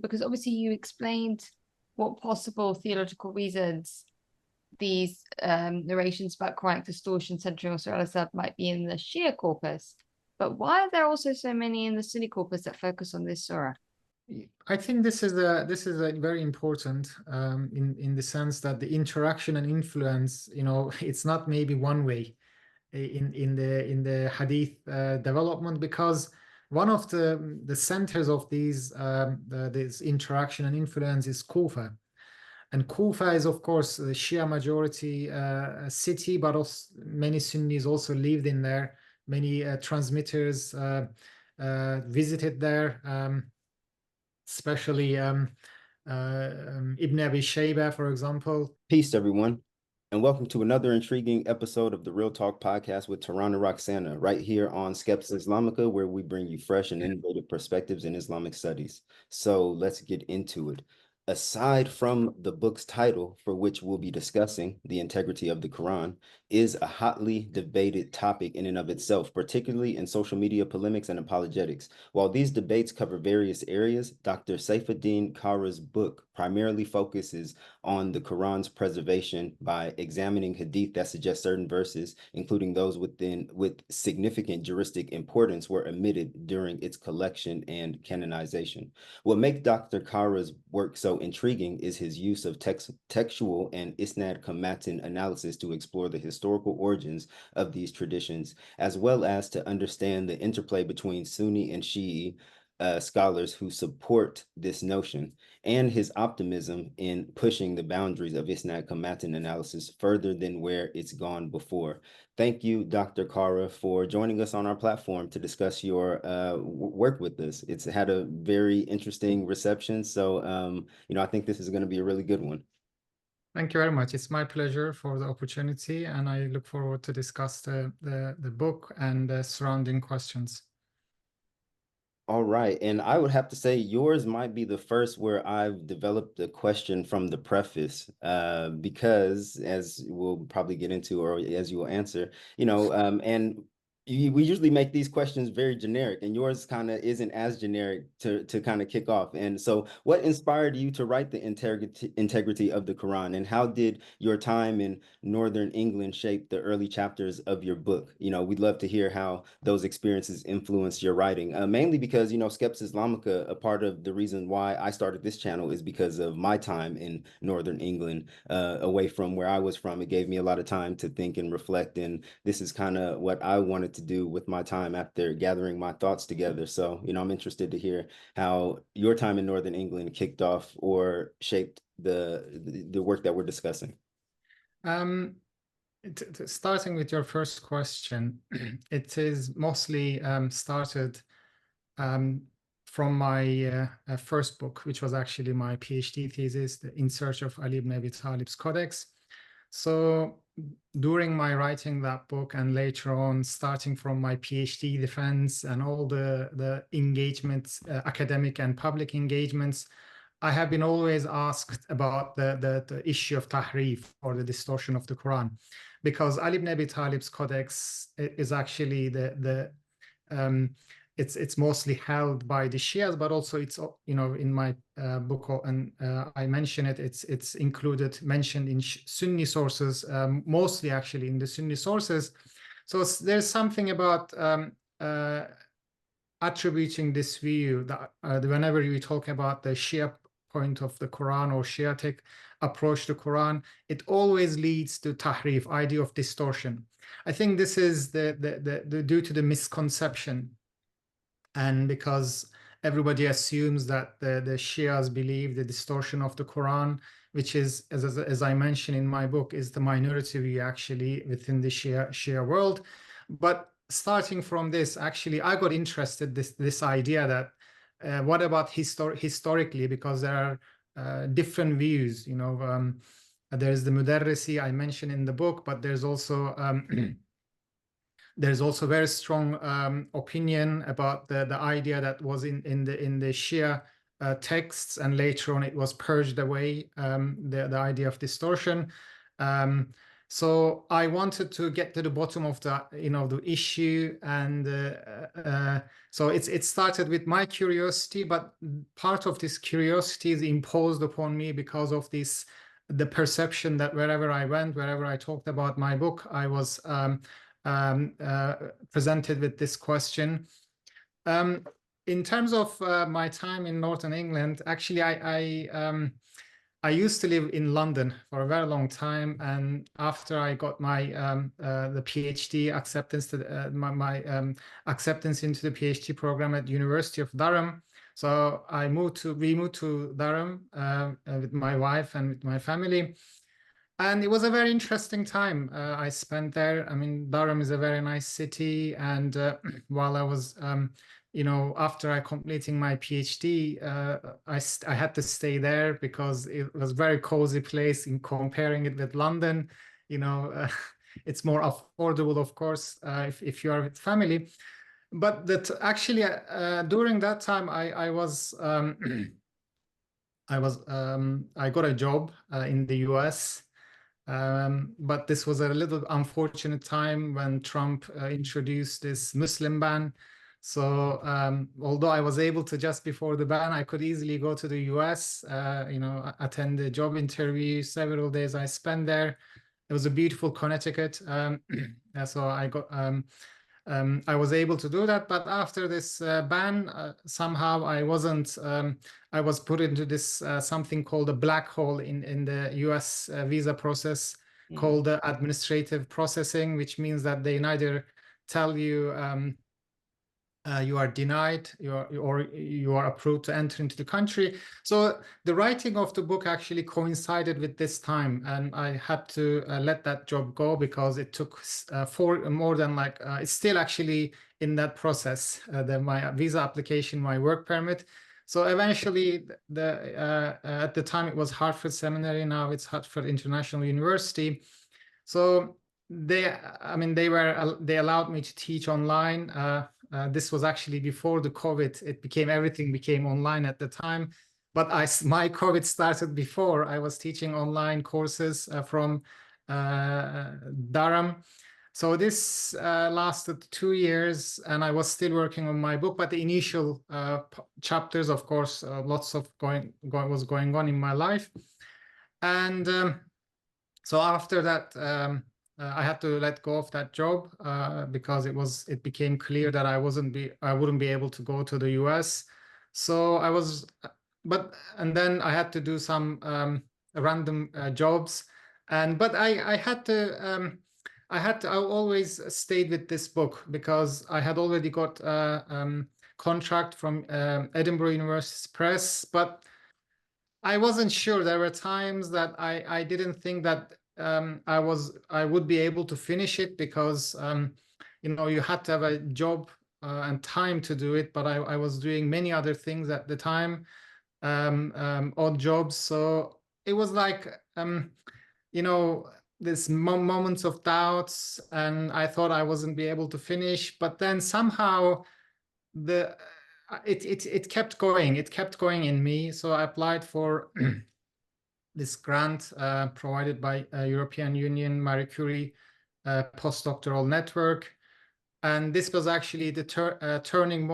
because obviously you explained what possible theological reasons these narrations about Quranic distortion centering on Surah al-Azhar might be in the Shia corpus, but why are there also so many in the Sunni corpus that focus on this surah? I think this is a very important in the sense that the interaction and influence, it's not maybe one way in the hadith development, because one of the centers of this interaction and influence is Kufa. And Kufa is, of course, the Shia majority city, but also many Sunnis also lived in there. Many transmitters visited there, especially Ibn Abi Shayba, for example. Peace, everyone, and welcome to another intriguing episode of the Real Talk podcast with Tehran and Roxana, right here on Skeps Islamica, where we bring you fresh and innovative perspectives in Islamic studies. So let's get into it. Aside from the book's title, for which we'll be discussing, the integrity of the Quran, is a hotly debated topic in and of itself, particularly in social media polemics and apologetics. While these debates cover various areas, Dr. Seyfeddin Kara's book primarily focuses on the Quran's preservation by examining hadith that suggest certain verses, including those with significant juristic importance, were omitted during its collection and canonization. What makes Dr. Kara's work so intriguing is his use of textual and isnad-cum-matn analysis to explore the historical origins of these traditions, as well as to understand the interplay between Sunni and Shi scholars who support this notion, and his optimism in pushing the boundaries of isnad-cum-matn analysis further than where it's gone before. Thank you, Dr. Kara, for joining us on our platform to discuss your work with us. It's had a very interesting reception, so I think this is going to be a really good one. Thank you very much. It's my pleasure for the opportunity, and I look forward to discuss the book and the surrounding questions. All right. And I would have to say yours might be the first where I've developed a question from the preface, because as we'll probably get into, or as you will answer, and we usually make these questions very generic, and yours kind of isn't as generic to kind of kick off. And so what inspired you to write the integrity of the Quran, and how did your time in Northern England shape the early chapters of your book? We'd love to hear how those experiences influenced your writing, mainly because, Skeps Islamica, a part of the reason why I started this channel is because of my time in Northern England, away from where I was from. It gave me a lot of time to think and reflect, and this is kind of what I wanted to do with my time after gathering my thoughts together. So, I'm interested to hear how your time in Northern England kicked off or shaped the work that we're discussing. Starting with your first question, it is mostly started from my first book, which was actually my PhD thesis, In Search of Ali ibn Abi Talib's Codex. So during my writing that book, and later on starting from my PhD defense and all the engagements, academic and public engagements, I have been always asked about the issue of tahrif, or the distortion of the Quran, because Ali ibn Abi Talib's Codex is actually it's mostly held by the Shias, but also it's in my book, and I mention it. It's mentioned in Sunni sources, mostly actually in the Sunni sources. So there's something about attributing this view that whenever we talk about the Shia point of the Quran or Shiitic approach to Quran, it always leads to tahrif, idea of distortion. I think this is due to the misconception. And because everybody assumes that the Shias believe the distortion of the Quran, which is, as I mentioned in my book, is the minority view actually within the Shia world. But starting from this, actually, I got interested this idea that what about historically, because there are different views. There's the Mudarrisi I mentioned in the book, but there's also there's also very strong opinion about the idea that was in the Shia texts, and later on it was purged away, the idea of distortion. So I wanted to get to the bottom of the, the issue, and so it started with my curiosity, but part of this curiosity is imposed upon me because of the perception that wherever I went, wherever I talked about my book, I was presented with this question. In terms of my time in Northern England, actually, I used to live in London for a very long time, and after I got my the PhD acceptance to my acceptance into the PhD program at University of Durham, so we moved to Durham with my wife and with my family, and it was a very interesting time I spent there. I mean, Durham is a very nice city, and while I was after I completing my PhD, I had to stay there because it was a very cozy place. In comparing it with London, it's more affordable, of course, if you are with family. But that actually during that time, I got a job in the US. But this was a little unfortunate time when Trump introduced this Muslim ban. So although I was able to, just before the ban, I could easily go to the US, attend the job interview. Several days I spent there. It was a beautiful Connecticut. So I was able to do that. But after this ban, somehow I wasn't. I was put into this something called a black hole in the US visa process, called administrative processing, which means that they neither tell you you are denied or you are approved to enter into the country. So the writing of the book actually coincided with this time, and I had to let that job go because it took more than it's still actually in that process, my visa application, my work permit. So eventually, at the time it was Hartford Seminary, now it's Hartford International University. So they allowed me to teach online. This was actually before the COVID. Everything became online at the time. But my COVID started before. I was teaching online courses from Durham. So this lasted 2 years, and I was still working on my book. But the initial chapters, of course, lots of was going on in my life. And so after that, I had to let go of that job because it became clear that I wouldn't be able to go to the US. So and then I had to do some random jobs, but I always stayed with this book because I had already got a contract from Edinburgh University Press, but I wasn't sure. There were times that I didn't think that I would be able to finish it because you had to have a job and time to do it. But I was doing many other things at the time, odd jobs. So it was like this moments of doubts, and I thought I wasn't be able to finish. But then somehow it kept going. It kept going in me. So I applied for this grant provided by European Union Marie Curie postdoctoral network, and this was actually the turning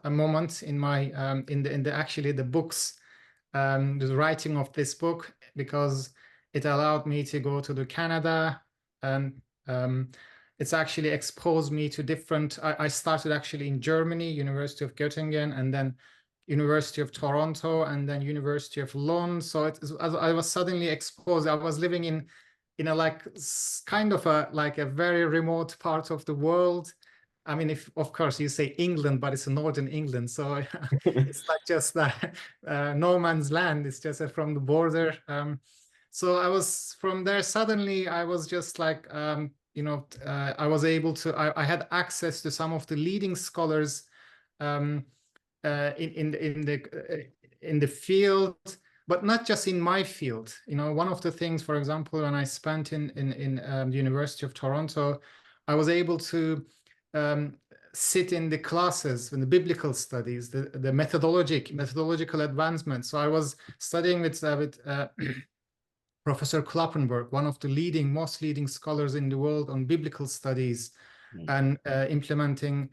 moment in my actually the books, the writing of this book, because it allowed me to go to Canada, and it's actually exposed me to different. I started actually in Germany, University of Göttingen, and then University of Toronto, and then University of London. So I was suddenly exposed. I was living in a kind of a very remote part of the world. I mean, of course you say England, but it's northern England, so it's like just no man's land. It's just from the border. So I was from there. Suddenly, I was just like I was able to. I had access to some of the leading scholars in the field, but not just in my field. One of the things, for example, when I spent in the University of Toronto, I was able to sit in the classes in the biblical studies, the methodological advancement. So I was studying with Professor Kloppenberg, one of the most leading scholars in the world on biblical studies and implementing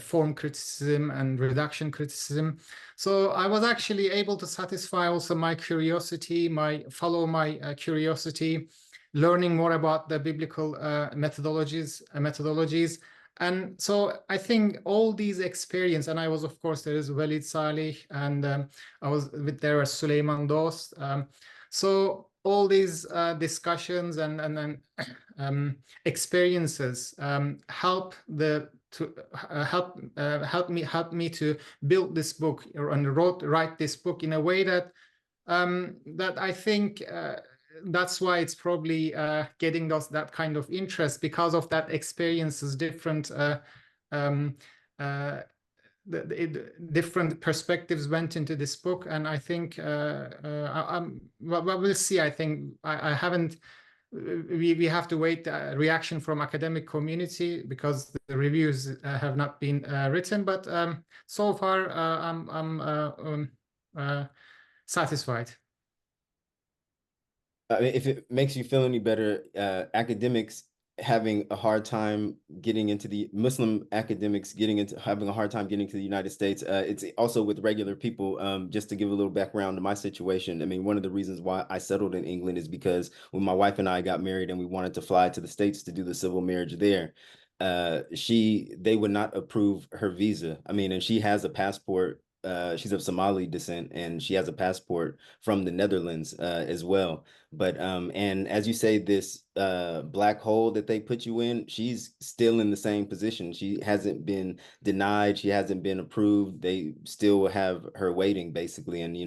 form criticism and reduction criticism. So I was actually able to satisfy also my curiosity, follow my curiosity, learning more about the biblical methodologies. And so I think all these experience, and I was, of course, there is Walid Salih, and there was Suleiman Dost. So all these discussions and experiences help me to build this book and write this book in a way that I think that's why it's probably getting us that kind of interest, because of that experiences, different different perspectives went into this book. And I think we'll see. I think I haven't. We have to wait reaction from academic community, because the reviews have not been written. But so far, I'm satisfied. If it makes you feel any better, academics having a hard time getting into the Muslim academics having a hard time getting to the United States. It's also with regular people. Just to give a little background to my situation. I mean, one of the reasons why I settled in England is because when my wife and I got married and we wanted to fly to the States to do the civil marriage there, they would not approve her visa. I mean, and she has a passport. She's of Somali descent, and she has a passport from the Netherlands as well. But and as you say, this black hole that they put you in, she's still in the same position. She hasn't been denied. She hasn't been approved. They still have her waiting, basically. And,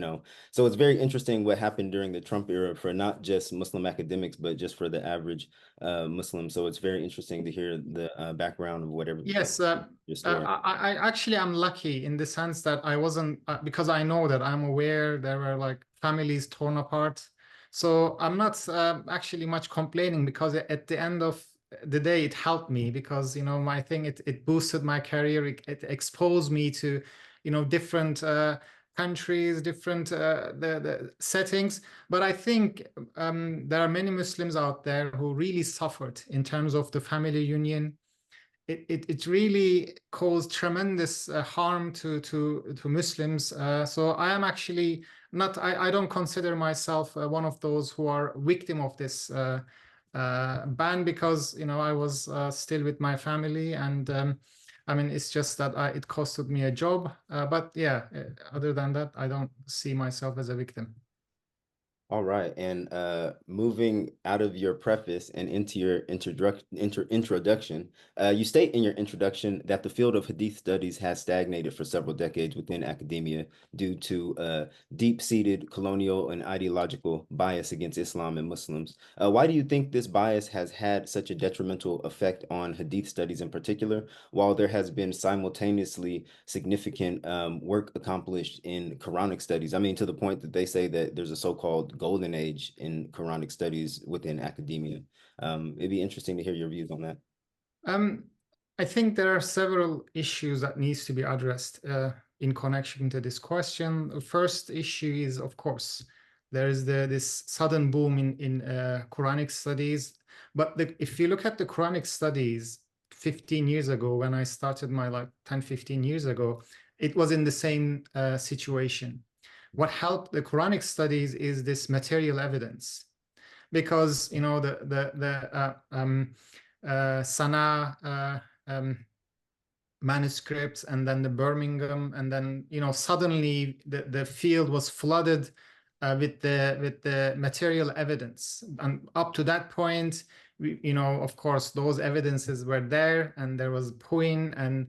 so it's very interesting what happened during the Trump era for not just Muslim academics, but just for the average Muslim. So it's very interesting to hear the background of whatever. Yes, I actually am lucky in the sense that I wasn't, because I know that I'm aware there were like families torn apart. So I'm not actually much complaining, because at the end of the day, it helped me, because, I think it boosted my career. It exposed me to, different countries, different the settings. But I think there are many Muslims out there who really suffered in terms of the family union. It really caused tremendous harm to Muslims. So I am actually not, I don't consider myself one of those who are victim of this ban, because I was still with my family, and I mean, it's just that it costed me a job. But yeah, other than that, I don't see myself as a victim. All right, and moving out of your preface and into your introduction, you state in your introduction that the field of Hadith studies has stagnated for several decades within academia due to deep-seated colonial and ideological bias against Islam and Muslims. Why do you think this bias has had such a detrimental effect on Hadith studies in particular, while there has been simultaneously significant work accomplished in Quranic studies? I mean, to the point that they say that there's a so-called golden age in Quranic studies within academia. It'd be interesting to hear your views on that. I think there are several issues that needs to be addressed in connection to this question. The first issue is, of course, there is this sudden boom in Quranic studies. But if you look at the Quranic studies 15 years ago, when I started my 10, 15 years ago, it was in the same situation. What helped the Quranic studies is this material evidence, because the Sana'a manuscripts, and then the Birmingham, and then suddenly the field was flooded with the material evidence. And up to that point, of course, those evidences were there, and there was Puin, and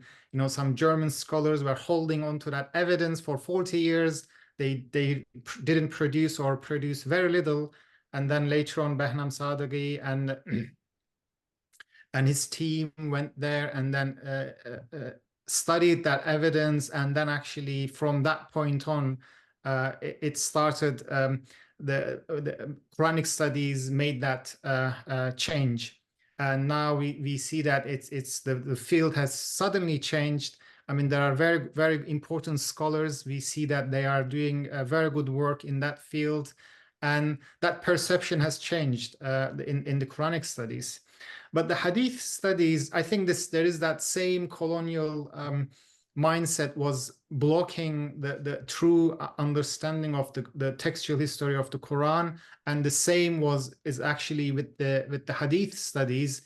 some German scholars were holding on to that evidence for 40 years. They didn't produce, or produce very little. And then later on, Behnam Sadeghi and his team went there and then studied that evidence. And then actually from that point on, it started, the Quranic studies made that change. And now we see that it's the field has suddenly changed. I mean, there are very, very important scholars. We see that they are doing very good work in that field. And that perception has changed in the Quranic studies. But the Hadith studies, I think there is that same colonial mindset was blocking the true understanding of the textual history of the Quran, and the same is actually with the Hadith studies.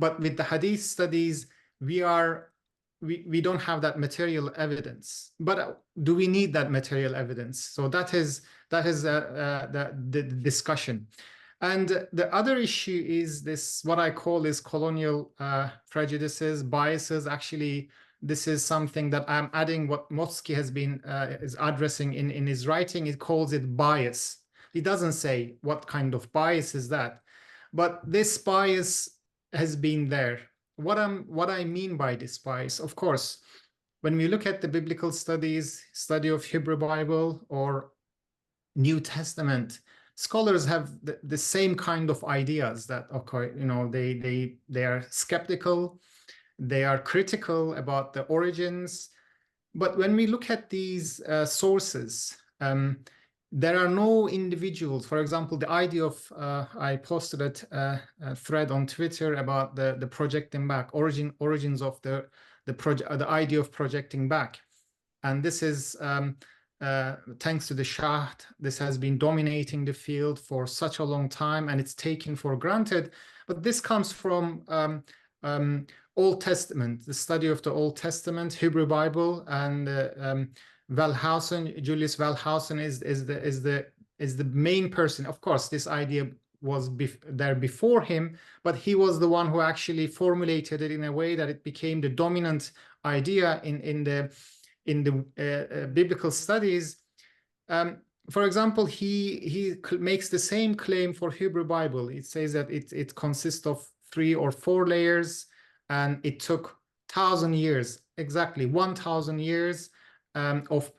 But with the Hadith studies, we don't have that material evidence. But do we need that material evidence? So that is the discussion. And the other issue is this, what I call is colonial prejudices, biases. Actually, this is something that I'm adding what Motsky has been is addressing in his writing. He calls it bias. He doesn't say what kind of bias is that, but this bias has been there. What I mean by this bias, of course, when we look at the biblical study of Hebrew Bible or New Testament, scholars have the same kind of ideas that, okay, they are skeptical, they are critical about the origins. But when we look at these sources, there are no individuals. For example, the idea of I posted a thread on Twitter about the projecting back, origins of the idea of projecting back, and this is thanks to the Shah. This has been dominating the field for such a long time, and it's taken for granted. But this comes from Old Testament, the study of the Old Testament, Hebrew Bible, and Julius Wellhausen is the main person. Of course, this idea was there before him, but he was the one who actually formulated it in a way that it became the dominant idea in the biblical studies. For example, he makes the same claim for Hebrew Bible. It says that it consists of 3 or 4 layers, and it took 1,000 years, exactly 1,000 years of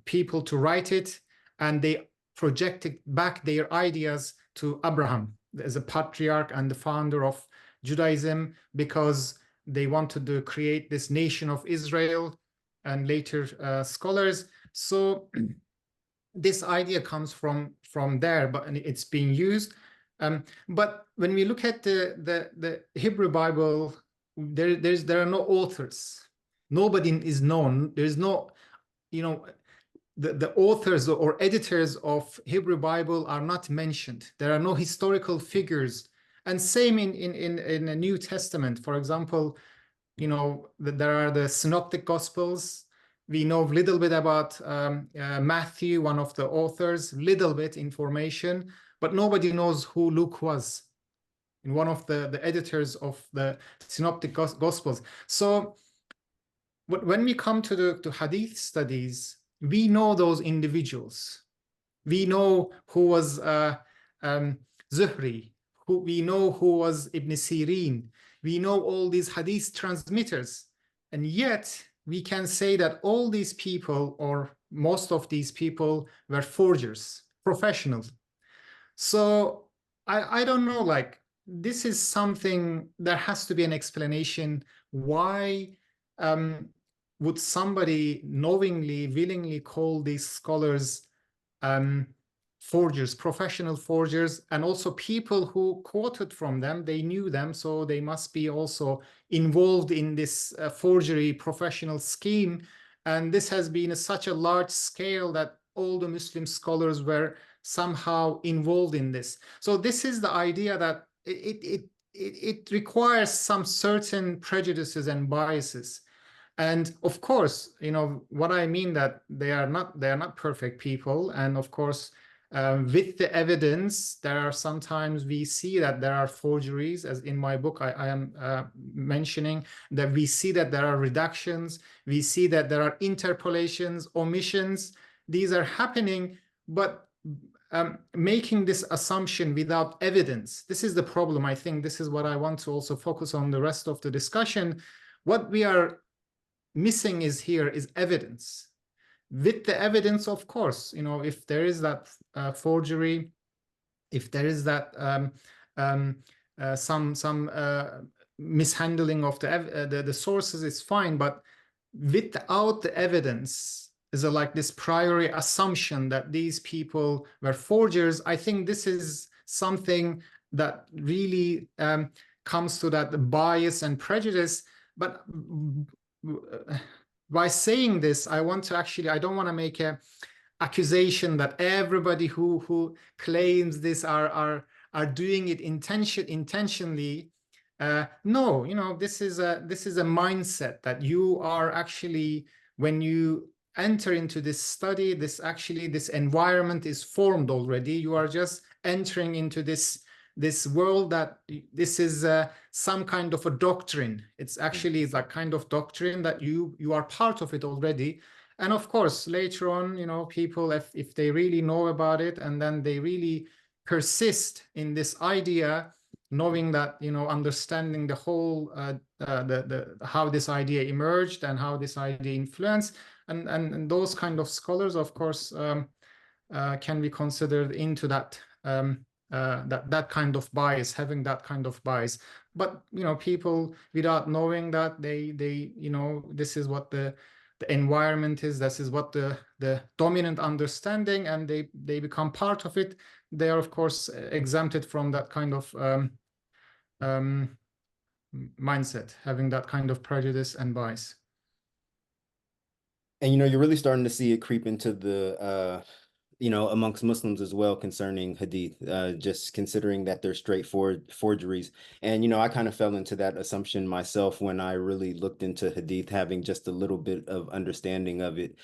people to write it, and they projected back their ideas to Abraham as a patriarch and the founder of Judaism, because they wanted to create this nation of Israel, and later scholars. So this idea comes from there, but it's being used. But when we look at the Hebrew Bible, there are no authors. Nobody is known. There is no, the authors or editors of Hebrew Bible are not mentioned. There are no historical figures. And same in the New Testament. For example, there are the synoptic gospels. We know a little bit about Matthew, one of the authors, little bit information, but nobody knows who Luke was, in one of the editors of the synoptic gospels. So when we come to the Hadith studies, we know those individuals. We know who was Zuhri, we know who was Ibn Sirin. We know all these Hadith transmitters. And yet we can say that all these people, or most of these people, were forgers, professionals. So I don't know, like, this is something, there has to be an explanation. Why would somebody knowingly, willingly call these scholars forgers, professional forgers, and also people who quoted from them, they knew them, so they must be also involved in this forgery professional scheme. And this has been such a large scale that all the Muslim scholars were somehow involved in this. So this is the idea that it requires some certain prejudices and biases. And of course, what I mean, that they are not perfect people. And of course, with the evidence, there are sometimes we see that there are forgeries, as in my book I am mentioning, that we see that there are reductions, we see that there are interpolations, omissions. These are happening, but making this assumption without evidence, this is the problem. I think this is what I want to also focus on the rest of the discussion. What we are missing is evidence. With the evidence, of course, if there is that forgery, if there is that some mishandling of the sources, it's fine. But without the evidence, is like this priori assumption that these people were forgers. I think this is something that really comes to that bias and prejudice. But by saying this, I want to actually, I don't want to make a accusation that everybody who claims this are doing it intentionally. No, you know, this is a mindset that you are actually, when you enter into this study, this environment is formed already. You are just entering into this world, that this is some kind of a doctrine. It's actually that kind of doctrine that you are part of it already. And of course, later on, you know, people, if they really know about it, and then they really persist in this idea, knowing that, you know, understanding the whole, how this idea emerged and how this idea influenced, and those kind of scholars, of course, can be considered into that, that kind of bias, having that kind of bias. But, you know, people without knowing that, they you know, this is what the environment is, this is what the dominant understanding, and they become part of it. They are, of course, exempted from that kind of mindset, having that kind of prejudice and bias. And, you know, you're really starting to see it creep into the, you know, amongst Muslims as well concerning hadith, just considering that they're straight forgeries. And, you know, I kind of fell into that assumption myself when I really looked into hadith, having just a little bit of understanding of it.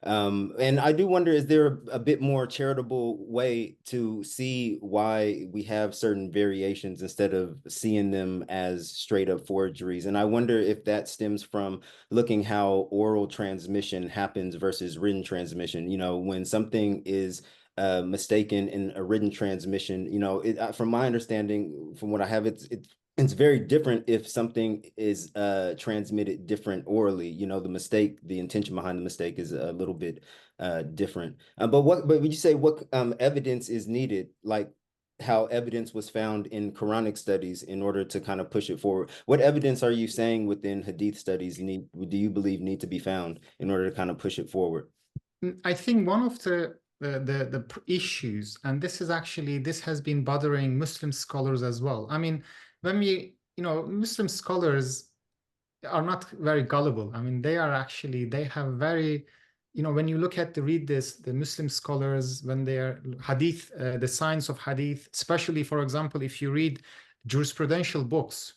And I do wonder, is there a bit more charitable way to see why we have certain variations instead of seeing them as straight up forgeries? And I wonder if that stems from looking how oral transmission happens versus written transmission. You know, when something is mistaken in a written transmission, you know, from my understanding, from what I have, it's very different if something is transmitted different orally. You know, the intention behind the mistake is a little bit different. But would you say what evidence is needed, like how evidence was found in Quranic studies in order to kind of push it forward? What evidence are you saying within hadith studies do you believe need to be found in order to kind of push it forward? I think one of the issues, and this has been bothering Muslim scholars as well. I mean, when you know, Muslim scholars are not very gullible. I mean, they have very, you know, when you read the Muslim scholars, when they are hadith, the science of hadith, especially, for example, if you read jurisprudential books,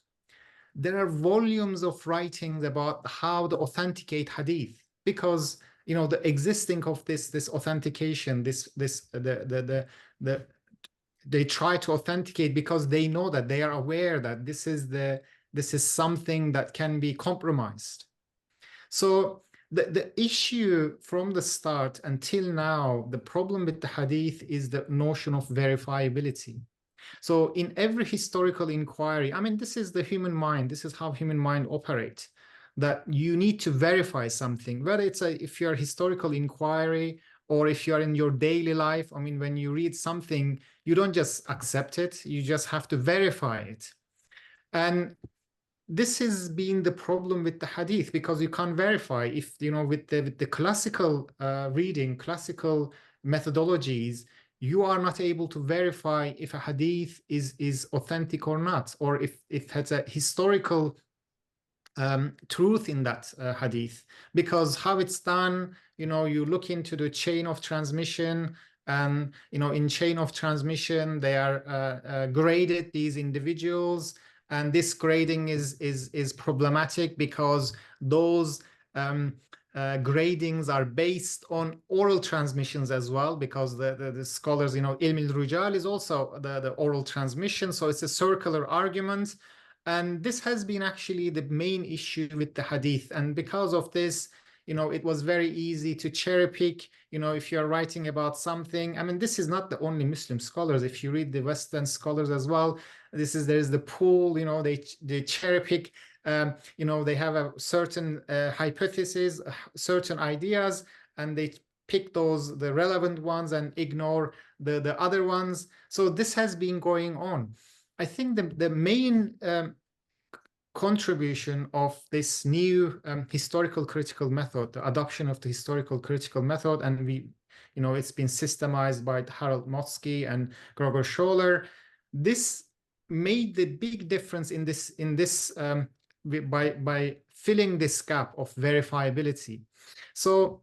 there are volumes of writings about how to authenticate hadith, because, you know, the existing of this authentication, they try to authenticate because they know that, they are aware that this is something that can be compromised. So the issue from the start until now, the problem with the hadith is the notion of verifiability. So in every historical inquiry, I mean, this is the human mind, this is how human mind operates, that you need to verify something, whether it's if you're a historical inquiry or if you're in your daily life. I mean, when you read something, you don't just accept it, you just have to verify it. And this has been the problem with the hadith, because you can't verify. If, you know, with the classical reading, classical methodologies, you are not able to verify if a hadith is authentic or not, or if it has a historical truth in that hadith, because how it's done, you know, you look into the chain of transmission, and, you know, in chain of transmission, they are graded, these individuals, and this grading is problematic because those gradings are based on oral transmissions as well, because the scholars, you know, ilm al-rijal is also the oral transmission, so it's a circular argument. And this has been actually the main issue with the hadith. And because of this, you know, it was very easy to cherry pick, you know, if you're writing about something. I mean, this is not the only Muslim scholars. If you read the Western scholars as well, there's the pool, you know, they cherry pick, you know, they have a certain hypothesis, certain ideas, and they pick the relevant ones and ignore the other ones. So this has been going on. I think the main contribution of this new historical critical method, the adoption of the historical critical method, and it's been systemized by Harold Motzky and Gregor Scholler. This made the big difference in this by filling this gap of verifiability. So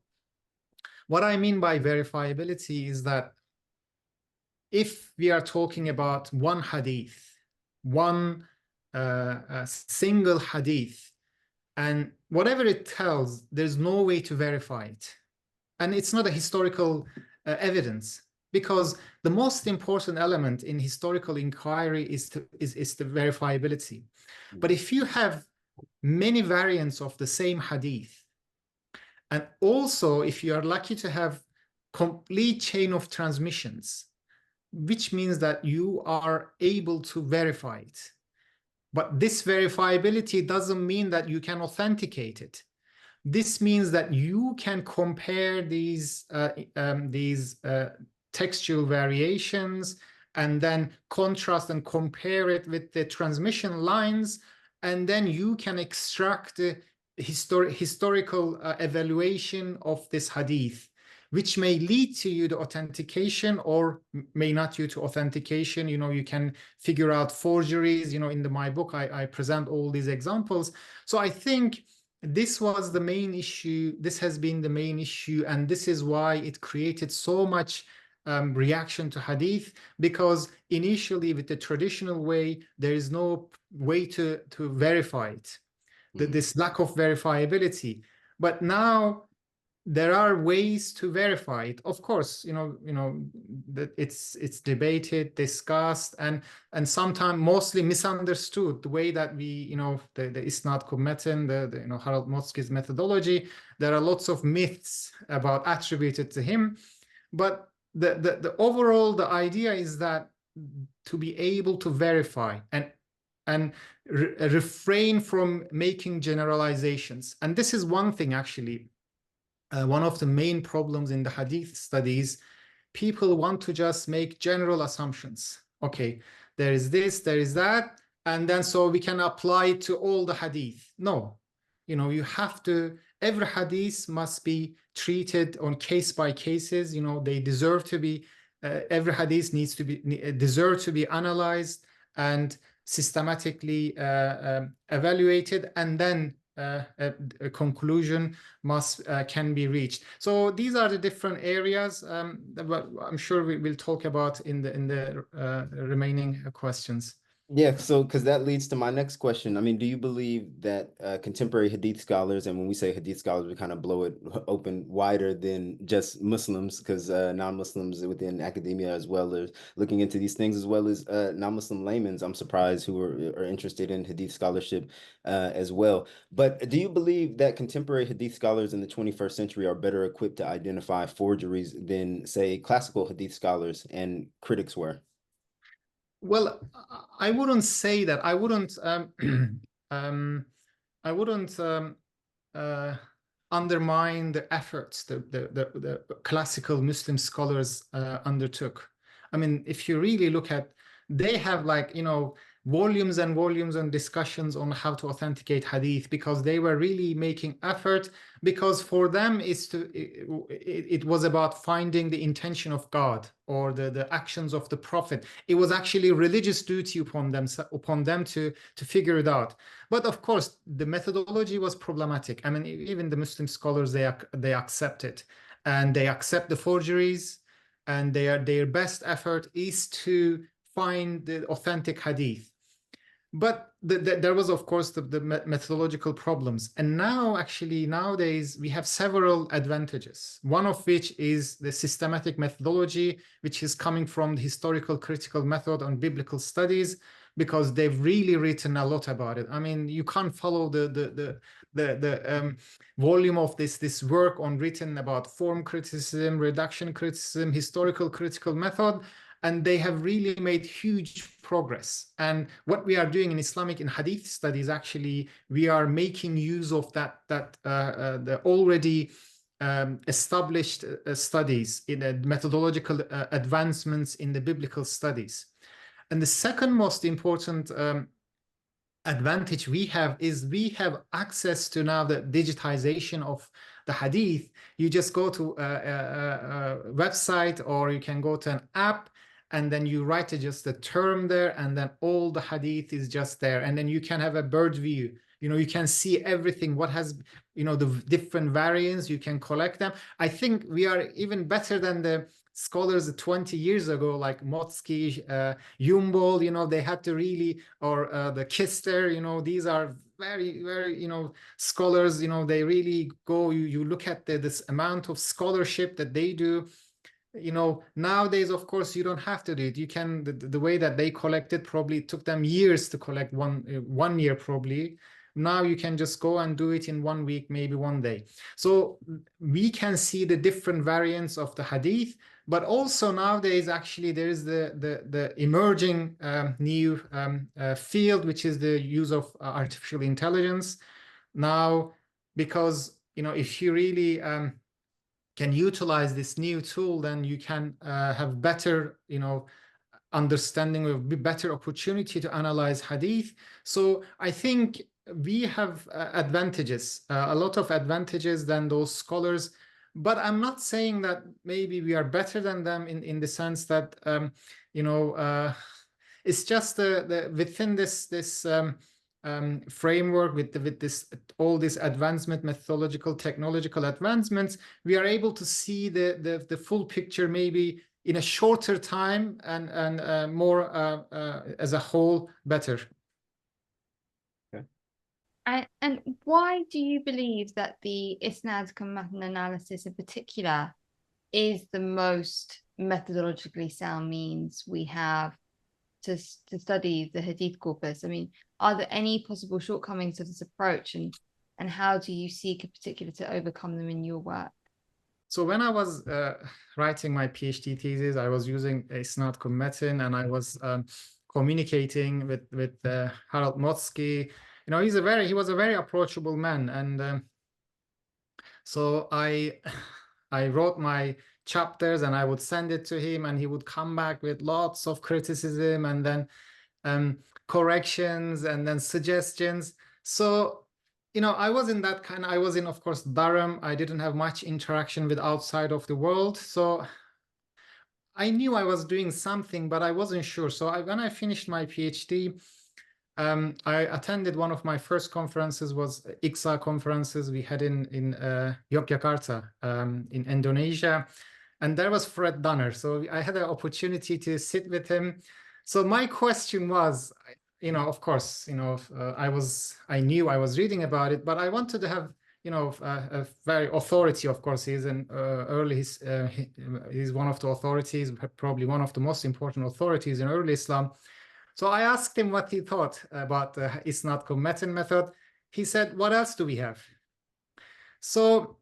what I mean by verifiability is that if we are talking about one hadith, one single hadith, and whatever it tells, there's no way to verify it. And it's not a historical evidence, because the most important element in historical inquiry is the verifiability. But if you have many variants of the same hadith, and also if you are lucky to have complete chain of transmissions, which means that you are able to verify it. But this verifiability doesn't mean that you can authenticate it. This means that you can compare these textual variations and then contrast and compare it with the transmission lines, and then you can extract the historical evaluation of this hadith, which may lead to you to authentication or may not you to authentication. You can figure out forgeries. In my book, I present all these examples. So I think this was the main issue. This has been the main issue. And this is why it created so much reaction to hadith, because initially with the traditional way, there is no way to verify it. This lack of verifiability. But now there are ways to verify it. Of course, that it's debated, discussed, and sometimes mostly misunderstood. The way that we, the isnad-cum-matn, the Harold Motzky's methodology, there are lots of myths attributed to him. But the overall, the idea is that to be able to verify and refrain from making generalizations. And this is one thing, actually. One of the main problems in the hadith studies, people want to just make general assumptions. Okay, there is this, there is that, and then so we can apply it to all the hadith. No, you have to, every hadith must be treated on case by cases. They deserve to be, every hadith deserve to be analyzed and systematically evaluated, and then a conclusion can be reached. So these are the different areas that I'm sure we will talk about in the remaining questions. Yeah, so because that leads to my next question. I mean, do you believe that contemporary hadith scholars, and when we say hadith scholars, we kind of blow it open wider than just Muslims, because non-Muslims within academia as well are looking into these things, as well as non-Muslim laymen, I'm surprised, who are interested in hadith scholarship as well. But do you believe that contemporary hadith scholars in the 21st century are better equipped to identify forgeries than, say, classical hadith scholars and critics were? Well, I wouldn't say that. I wouldn't undermine the efforts the classical Muslim scholars undertook. I mean, if you really look at, they have volumes and volumes and discussions on how to authenticate hadith, because they were really making effort, because for them it was about finding the intention of God or the actions of the Prophet. It was actually religious duty upon them to figure it out. But of course, the methodology was problematic. I mean, even the Muslim scholars, they accept it, and they accept the forgeries, and their best effort is to find the authentic hadith. But there was, of course, the methodological problems. And now, actually, nowadays, we have several advantages, one of which is the systematic methodology, which is coming from the historical critical method on biblical studies, because they've really written a lot about it. I mean, you can't follow the volume of this work written about form criticism, reduction criticism, historical critical method, and they have really made huge progress. And what we are doing in Islamic and Hadith studies, actually, we are making use of the already established studies in methodological advancements in the biblical studies. And the second most important advantage we have is we have access to now the digitization of the hadith. You just go to a website, or you can go to an app, and then you write just a term there, and then all the hadith is just there. And then you can have a bird view. You know, you can see everything, what has, you know, the different variants, you can collect them. I think we are even better than the scholars 20 years ago, like Motzki, Yumbol, you know, they had to really, or the Kister, you know, these are very, very, you know, scholars, you know, they really go, you look at this amount of scholarship that they do. You know, nowadays, of course, you don't have to do it. You can, the way that they collected probably took them years to collect, one year probably. Now you can just go and do it in 1 week, maybe 1 day. So we can see the different variants of the hadith, but also nowadays, actually, there is the emerging new field, which is the use of artificial intelligence. Now, because, you know, if you really can utilize this new tool, then you can have better, you know, understanding, of better opportunity to analyze hadith. So I think we have advantages, a lot of advantages than those scholars. But I'm not saying that maybe we are better than them in the sense that, you know, it's just within this framework, with this all this advancement, methodological, technological advancements, we are able to see the full picture maybe in a shorter time, and more as a whole better. And why do you believe that the isnad-cum-matn analysis in particular is the most methodologically sound means we have to study the hadith corpus? I mean, are there any possible shortcomings of this approach, and how do you seek in particular to overcome them in your work? So when I was writing my PhD thesis, I was using isnad-cum-matn, and I was communicating with Harold Motzki. You know, he was a very approachable man, and so I wrote my chapters, and I would send it to him, and he would come back with lots of criticism, and then corrections, and then suggestions. So, you know, I was in, of course, Durham. I didn't have much interaction with outside of the world, so I knew I was doing something, but I wasn't sure. So when I finished my PhD, I attended one of my first conferences, was ICSA conferences we had in Yogyakarta, in Indonesia, and there was Fred Dunner. So I had an opportunity to sit with him. So my question was, you know, of course, you know, I knew I was reading about it, but I wanted to have, you know, a very authority. Of course, he's he's one of the authorities, probably one of the most important authorities in early Islam. So I asked him what he thought about the isnad-cum-matn method. He said, "What else do we have?" So,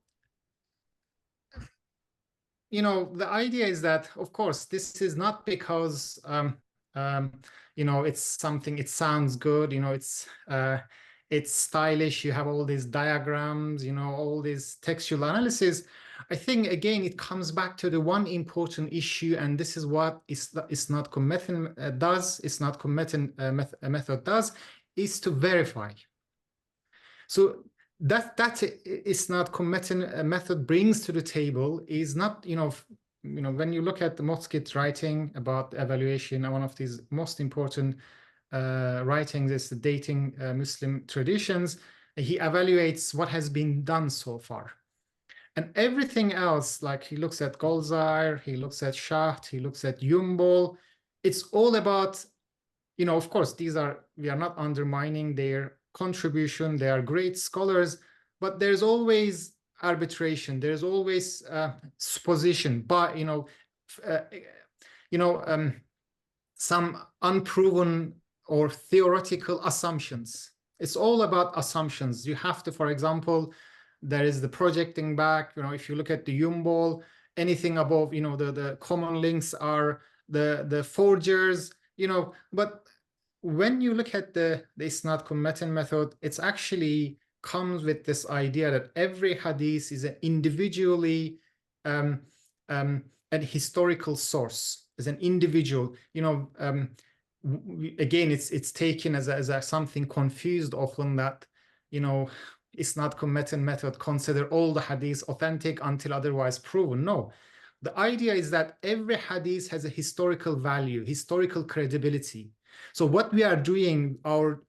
you know, the idea is that, of course, this is not because, you know, it's something, it sounds good, you know, it's stylish, you have all these diagrams, you know, all this textual analysis. I think, again, it comes back to the one important issue, and this is what isnad-cum-matn does, isnad-cum-matn method does, is to verify. So that isnad-cum-matn method brings to the table is not, you know, when you look at the Motzki's writing about evaluation, one of these most important writings is the dating Muslim traditions. He evaluates what has been done so far. And everything else, like he looks at Golzar, he looks at Schacht, he looks at Yumbol, it's all about, you know, of course, we are not undermining their contribution, they are great scholars, but there's always arbitration, there's always supposition, but, some unproven or theoretical assumptions. It's all about assumptions. You have to, for example, there is the projecting back, you know, if you look at the Yumbol, anything above, you know, the common links are the forgers, you know, but when you look at the isnad-cum-matn method, it's actually comes with this idea that every hadith is an individually a historical source, is an individual, you know, again, it's taken as a something confused often, that, you know, isnad-cum-matn method consider all the hadiths authentic until otherwise proven. No, the idea is that every hadith has a historical value, historical credibility. So what we are doing, our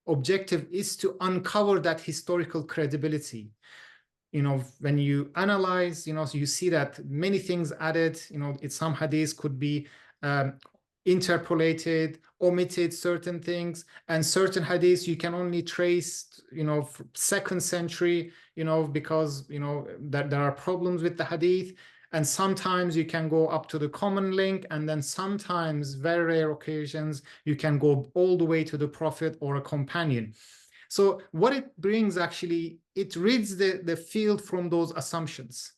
objective is to uncover that historical credibility. You know, when you analyze, you know, so you see that many things added, you know, some hadiths could be interpolated, omitted certain things, and certain hadiths you can only trace, you know, 2nd century, you know, because, you know, that there are problems with the hadith. And sometimes you can go up to the common link, and then sometimes, very rare occasions, you can go all the way to the prophet or a companion. So what it brings, actually, it rids the field from those assumptions.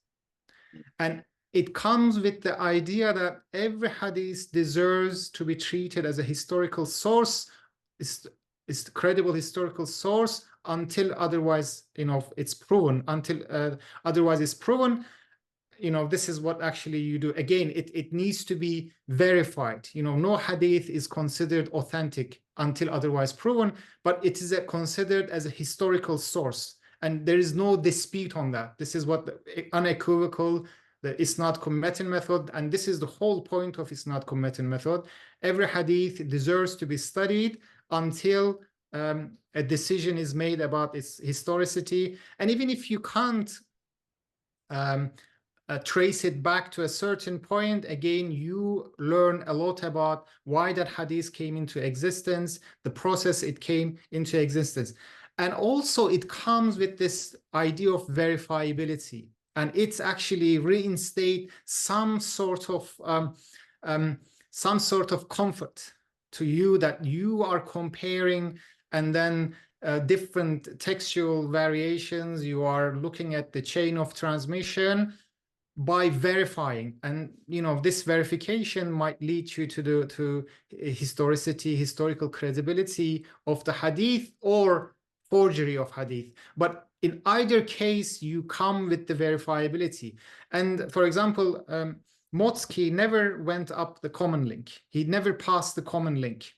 And it comes with the idea that every hadith deserves to be treated as a historical source, is the credible historical source, until otherwise, you know, it's proven, until otherwise it's proven. You know, this is what actually you do. Again, it needs to be verified. You know, no hadith is considered authentic until otherwise proven, but it is considered as a historical source. And there is no dispute on that. This is what the unequivocal, the isnad-cum-matn method, and this is the whole point of isnad-cum-matn method. Every hadith deserves to be studied until a decision is made about its historicity. And even if you can't trace it back to a certain point, again, you learn a lot about why that hadith came into existence, the process it came into existence. And also it comes with this idea of verifiability, and it's actually reinstate some sort of comfort to you, that you are comparing, and then different textual variations, you are looking at the chain of transmission by verifying. And, you know, this verification might lead you to historicity, historical credibility of the hadith, or forgery of hadith. But in either case, you come with the verifiability. And for example, Motzki never went up the common link. He never passed the common link.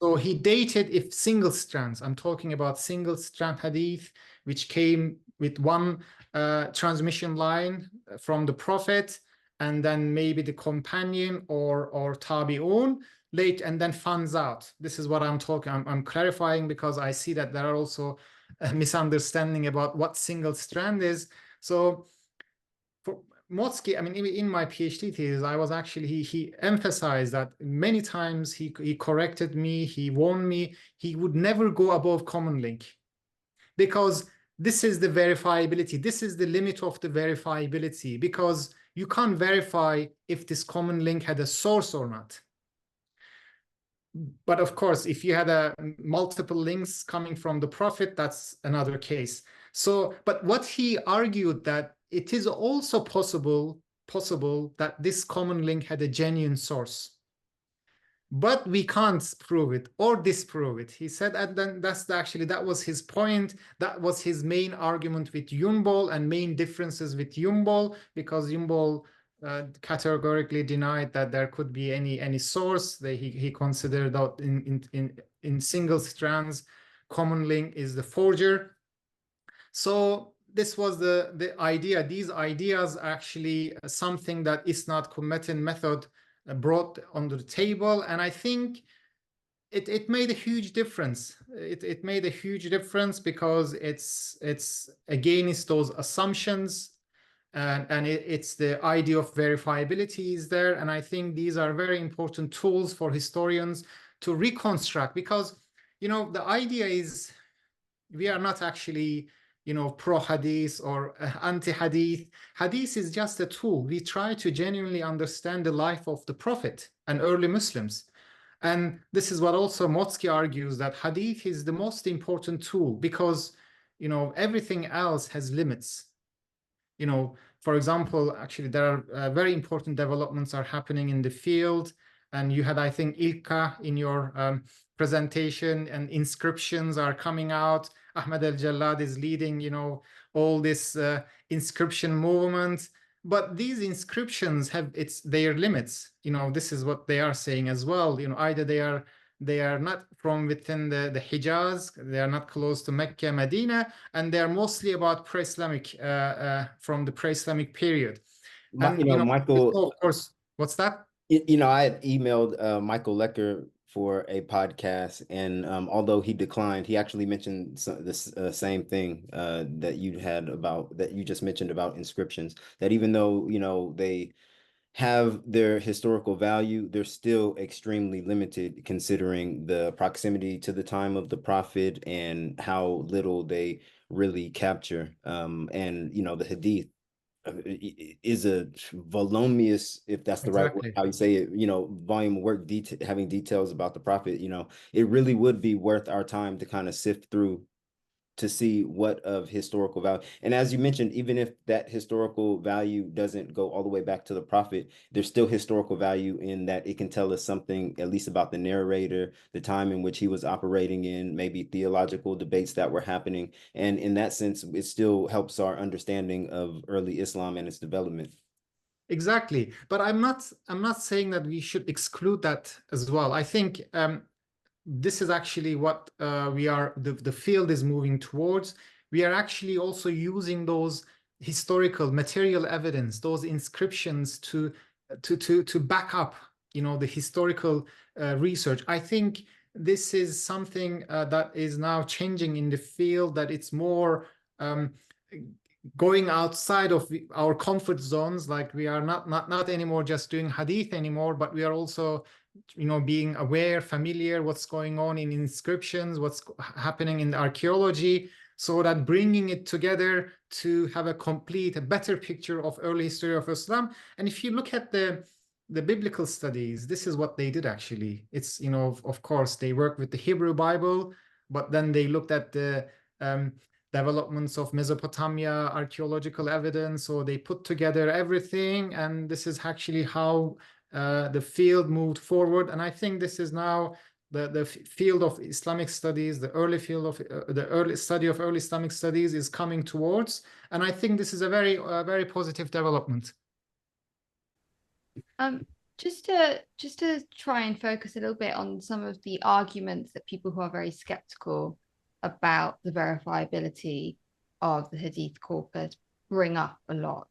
So he dated, if single strands, I'm talking about single strand hadith, which came with one transmission line from the prophet, and then maybe the companion or tabi'un late, and then fans out. This is what I'm talking. I'm clarifying, because I see that there are also a misunderstanding about what single strand is. So for Motzki, I mean, in my PhD thesis, I was actually, he emphasized that many times. He corrected me, he warned me, he would never go above common link, because this is the verifiability. This is the limit of the verifiability, because you can't verify if this common link had a source or not. But of course, if you had multiple links coming from the prophet, that's another case. So, but what he argued, that it is also possible that this common link had a genuine source, but we can't prove it or disprove it. He said, and then that was his point. That was his main argument with Yumbol, and main differences with Yumbol, because Yumbol categorically denied that there could be any source. He considered that in single strands, common link is the forger. So this was the idea. These ideas are actually something that isnad-cum-matn method brought onto the table, and I think it made a huge difference. It made a huge difference, because it's against those assumptions, and it's the idea of verifiability is there. And I think these are very important tools for historians to reconstruct, because, you know, the idea is we are not actually, you know, pro-hadith or anti-hadith. Hadith is just a tool. We try to genuinely understand the life of the Prophet and early Muslims. And this is what also Motzki argues, that hadith is the most important tool, because, you know, everything else has limits. You know, for example, actually, there are very important developments are happening in the field. And you had, I think, Ilka in your presentation, and inscriptions are coming out. Ahmed El-Jallad is leading, you know, all this inscription movement. But these inscriptions have their limits. This is what they are saying as well. Either they are not from within the Hijaz, they are not close to Mecca, Medina, and they are mostly about pre-Islamic, from the pre-Islamic period. And Michael, of course, what's that? I had emailed Michael Lecker for a podcast, and although he declined, he actually mentioned this same thing that you just mentioned about inscriptions, that even though they have their historical value, they're still extremely limited considering the proximity to the time of the prophet and how little they really capture. And the hadith is a voluminous, if that's the right word, how you say it, volume of work, having details about the prophet. It really would be worth our time to kind of sift through to see what of historical value. And as you mentioned, even if that historical value doesn't go all the way back to the prophet, there's still historical value in that it can tell us something, at least about the narrator, the time in which he was operating in, maybe theological debates that were happening. And in that sense, it still helps our understanding of early Islam and its development. Exactly. But I'm not saying that we should exclude that as well. I think this is actually what the field is moving towards. We are actually also using those historical material evidence, those inscriptions to back up, the historical research. I think this is something that is now changing in the field, that it's more going outside of our comfort zones. Like we are not anymore just doing hadith anymore, but we are also being aware, familiar what's going on in inscriptions, what's happening in archaeology, so that bringing it together to have a better picture of early history of Islam. And if you look at the biblical studies, this is what they did actually. It's, of course, they worked with the Hebrew Bible, but then they looked at the developments of Mesopotamia, archaeological evidence, so they put together everything, and this is actually how the field moved forward. And I think this is now the field of Islamic studies, the early field of the early study of early Islamic studies is coming towards. And I think this is a very positive development. Just to try and focus a little bit on some of the arguments that people who are very skeptical about the verifiability of the Hadith corpus bring up a lot.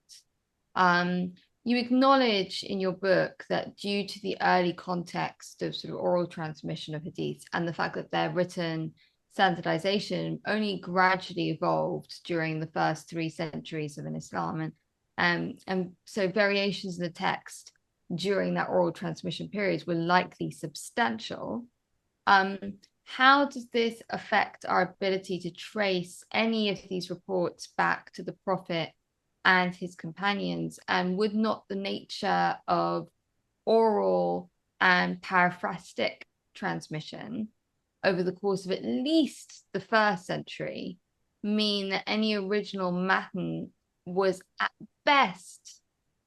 You acknowledge in your book that due to the early context of sort of oral transmission of hadiths and the fact that their written standardization only gradually evolved during the first 3 centuries of Islam, and so variations in the text during that oral transmission periods were likely substantial. How does this affect our ability to trace any of these reports back to the Prophet and his companions? And would not the nature of oral and paraphrastic transmission over the course of at least the 1st century mean that any original matn was at best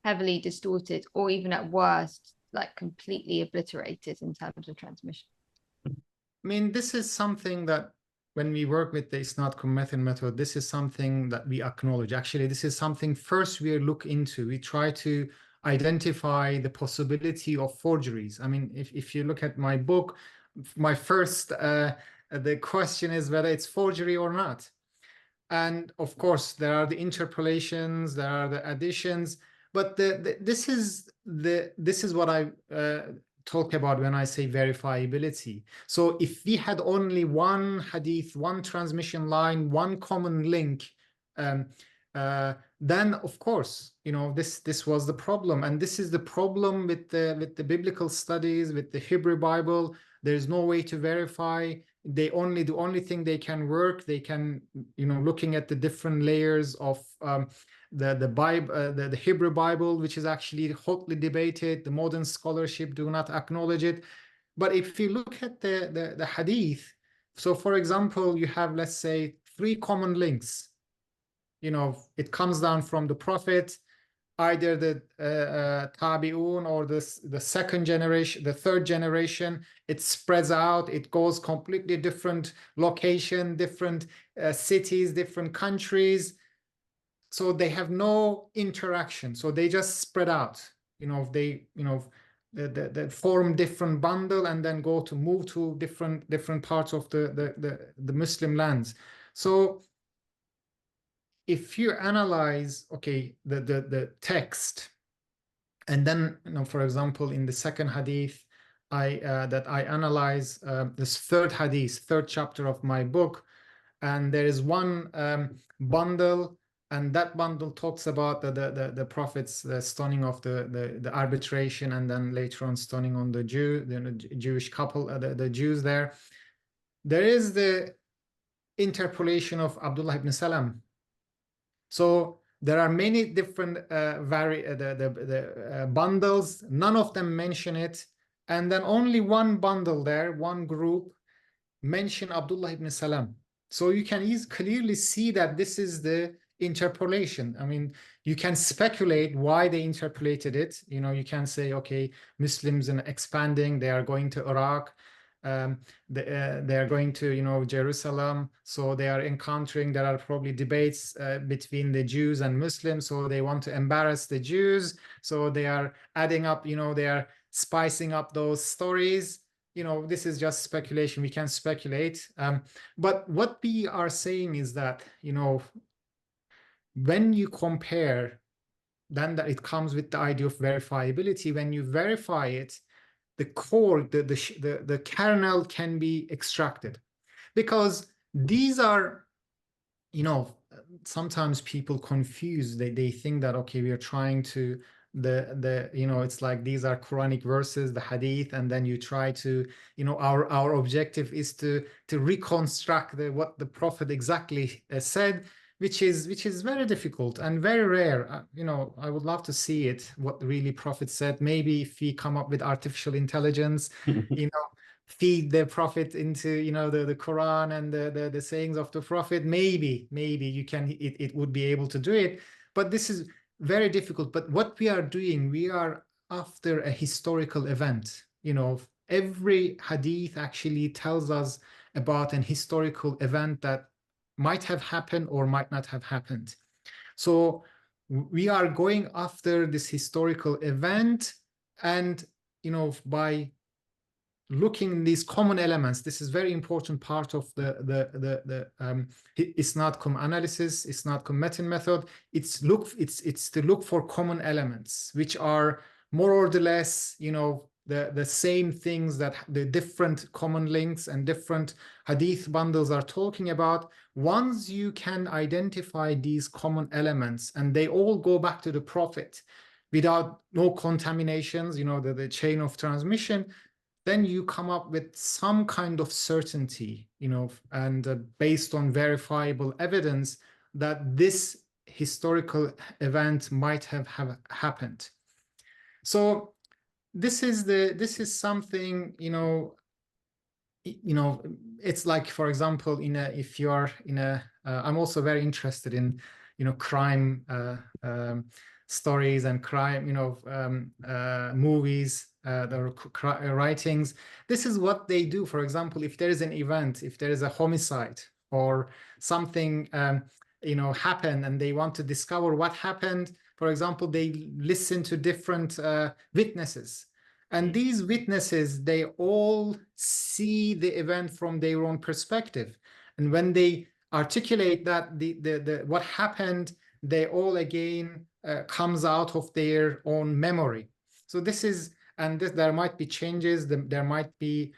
heavily distorted, or even at worst, like completely obliterated in terms of transmission? I mean, this is something that when we work with the isnad-cum-matn method, this is something that we acknowledge. Actually, this is something first we look into. We try to identify the possibility of forgeries. I mean, if you look at my book, my first, the question is whether it's forgery or not. And of course, there are the interpolations, there are the additions, but this is what I talk about when I say verifiability. So if we had only one hadith, one transmission line, one common link, then of course, this was the problem. And this is the problem with the biblical studies, with the Hebrew Bible. There's no way to verify. The only thing they can work, they can, looking at the different layers of the Bible, the Hebrew Bible, which is actually hotly debated. The modern scholarship do not acknowledge it. But if you look at the hadith, so for example, you have, let's say, 3 common links. It comes down from the Prophet, either the tabi'un or the 2nd generation, the 3rd generation. It spreads out, it goes completely different location, different cities, different countries. so they have no interaction. So they just spread out. They they form different bundle and then move to different parts of the Muslim lands. So if you analyze, okay, the text, and then for example, in the second hadith that I analyze, this third hadith, third chapter of my book, and there is one bundle, and that bundle talks about the Prophet's stoning of the arbitration, and then later on stoning on the Jewish couple, the Jews there. There is the interpolation of Abdullah ibn Salam. So there are many different bundles. None of them mention it, and then only one bundle there, one group, mention Abdullah ibn Salam. So you can clearly see that this is the interpolation. I mean, you can speculate why they interpolated it. You can say, okay, Muslims are expanding, they are going to Iraq, they are going to Jerusalem, so they are encountering, there are probably debates between the Jews and Muslims, so they want to embarrass the Jews, so they are adding up, they are spicing up those stories. This is just speculation. We can speculate. But what we are saying is that, when you compare, then that it comes with the idea of verifiability. When you verify it, the core, the kernel can be extracted. Because these are, sometimes people confuse. They think that, okay, we are trying to, it's like these are Quranic verses, the hadith, and then you try to, our objective is to reconstruct what the Prophet exactly said, which is very difficult and very rare. I would love to see it, what really Prophet said. Maybe if we come up with artificial intelligence, feed the Prophet into the Quran and the sayings of the Prophet, maybe you can, it would be able to do it. But this is very difficult. But what we are doing, we are after a historical event. Every hadith actually tells us about an historical event that might have happened or might not have happened. So we are going after this historical event, and by looking at these common elements, this is very important part of the isnad-cum analysis, isnad-cum-matn method. It's to look for common elements, which are more or less, the same things that the different common links and different hadith bundles are talking about. Once you can identify these common elements, and they all go back to the Prophet without no contaminations, the chain of transmission, then you come up with some kind of certainty, and based on verifiable evidence that this historical event might have happened. So this is something, it's like, for example, if you are in a, I'm also very interested in, crime stories and crime, movies, the writings. This is what they do. For example, if there is an event, if there is a homicide or something, happened, and they want to discover what happened, for example, they listen to different witnesses. And these witnesses, they all see the event from their own perspective. And when they articulate that what happened, they all again comes out of their own memory. So this is, and there might be changes, there might be,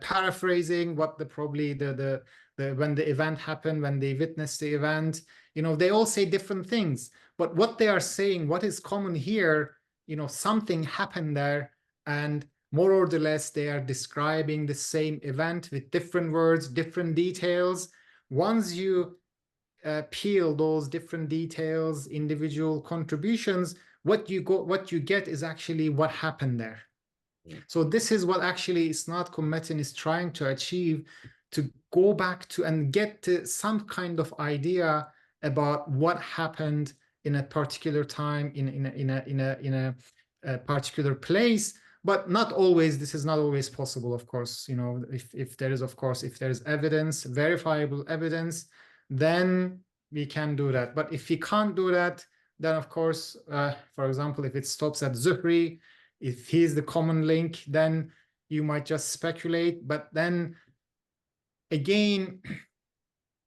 paraphrasing what probably when the event happened, when they witnessed the event, they all say different things. But what they are saying, what is common here, something happened there, and more or less they are describing the same event with different words, different details. Once you peel those different details, individual contributions, what you get is actually what happened there. So this is what actually isnad-cum-matn is trying to achieve, to go back to and get to some kind of idea about what happened in a particular time, in a particular place. But not always, this is not always possible, of course. If there is, of course, if there is evidence, verifiable evidence, then we can do that. But if we can't do that, then of course, for example, if it stops at Zuhri, if he's the common link, then you might just speculate. But then again,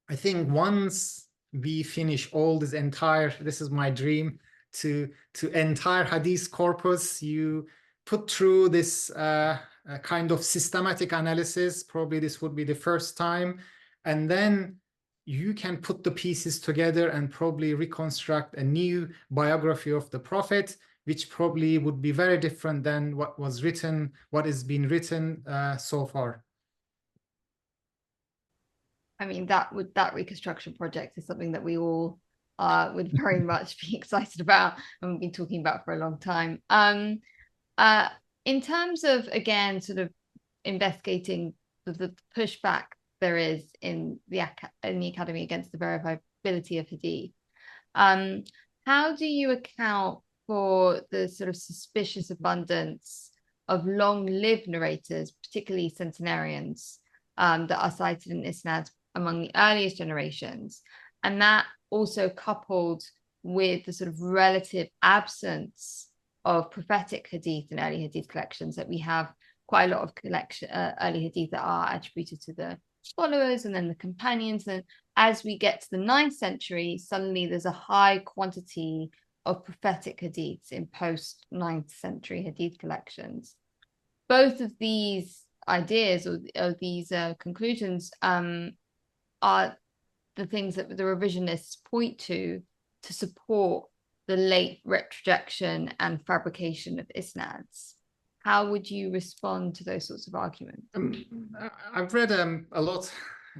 I think once we finish all this entire, this is my dream, to entire hadith corpus, you put through this kind of systematic analysis. Probably this would be the first time, and then you can put the pieces together and probably reconstruct a new biography of the Prophet, which probably would be very different than what was written, what has been written so far. I mean, that reconstruction project is something that we all would very much be excited about and we've been talking about for a long time. In terms of, again, sort of investigating the pushback there is in the academy against the verifiability of hadith, how do you account for the sort of suspicious abundance of long-lived narrators, particularly centenarians, that are cited in isnad among the earliest generations, and that also coupled with the sort of relative absence of prophetic hadith in early hadith collections, that we have quite a lot of early hadith that are attributed to the followers and then the companions. And as we get to the 9th century, suddenly there's a high quantity of prophetic hadiths in post 9th century hadith collections. Both of these ideas or these conclusions are the things that the revisionists point to support the late retrojection and fabrication of isnads. How would you respond to those sorts of arguments? I've read a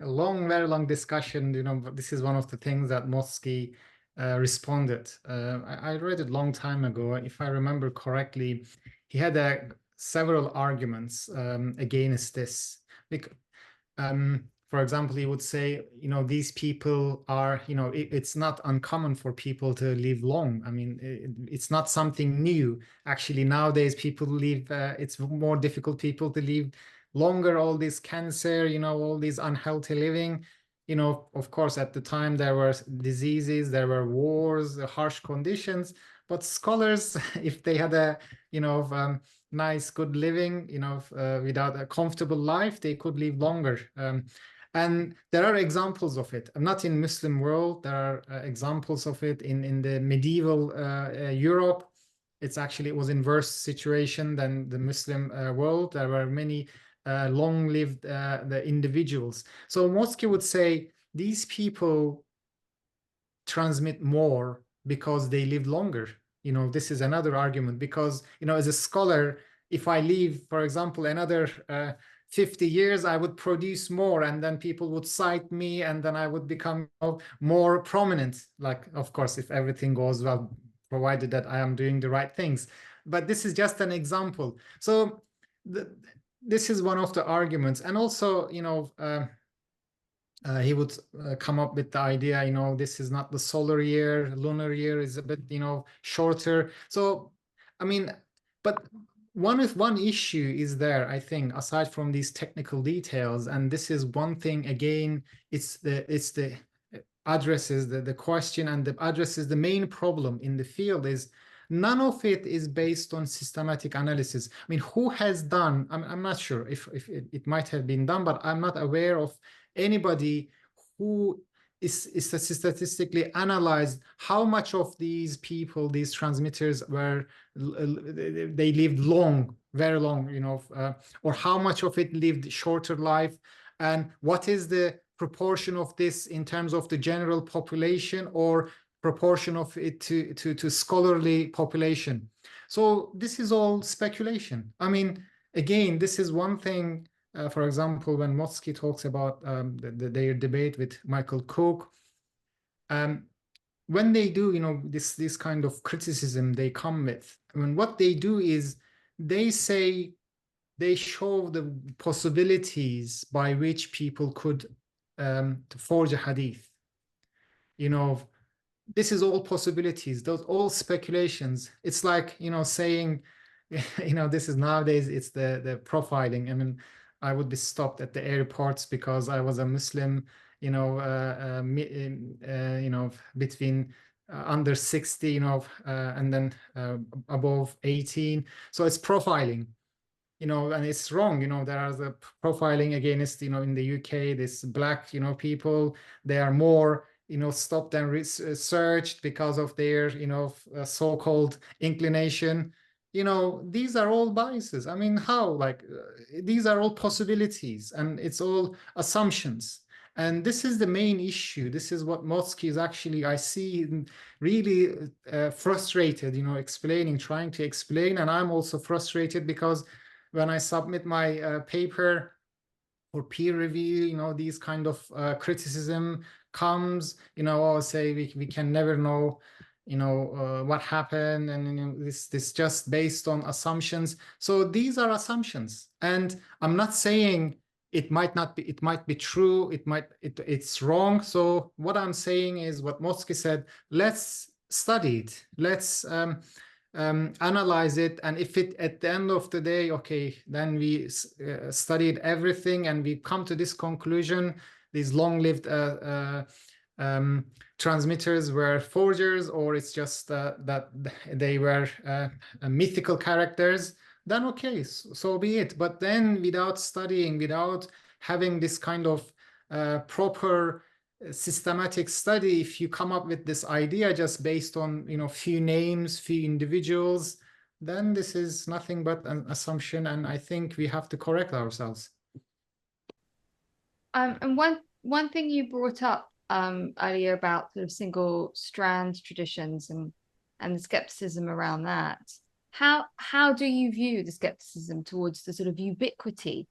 long, very long discussion. You know, this is one of the things that Motsky responded. I read it a long time ago. If I remember correctly, he had several arguments against this. For example, he would say, you know, these people are, you know, it's not uncommon for people to live long. I mean, it's not something new. Actually, nowadays people live, it's more difficult people to live longer, all this cancer, you know, all these unhealthy living. You know, of course, at the time there were diseases, there were wars, harsh conditions, but scholars, if they had a, you know, nice, good living, you know, without a comfortable life, they could live longer. And there are examples of it. Not in Muslim world, there are examples of it in the medieval Europe. It was inverse situation than the Muslim world. There were many long-lived the individuals. So Motsky would say these people transmit more because they live longer. You know, this is another argument because, you know, as a scholar, if I live, for example, another 50 years, I would produce more, and then people would cite me, and then I would become more prominent. Like, of course, if everything goes well, provided that I am doing the right things. But this is just an example. So this is one of the arguments. And also, you know, he would come up with the idea, you know, this is not the solar year, lunar year is a bit, you know, shorter. So, I mean, but one issue is there, I think, aside from these technical details, and this is one thing, again, it's the addresses the question and the addresses the main problem in the field is none of it is based on systematic analysis. I mean, who has done, I'm not sure if it might have been done, but I'm not aware of anybody who is statistically analyzed how much of these people, these transmitters, were they lived long, very long, you know, or how much of it lived shorter life, and what is the proportion of this in terms of the general population or proportion of it to scholarly population. So this is all speculation. I mean, again, this is one thing. For example, when Motsky talks about their debate with Michael Cook, when they do, you know, this kind of criticism they come with, I mean, what they do is they say, they show the possibilities by which people could forge a hadith. You know, this is all possibilities, those all speculations. It's like, you know, saying, you know, this is nowadays, it's the profiling. I mean, I would be stopped at the airports because I was a Muslim, between under 60, and then above 18. So it's profiling, and it's wrong. There are the profiling against, in the UK, this black, people, they are more, stopped and researched because of their, so-called inclination. These are all biases. I mean, how? Like, these are all possibilities, and it's all assumptions. And this is the main issue. This is what Motsky is actually, I see, really frustrated, trying to explain. And I'm also frustrated because when I submit my paper for peer review, these kind of criticism comes, I'll say we can never know, what happened, and this just based on assumptions. So these are assumptions, and I'm not saying it might not be, it might be true, it's wrong. So what I'm saying is what Motsky said: let's study it, let's analyze it, and if it at the end of the day, okay, then we studied everything and we come to this conclusion, these long-lived transmitters were forgers, or it's just that they were mythical characters, then okay, so be it. But then without studying, without having this kind of proper systematic study, if you come up with this idea just based on few names, few individuals, then this is nothing but an assumption, and I think we have to correct ourselves. And one thing you brought up earlier about sort of single strand traditions and the skepticism around that. How do you view the skepticism towards the sort of ubiquity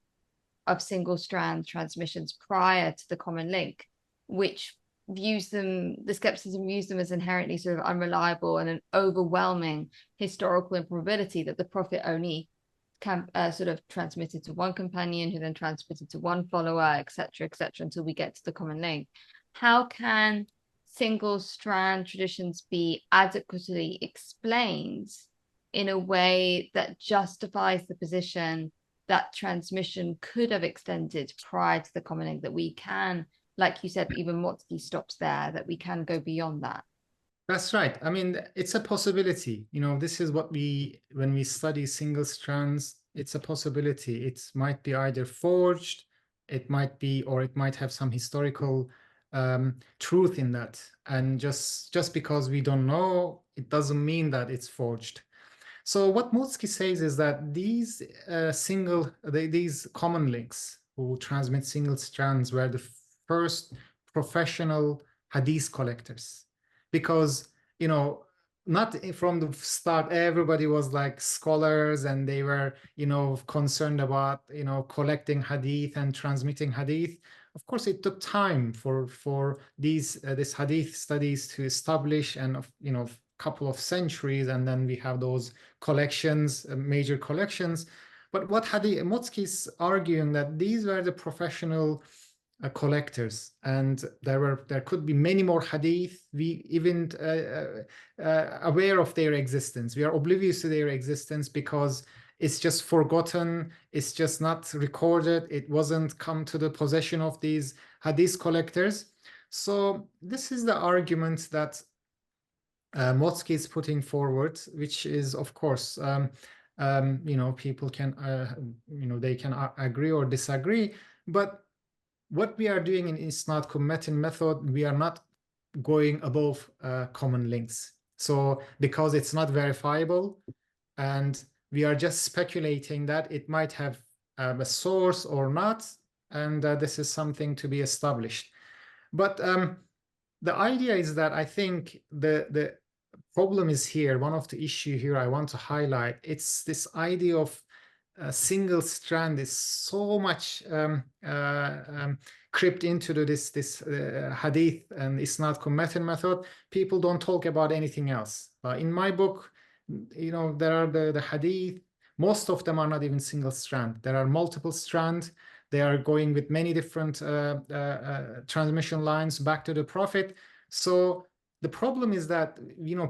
of single strand transmissions prior to the common link, which the skepticism views them as inherently sort of unreliable and an overwhelming historical improbability that the Prophet only sort of transmitted to one companion, who then transmitted to one follower, etc., until we get to the common link. How can single strand traditions be adequately explained in a way that justifies the position that transmission could have extended prior to the common link, that we can, like you said, even Motsky stops there, that we can go beyond that? That's right. I mean, it's a possibility. This is what when we study single strands, it's a possibility. It might be either forged, it might be, or it might have some historical truth in that. And just because we don't know, it doesn't mean that it's forged. So what Motsky says is that these these common links who transmit single strands were the first professional hadith collectors, because not from the start everybody was like scholars and they were concerned about collecting hadith and transmitting hadith. Of course, it took time for this hadith studies to establish, and couple of centuries, and then we have those collections, major collections. But what Motsky's arguing that these were the professional collectors, and there could be many more hadith. We even aware of their existence. We are oblivious to their existence because it's just forgotten. It's just not recorded. It wasn't come to the possession of these hadith collectors. So this is the argument that Motsky is putting forward, which is, of course, people can, they can agree or disagree. But what we are doing in isnad-cum-matn method, we are not going above common links. So because it's not verifiable, and we are just speculating that it might have a source or not, and this is something to be established. But the idea is that I think the problem is here, one of the issue here I want to highlight, it's this idea of a single strand is so much crept into this hadith and isnad-cum-matn method. People don't talk about anything else. In my book, there are the hadith. Most of them are not even single strand. There are multiple strand. They are going with many different transmission lines back to the Prophet. So the problem is that,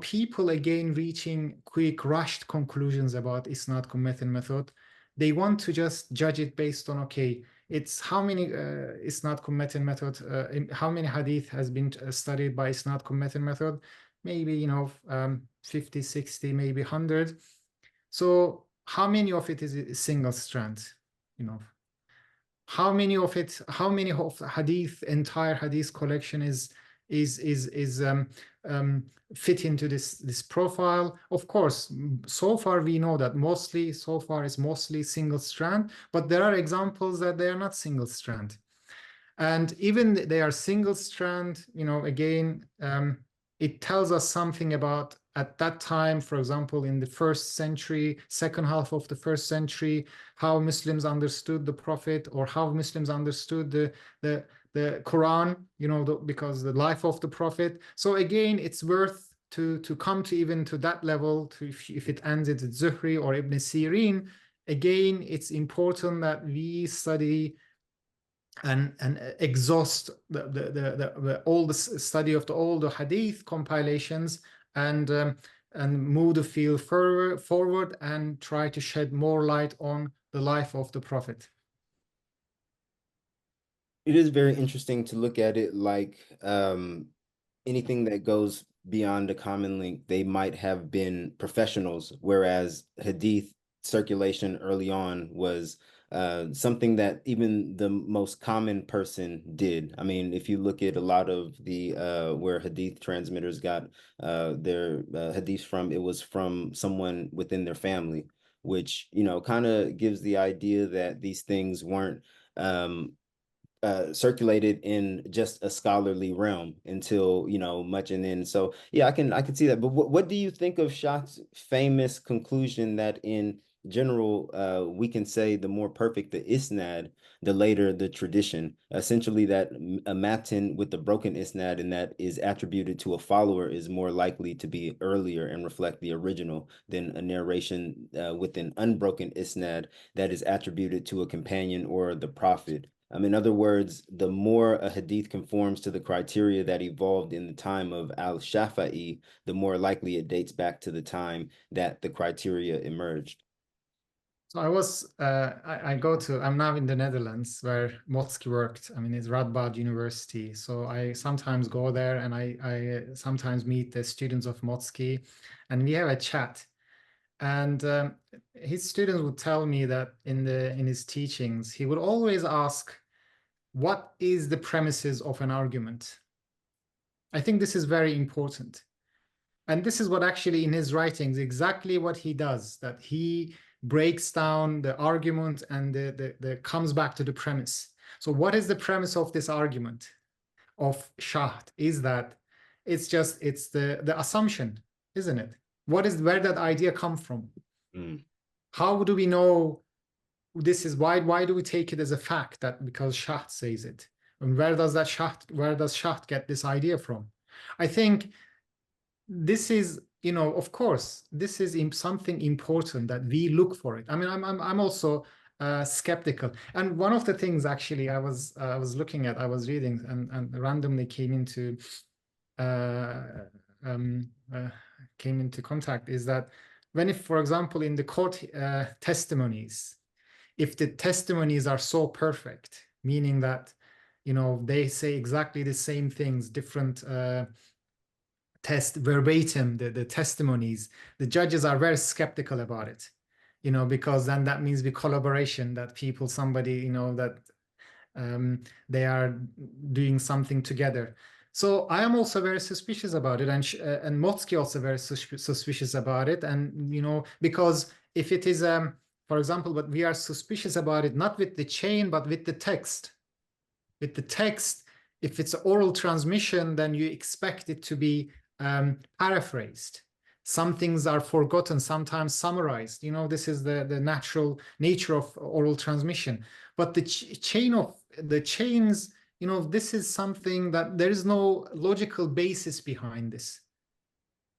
people again reaching quick, rushed conclusions about isnad-cum-matn method. They want to just judge it based on, okay, It's how many isnad-cum-matn method, how many hadith has been studied by isnad-cum-matn method? Maybe, you know, 50, 60, maybe 100. So how many of it is a single strand? You know, how many of hadith, entire hadith collection is fit into this profile? Of course, so far we know that so far is mostly single strand, but there are examples that they are not single strand. And even they are single strand, you know, again, it tells us something about at that time, for example, in the first century, second half of the first century, how Muslims understood the Prophet, or how Muslims understood the Quran, you know, because the life of the Prophet. So again, it's worth to come to even to that level, to if it ends at Zuhri or Ibn Sirin. Again, it's important that we study and exhaust all the study of all the hadith compilations, and move the field forward and try to shed more light on the life of the Prophet. It is very interesting to look at it like anything that goes beyond the common link, they might have been professionals, whereas hadith circulation early on was something that even the most common person did. I mean, if you look at a lot of the where hadith transmitters got their hadiths from, it was from someone within their family, which, you know, kind of gives the idea that these things weren't circulated in just a scholarly realm until, you know, much. And then, so yeah, I can see that. But what do you think of Shah's famous conclusion that in general, we can say the more perfect the isnad, the later the tradition, essentially that a matin with the broken isnad and that is attributed to a follower is more likely to be earlier and reflect the original than a narration with an unbroken isnad that is attributed to a companion or the prophet. In other words, the more a hadith conforms to the criteria that evolved in the time of al-Shafi'i, the more likely it dates back to the time that the criteria emerged. So I'm now in the Netherlands where Motzki worked. I mean, it's Radboud University. So I sometimes go there, and I sometimes meet the students of Motzki, and we have a chat. And his students would tell me that in his teachings, he would always ask, what is the premises of an argument? I think this is very important. And this is what actually in his writings, exactly what he does, that he breaks down the argument and the comes back to the premise. So what is the premise of this argument of Shaht? Is that it's the assumption, isn't it? Where that idea come from? How do we know this is why do we take it as a fact that because Shaht says it? And where does Shaht get this idea from? I think this is, you know, of course, this is something important that we look for it. I mean, I'm also skeptical. And one of the things actually I was looking at, I was reading and randomly came into contact, is that if, for example, in the court testimonies, if the testimonies are so perfect, meaning that, you know, they say exactly the same things, different verbatim, the testimonies, the judges are very skeptical about it, you know, because then that means the collaboration, that somebody, you know, that they are doing something together. So I am also very suspicious about it, and Motzki also very suspicious about it. And, you know, because if it is, for example, but we are suspicious about it, not with the chain, but with the text. With the text, if it's oral transmission, then you expect it to be paraphrased. Some things are forgotten, sometimes summarized. You know, this is the natural nature of oral transmission. But the chains, you know, this is something that there is no logical basis behind this.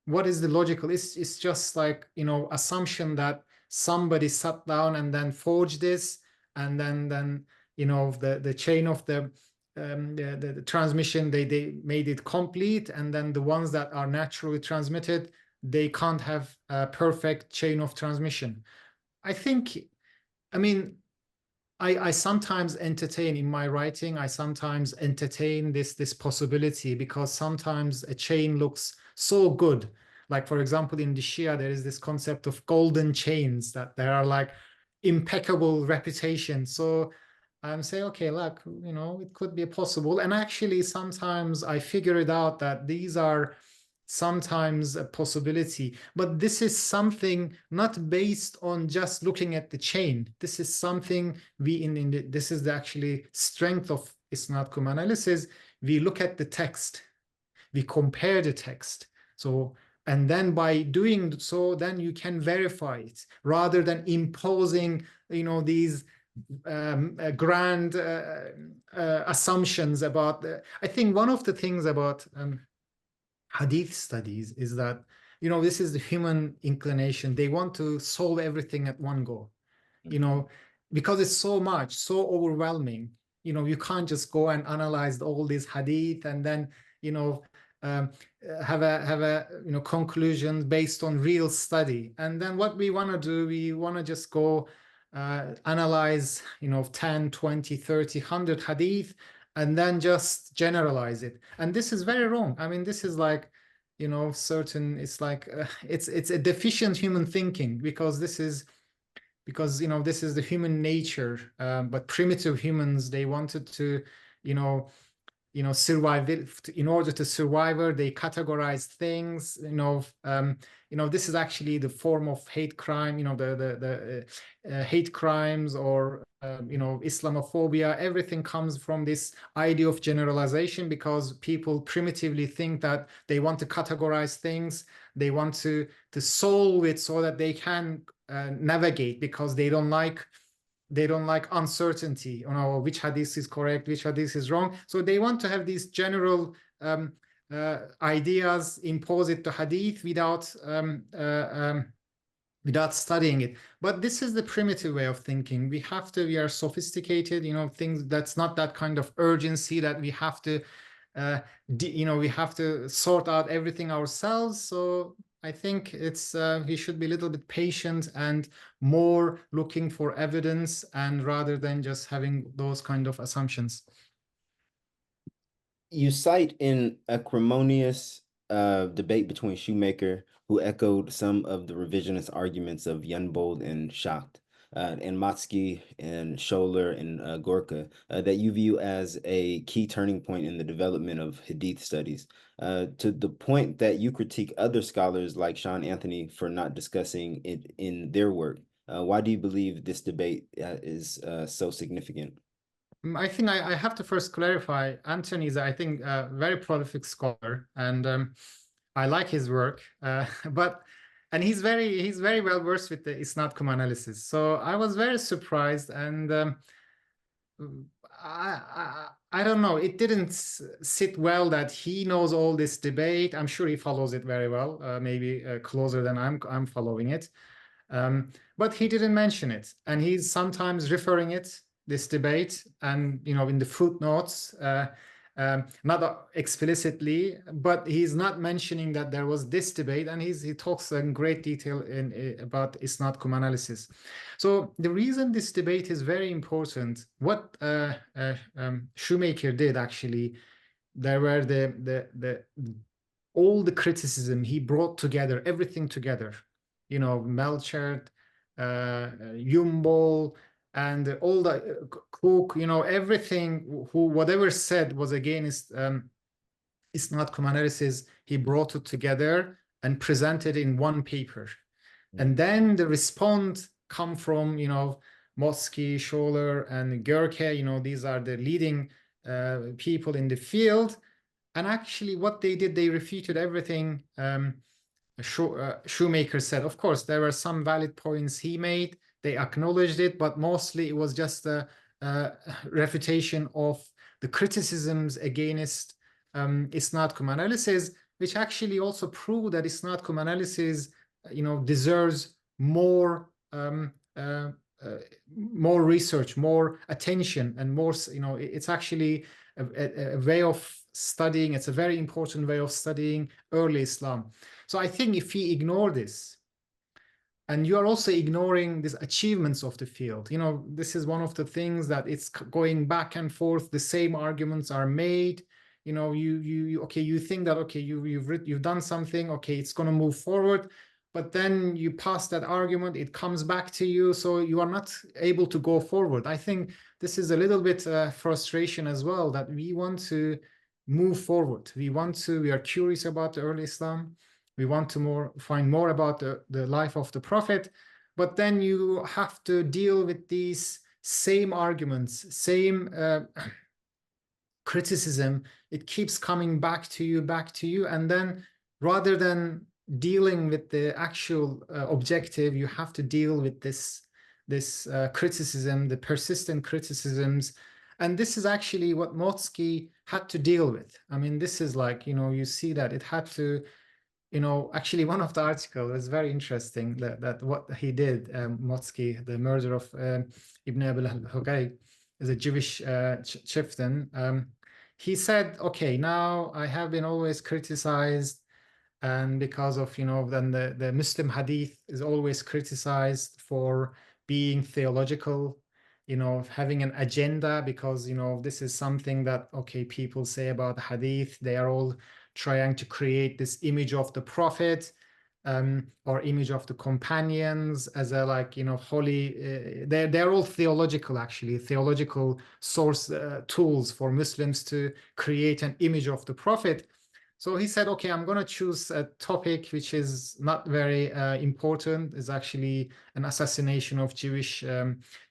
What is the logical? It's just like, you know, assumption that somebody sat down and then forged this, and then you know, the chain of the transmission, they made it complete, and then the ones that are naturally transmitted, they can't have a perfect chain of transmission. I think, I mean, I sometimes entertain in my writing, I sometimes entertain this possibility, because sometimes a chain looks so good. Like, for example, in the Shia, there is this concept of golden chains, that there are like impeccable reputation. So I'm saying, okay, look, you know, it could be possible. And actually, sometimes I figure it out that these are sometimes a possibility, but this is something not based on just looking at the chain. This is something we this is the actually strength of isnad-cum analysis. We look at the text, we compare the text. So, and then by doing so, then you can verify it, rather than imposing, you know, these grand assumptions about I think one of the things about hadith studies is that, you know, this is the human inclination. They want to solve everything at one go, you know, because it's so much, so overwhelming. You know, you can't just go and analyze all these hadith and then, you know, have a you know, conclusion based on real study. And then what we want to do, we want to just go analyze, you know, 10, 20, 30, 100 hadith, and then just generalize it. And this is very wrong. I mean, this is like, you know, certain, it's like it's a deficient human thinking, because this is, because, you know, this is the human nature. But primitive humans, they wanted to, you know, survive. In order to survive, they categorize things. You know, this is actually the form of hate crime. You know, the hate crimes, or you know, Islamophobia. Everything comes from this idea of generalization, because people primitively think that they want to categorize things. They want to solve it so that they can navigate, because they don't like uncertainty, you know, which hadith is correct, which hadith is wrong. So they want to have these general ideas, impose it to hadith without studying it. But this is the primitive way of thinking. We are sophisticated, you know, things, that's not that kind of urgency that we have to you know, we have to sort out everything ourselves. So I think it's we should be a little bit patient and more looking for evidence, and rather than just having those kind of assumptions. You cite in acrimonious debate between Shoemaker, who echoed some of the revisionist arguments of Yunbold and Schacht, and Matsky and Scholler and Gorka, that you view as a key turning point in the development of Hadith studies, to the point that you critique other scholars like Sean Anthony for not discussing it in their work. Why do you believe this debate is so significant? I think I have to first clarify, Anthony is, I think, a very prolific scholar, and I like his work, and he's very well versed with the isnad-cum analysis. So I was very surprised, and I don't know, it didn't sit well that he knows all this debate. I'm sure he follows it very well, maybe closer than I'm following it, but he didn't mention it, and he's sometimes referring this debate, and, you know, in the footnotes, not explicitly, but he's not mentioning that there was this debate, and he talks in great detail about isnad-cum analysis. So the reason this debate is very important, what Shoemaker did, actually, there were all the criticism he brought together, everything together, you know, Melchert, Yunbold, and all the Cook, you know, everything, whatever said was against isnad-cum analysis, he brought it together and presented in one paper. And then the response come from, you know, Motsky, Scholler, and Gerke. You know, these are the leading people in the field. And actually what they did, they refuted everything Shoemaker said. Of course, there were some valid points he made. They acknowledged it, but mostly it was just a refutation of the criticisms against isnad-cum analysis, which actually also proved that isnad-cum analysis, you know, deserves more research, more attention, and more, you know, it's actually a way of studying. It's a very important way of studying early Islam. So I think if we ignore this, And you are also ignoring these achievements of the field. You know, this is one of the things that it's going back and forth. The same arguments are made. You know, you think that, okay, you've done something, okay, it's going to move forward, but then you pass that argument, it comes back to you, so you are not able to go forward. I think this is a little bit frustration as well, that we want to move forward. We are curious about the early Islam. We want to find more about the life of the Prophet, but then you have to deal with these same arguments, same criticism. It keeps coming back to you, and then rather than dealing with the actual objective, you have to deal with this criticism, the persistent criticisms. And this is actually what Motsky had to deal with. I mean, this is like, you know, you see that it had to, you know, actually one of the articles was very interesting, that what he did, Motsky, the murder of Ibn Abil al-Hugay, is a Jewish chieftain. He said, okay, now I have been always criticized, and because of, you know, then the Muslim hadith is always criticized for being theological, you know, having an agenda, because, you know, this is something that, okay, people say about the hadith, they are all trying to create this image of the Prophet, or image of the companions as a, like, you know, holy, they're all theological, actually, theological source tools for Muslims to create an image of the Prophet. So he said, okay, I'm going to choose a topic which is not very important. It's actually an assassination of Jewish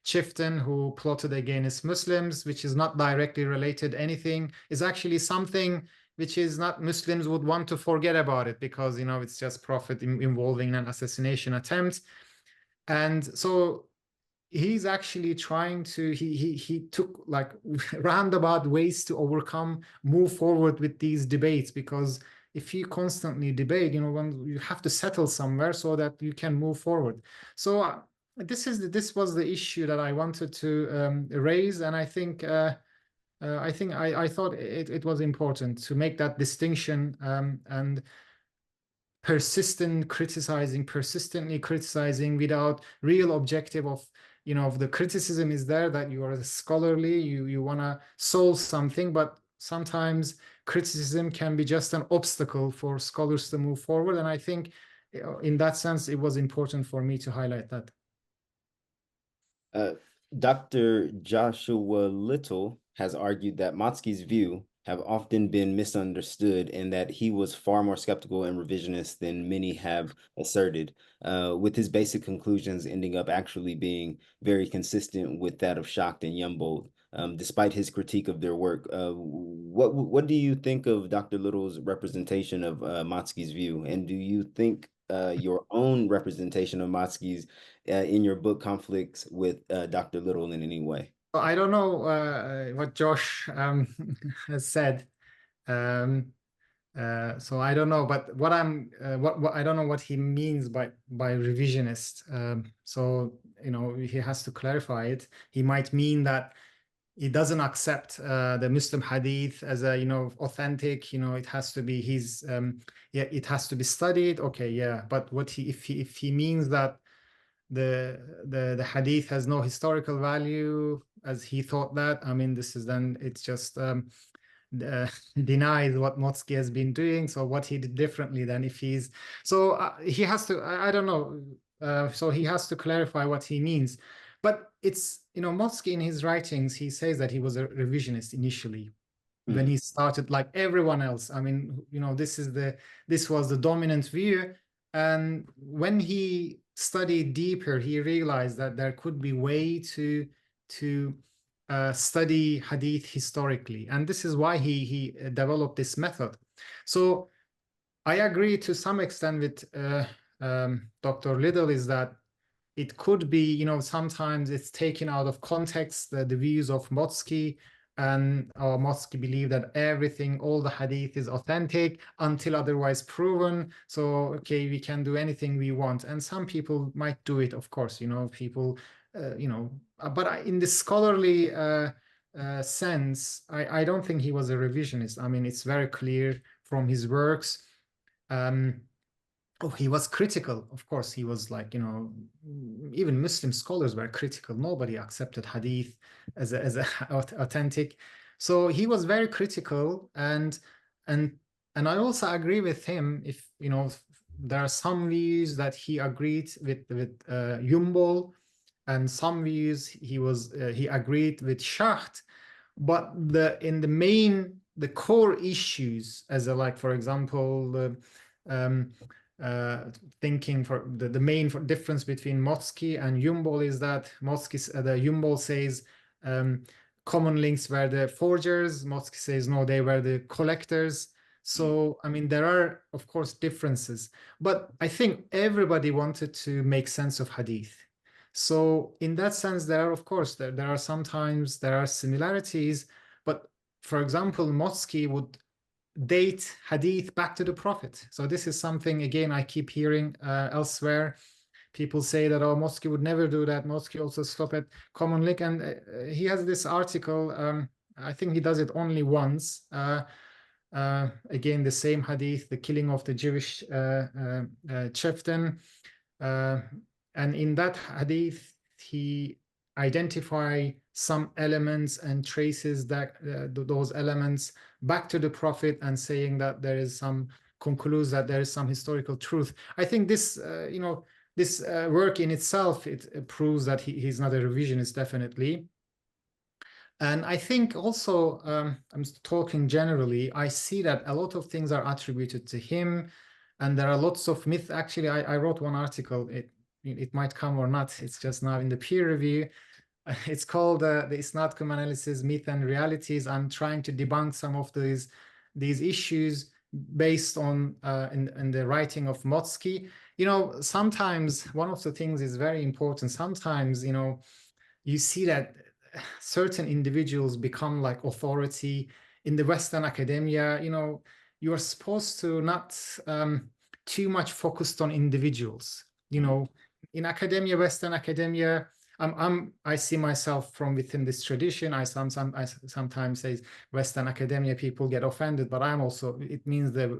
chieftain who plotted against Muslims, which is not directly related anything. It's actually something which is not, Muslims would want to forget about it, because, you know, it's just Prophet involving an assassination attempt. And so he's actually trying to, he took like roundabout ways to move forward with these debates, because if you constantly debate, you know, when you have to settle somewhere so that you can move forward. So this was the issue that I wanted to raise, and I think I thought it was important to make that distinction, and persistently criticizing without real objective of, you know, the criticism is there that you are scholarly, you want to solve something, but sometimes criticism can be just an obstacle for scholars to move forward. And I think in that sense, it was important for me to highlight that. Dr. Joshua Little has argued that Motsky's view have often been misunderstood, and that he was far more skeptical and revisionist than many have asserted, with his basic conclusions ending up actually being very consistent with that of Schacht and Yumbold, despite his critique of their work. What do you think of Dr. Little's representation of Motsky's view, and do you think your own representation of Motsky's in your book conflicts with Dr. Little in any way? I don't know what Josh has said, so I don't know. But what I don't know what he means by revisionist. So, you know, he has to clarify it. He might mean that he doesn't accept the Muslim hadith as a, you know, authentic. You know, it has to be his. Yeah, it has to be studied. Okay, yeah. But what if he means that the hadith has no historical value, as he thought that, I mean, this is then, it's just denies what Motsky has been doing. So what he did differently than if he's, so he has to, I don't know, so he has to clarify what he means. But it's, you know, Motsky in his writings, he says that he was a revisionist initially, when he started, like everyone else. I mean, you know, this was the dominant view. And when he studied deeper, he realized that there could be way to study hadith historically, and this is why he developed this method. So I agree to some extent with Dr. Little, is that it could be, you know, sometimes it's taken out of context, the views of Motsky, and Motsky believed that all the hadith is authentic until otherwise proven. So, okay, we can do anything we want. And some people might do it, of course, you know, people, you know, but in the scholarly sense, I don't think he was a revisionist. I mean, it's very clear from his works. Oh, he was critical. Of course, he was like, even Muslim scholars were critical. Nobody accepted hadith as a authentic. So he was very critical, and and I also agree with him. If there are some views that he agreed with Yumbol, and some views he agreed with Schacht, but the core issues, as a, like, for example, um, thinking for the main difference between Motzki and Yumbol is that the Yumbol says common links were the forgers. Motzki says no, they were the collectors. So I mean, there are of course differences, but I think everybody wanted to make sense of hadith. So in that sense, there are, of course, there are sometimes there are similarities, but for example, Motzki would date hadith back to the Prophet. So this is something, again, I keep hearing elsewhere. People say that, oh, Motzki would never do that. Motzki also stop at common link. And he has this article, I think he does it only once. Again, the same hadith, the killing of the Jewish chieftain. And in that hadith, he identify some elements and traces that those elements back to the Prophet, and saying that there is some concludes that there is some historical truth. I think this, this work in itself, it proves that he's not a revisionist, definitely. And I think also, I'm talking generally, I see that a lot of things are attributed to him, and there are lots of myth. Actually, I wrote one article. It might come or not. It's just now in the peer review. It's called the isnad-cum analysis, myth and realities. I'm trying to debunk some of these issues based on in the writing of Motzki. Sometimes one of the things is very important. Sometimes you see that certain individuals become like authority in the Western academia. You are supposed to not too much focused on individuals. In academia, Western academia, I see myself from within this tradition. I sometimes say Western academia people get offended, but I'm also, it means they're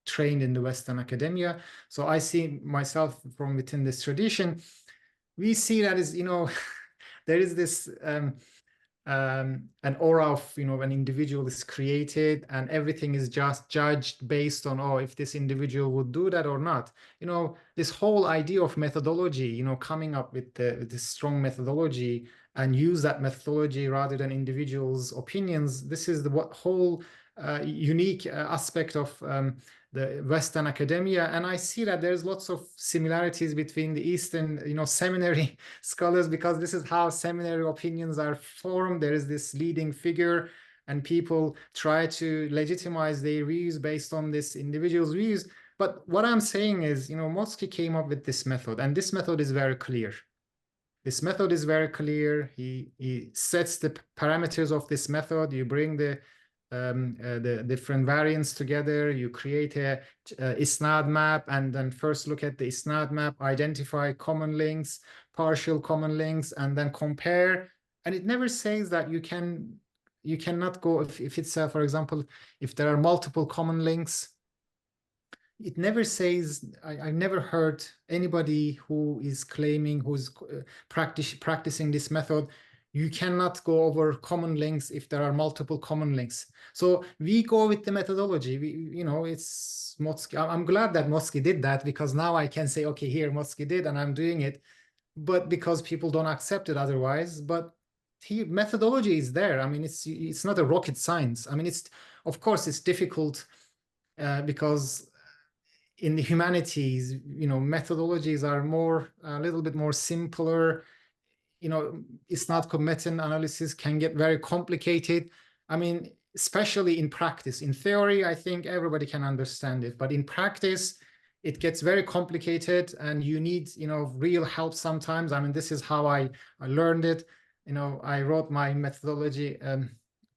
trained in the Western academia. So I see myself from within this tradition. We see that is, there is this an aura of, an individual is created, and everything is just judged based on, oh, if this individual would do that or not. This whole idea of methodology, coming up with this strong methodology and use that methodology rather than individuals' opinions. This is the whole unique aspect of the Western academia. And I see that there's lots of similarities between the Eastern, seminary scholars, because this is how seminary opinions are formed. There is this leading figure, and people try to legitimize their views based on this individual's views. But what I'm saying is, Motzki came up with this method, and this method is very clear. This method is very clear. He sets the parameters of this method. You bring the different variants together, you create a isnad map, and then first look at the isnad map, identify common links, partial common links, and then compare. And it never says that you cannot go, if it's for example, if there are multiple common links, it never says, I never heard anybody who is claiming, who's practicing this method, you cannot go over common links if there are multiple common links. So we go with the methodology. It's Motzki. I'm glad that Motzki did that, because now I can say, okay, here Motzki did, and I'm doing it. But because people don't accept it otherwise, but methodology is there. I mean, it's not a rocket science. I mean, of course it's difficult because in the humanities, methodologies are a little bit more simpler. Isnad-cum-matn analysis can get very complicated. I mean, especially in practice. In theory, I think everybody can understand it, but in practice, it gets very complicated, and you need, real help sometimes. I mean, this is how I learned it. I wrote my methodology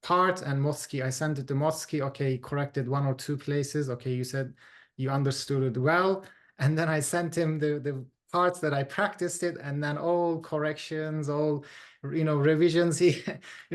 part, and Motzki, I sent it to Motzki. Okay, he corrected 1 or 2 places. Okay, you said you understood it well. And then I sent him the parts that I practiced it, and then all corrections, all revisions,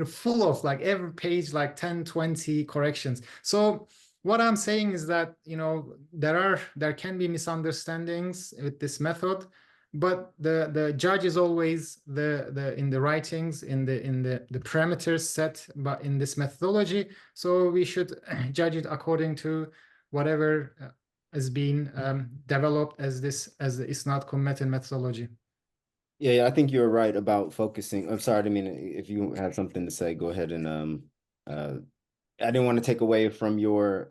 full of, like, every page like 10, 20 corrections. So what I'm saying is that, you know, there can be misunderstandings with this method, but the judge is always in the writings, in the parameters set but in this methodology. So we should judge it according to whatever has been developed as the isnad-cum-matn methodology. Yeah, I think you're right about focusing. I'm sorry, I mean, if you have something to say, go ahead and I didn't want to take away from your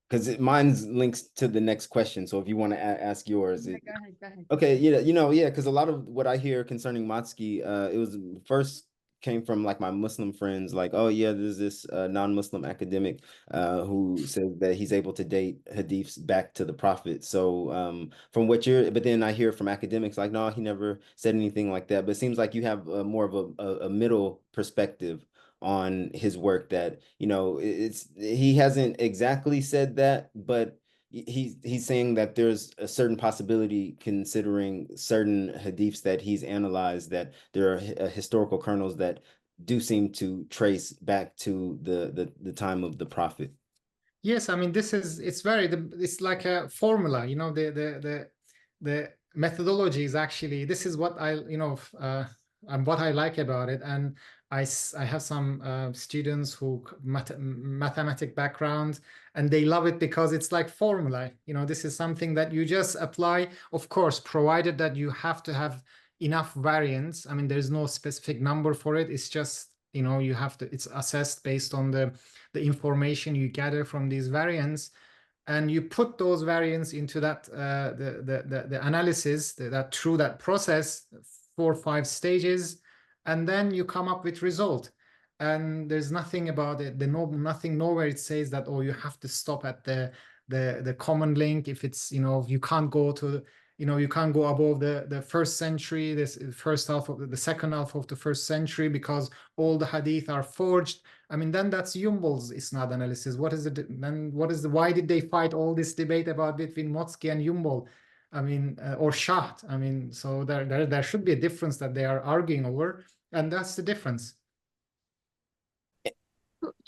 because mine's links to the next question. So if you want to ask yours, Go ahead. okay, yeah, you know, yeah, because a lot of what I hear concerning Matsky, it was first came from like my Muslim friends, like, oh yeah, there's this non-Muslim academic who says that he's able to date hadiths back to the Prophet. So from what but then I hear from academics like, no, he never said anything like that. But it seems like you have more of a middle perspective on his work that, you know, he hasn't exactly said that, but he's saying that there's a certain possibility, considering certain hadiths that he's analyzed, that there are historical kernels that do seem to trace back to the time of the Prophet. Yes, I mean, it's like a formula, you know, the methodology is actually, this is what I, you know, what I like about it. And I have some students who mathematic background, and they love it because it's like formula. You know, this is something that you just apply, of course, provided that you have to have enough variance. I mean, there's no specific number for it. It's just, you know, you have to, it's assessed based on the information you gather from these variants, and you put those variants into that the analysis that through that process, 4 or 5 stages, and then you come up with result. And there's nothing about it, nothing nowhere it says that, oh, you have to stop at the common link. If it's, you know, you can't go to, you know, you can't go above the first century, this first half of the second half of the first century, because all the hadith are forged. I mean, then that's Yumbel's isnad analysis. What is it? Then what is why did they fight all this debate about between Motzki and Yumbel? I mean, or Schacht. I mean, so there should be a difference that they are arguing over, and that's the difference.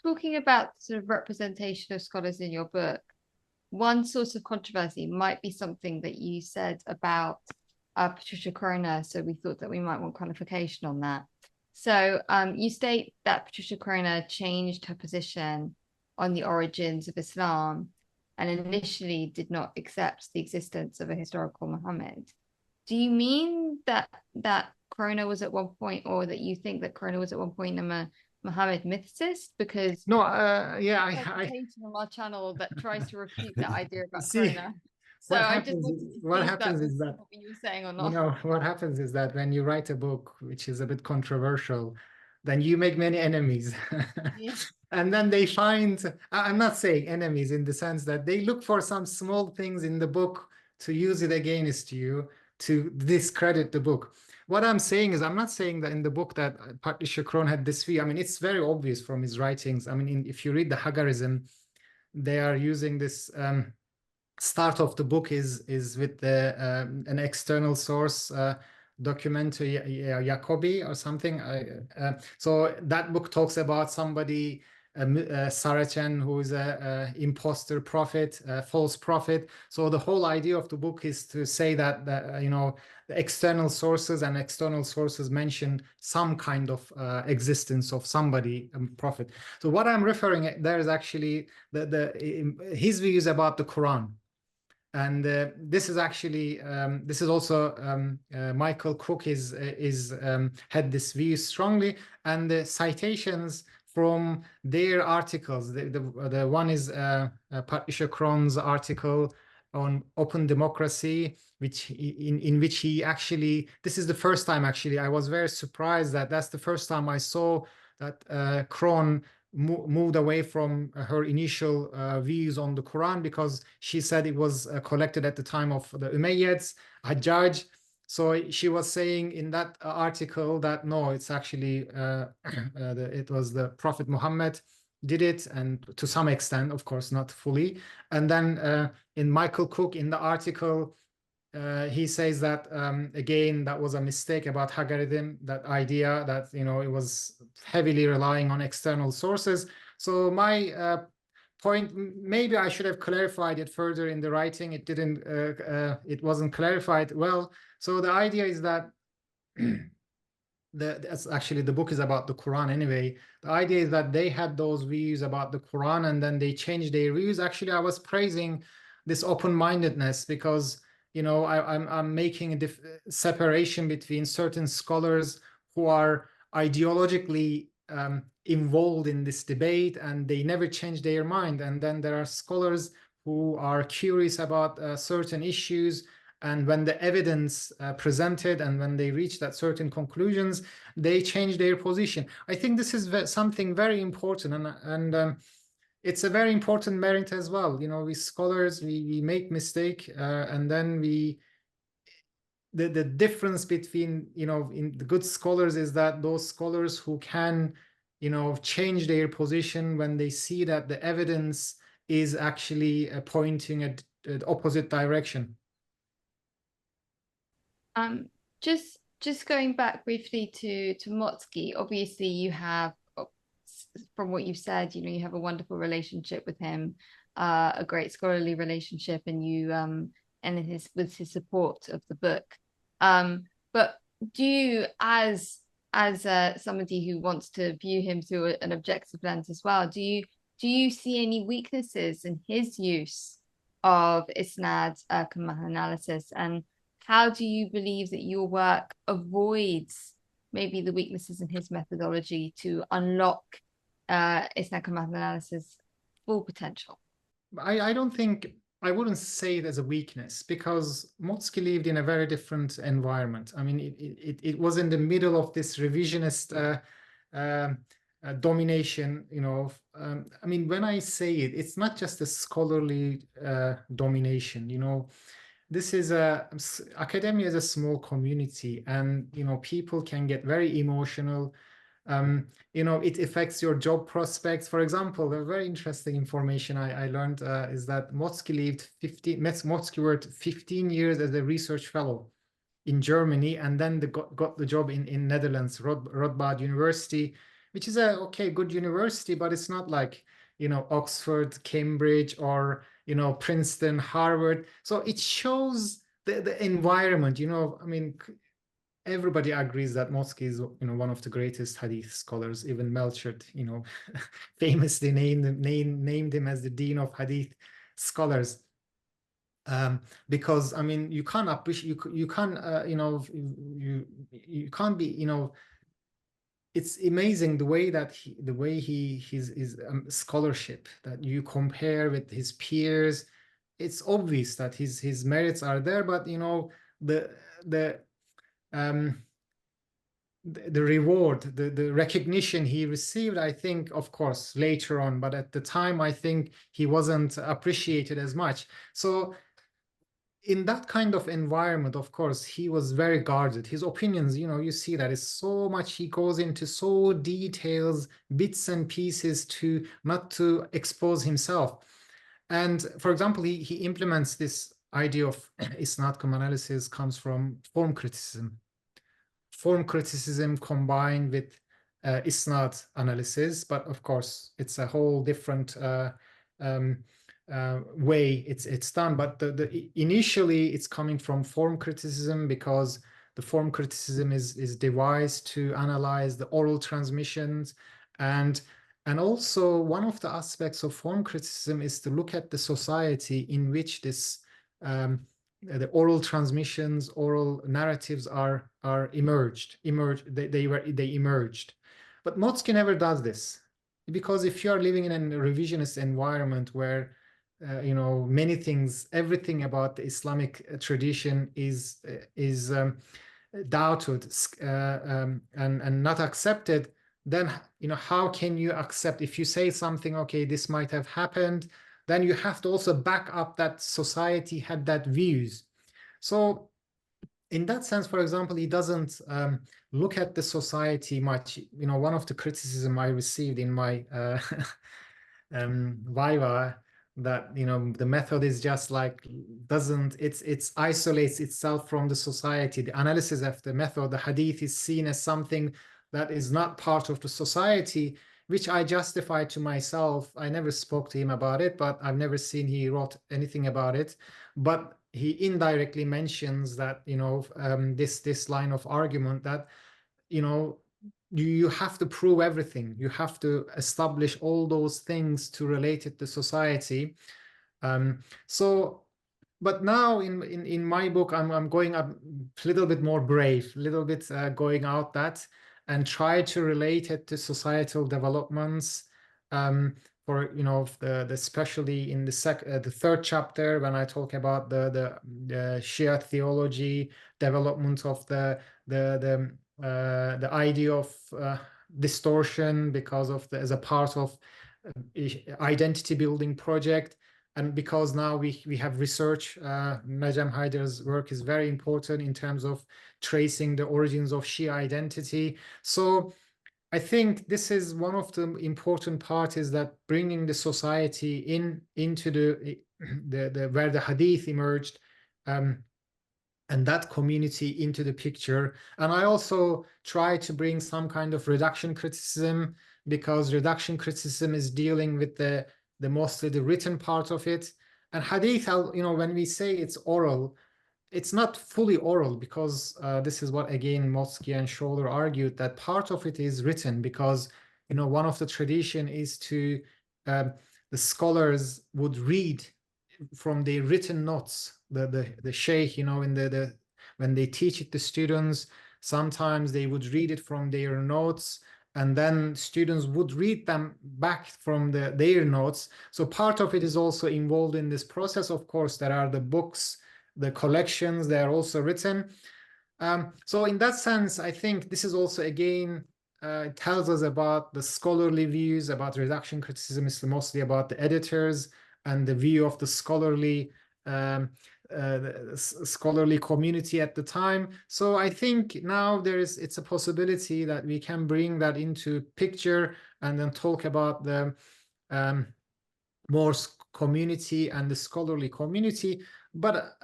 Talking about sort of representation of scholars in your book, one source of controversy might be something that you said about Patricia Corona, so we thought that we might want qualification on that. So you state that Patricia Corona changed her position on the origins of Islam and initially did not accept the existence of a historical Muhammad. Do you mean that Corona was at one point, or that you think that Corona was at one point a Muhammad mythicist? Because no, yeah, I on our channel that tries to refute that idea about see, Corona. So I just wanted to see what happens is that what you were saying or not. You know, what happens is that when you write a book which is a bit controversial, then you make many enemies. Yeah. And then they find, I'm not saying enemies in the sense that they look for some small things in the book to use it against you, to discredit the book. What I'm saying is, I'm not saying that in the book that Patricia Corona had this view. I mean, it's very obvious from his writings. I mean, if you read the Hagarism, they are using this start of the book is with the an external source document to Jacobi or something. So that book talks about somebody, Saracen, who is a imposter prophet, a false prophet. So the whole idea of the book is to say that you know, the external sources mention some kind of existence of somebody, prophet. So what I'm referring there is actually his views about the Quran. And this is actually this is also Michael Cook had this view strongly, and the citations from their articles. The one is Patricia Cron's article on open democracy, which in which he actually, this is the first time actually I was very surprised that that's the first time I saw that Cron moved away from her initial views on the Quran, because she said it was collected at the time of the Umayyads, Hajjaj. So she was saying in that article that no, it's actually it was the Prophet Muhammad did it, and to some extent, of course, not fully. And then in Michael Cook, in the article, he says that again, that was a mistake about Hagaridim, that idea that, you know, it was heavily relying on external sources. So my point, maybe I should have clarified it further in the writing. It didn't, it wasn't clarified well. So the idea is that that's actually, the book is about the Quran anyway. The idea is that they had those views about the Quran and then they changed their views. Actually, I was praising this open-mindedness because, you know, I'm making a separation between certain scholars who are ideologically involved in this debate and they never change their mind. And then there are scholars who are curious about certain issues, and when the evidence presented and when they reach that certain conclusions, they change their position. I think this is something very important, and it's a very important merit as well. You know, we scholars, we make mistake, and then the difference between, you know, in the good scholars is that those scholars who can, you know, change their position when they see that the evidence is actually pointing at the opposite direction. Just going back briefly to Motsky, obviously you have, from what you've said, you know, you have a wonderful relationship with him, a great scholarly relationship, and you and with his support of the book. But do you, as somebody who wants to view him through an objective lens as well, do you see any weaknesses in his use of isnad-cum-matn analysis, and how do you believe that your work avoids maybe the weaknesses in his methodology to unlock isnad-cum-matn analysis full potential? I don't think, I wouldn't say it as a weakness, because Motsky lived in a very different environment. I mean, it was in the middle of this revisionist domination, you know. I mean, when I say it, it's not just a scholarly domination, you know. This is academia is a small community, and, you know, people can get very emotional. You know, it affects your job prospects. For example, a very interesting information I learned is that Motsky worked 15 years as a research fellow in Germany, and then got the job in Netherlands, Radboud University, which is a good university, but it's not like, you know, Oxford, Cambridge, or, you know, Princeton, Harvard. So it shows the environment, you know. I mean, everybody agrees that Motsky is, you know, one of the greatest hadith scholars. Even Melchert, you know, famously named him as the dean of hadith scholars. Because, I mean, you can't appreciate, you can't, you know, you can't be, you know, it's amazing the way that his scholarship, that you compare with his peers. It's obvious that his merits are there, but, you know, the reward, the recognition he received, I think, of course, later on, but at the time, I think he wasn't appreciated as much. So in that kind of environment, of course, he was very guarded. His opinions, you know, you see that is so much, he goes into so details, bits and pieces, to not to expose himself. And for example, he implements this idea of isnad-cum analysis comes from form criticism. Form criticism combined with isnad analysis, but of course, it's a whole different way it's done. But initially it's coming from form criticism, because the form criticism is devised to analyze the oral transmissions, and also one of the aspects of form criticism is to look at the society in which this the oral transmissions, oral narratives are emerged. They emerged. But Motsky never does this, because if you are living in a revisionist environment where you know, many things, everything about the Islamic tradition is doubted and not accepted, then, you know, how can you accept, if you say something, okay, this might have happened, then you have to also back up that society had that views. So in that sense, for example, he doesn't look at the society much. You know, one of the criticism I received in my Viva, that, you know, the method is just like, it's isolates itself from the society. The analysis of the method, the hadith, is seen as something that is not part of the society. which I justified to myself. I never spoke to him about it, but I've never seen he wrote anything about it. But he indirectly mentions that, this line of argument that, you have to prove everything. You have to establish all those things to relate it to society. But now in my book, I'm going a little bit more brave, a little bit going out that and try to relate it to societal developments. For especially in the third chapter, when I talk about the Shia theology, development of the idea of distortion because of as a part of identity building project. And because now we have research, Najam Haidar's work is very important in terms of tracing the origins of Shia identity. So I think this is one of the important parts, is that bringing the society into the where the hadith emerged, and that community into the picture. And I also try to bring some kind of reduction criticism, because reduction criticism is dealing with the mostly the written part of it. And hadith, when we say it's oral, it's not fully oral, because this is what, again, Motzki and Scholler argued, that part of it is written, because one of the tradition is to the scholars would read from the written notes, the sheikh, when they teach it to students, sometimes they would read it from their notes, and then students would read them back from their notes. So part of it is also involved in this process. Of course, there are the books, the collections, they are also written. So in that sense, I think this is also, again, tells us about the scholarly views about reduction criticism. Is mostly about the editors and the view of the scholarly community at the time. So I think now it's a possibility that we can bring that into picture and then talk about the more community and the scholarly community. But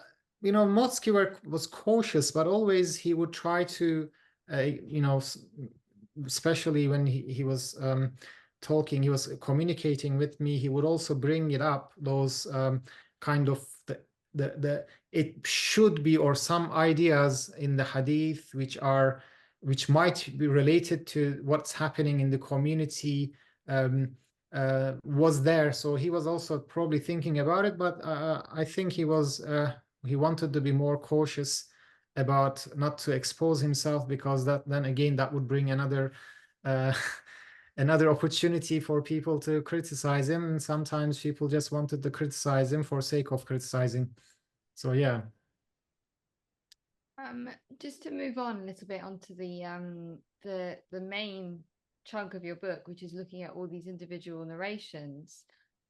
Motzki was cautious, but always he would try to especially when he was talking, he was communicating with me, he would also bring it up, those kind of it should be, or some ideas in the hadith which might be related to what's happening in the community, was there. So he was also probably thinking about it, but I think he wanted to be more cautious about not to expose himself, because then again that would bring another opportunity for people to criticize him, and sometimes people just wanted to criticize him for sake of criticizing. So yeah. Just to move on a little bit onto the main chunk of your book, which is looking at all these individual narrations.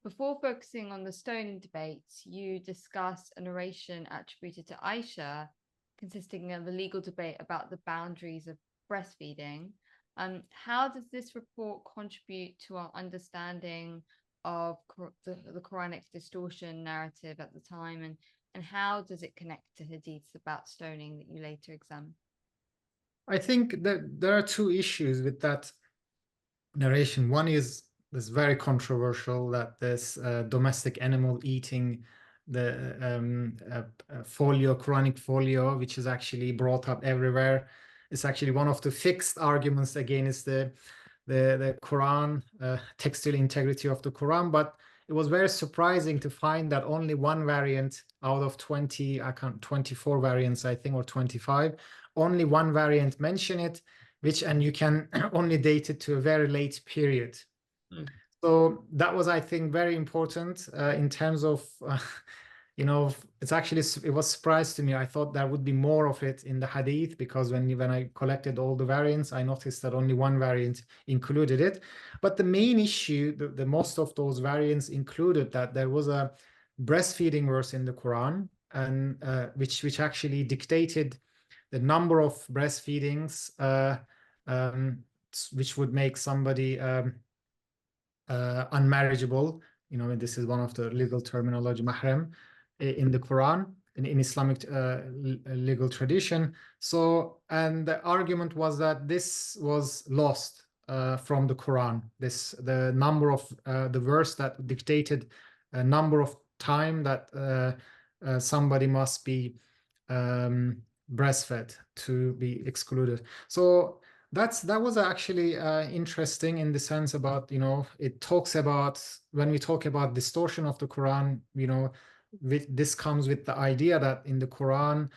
Before focusing on the stoning debates, you discuss a narration attributed to Aisha, consisting of a legal debate about the boundaries of breastfeeding. How does this report contribute to our understanding of the Quranic distortion narrative at the time, and how does it connect to hadiths about stoning that you later examine? I think that there are two issues with that narration. One is this very controversial, that this domestic animal eating the folio, Quranic folio, which is actually brought up everywhere. It's actually one of the fixed arguments against the Quran, textual integrity of the Quran. But it was very surprising to find that only one variant out of 24 variants, I think, or 25, only one variant mention it, and you can only date it to a very late period. So that was, I think, very important in terms of, it was a surprise to me. I thought there would be more of it in the hadith, because when I collected all the variants, I noticed that only one variant included it. But the main issue, the most of those variants included that there was a breastfeeding verse in the Quran, and which actually dictated the number of breastfeedings, which would make somebody unmarriageable. This is one of the legal terminology, mahram, in the Quran, in Islamic legal tradition. So, and the argument was that this was lost from the Quran. The number of the verse that dictated a number of time that somebody must be breastfed to be excluded. So that was actually interesting in the sense about, it talks about, when we talk about distortion of the Quran, this comes with the idea that in the Quran,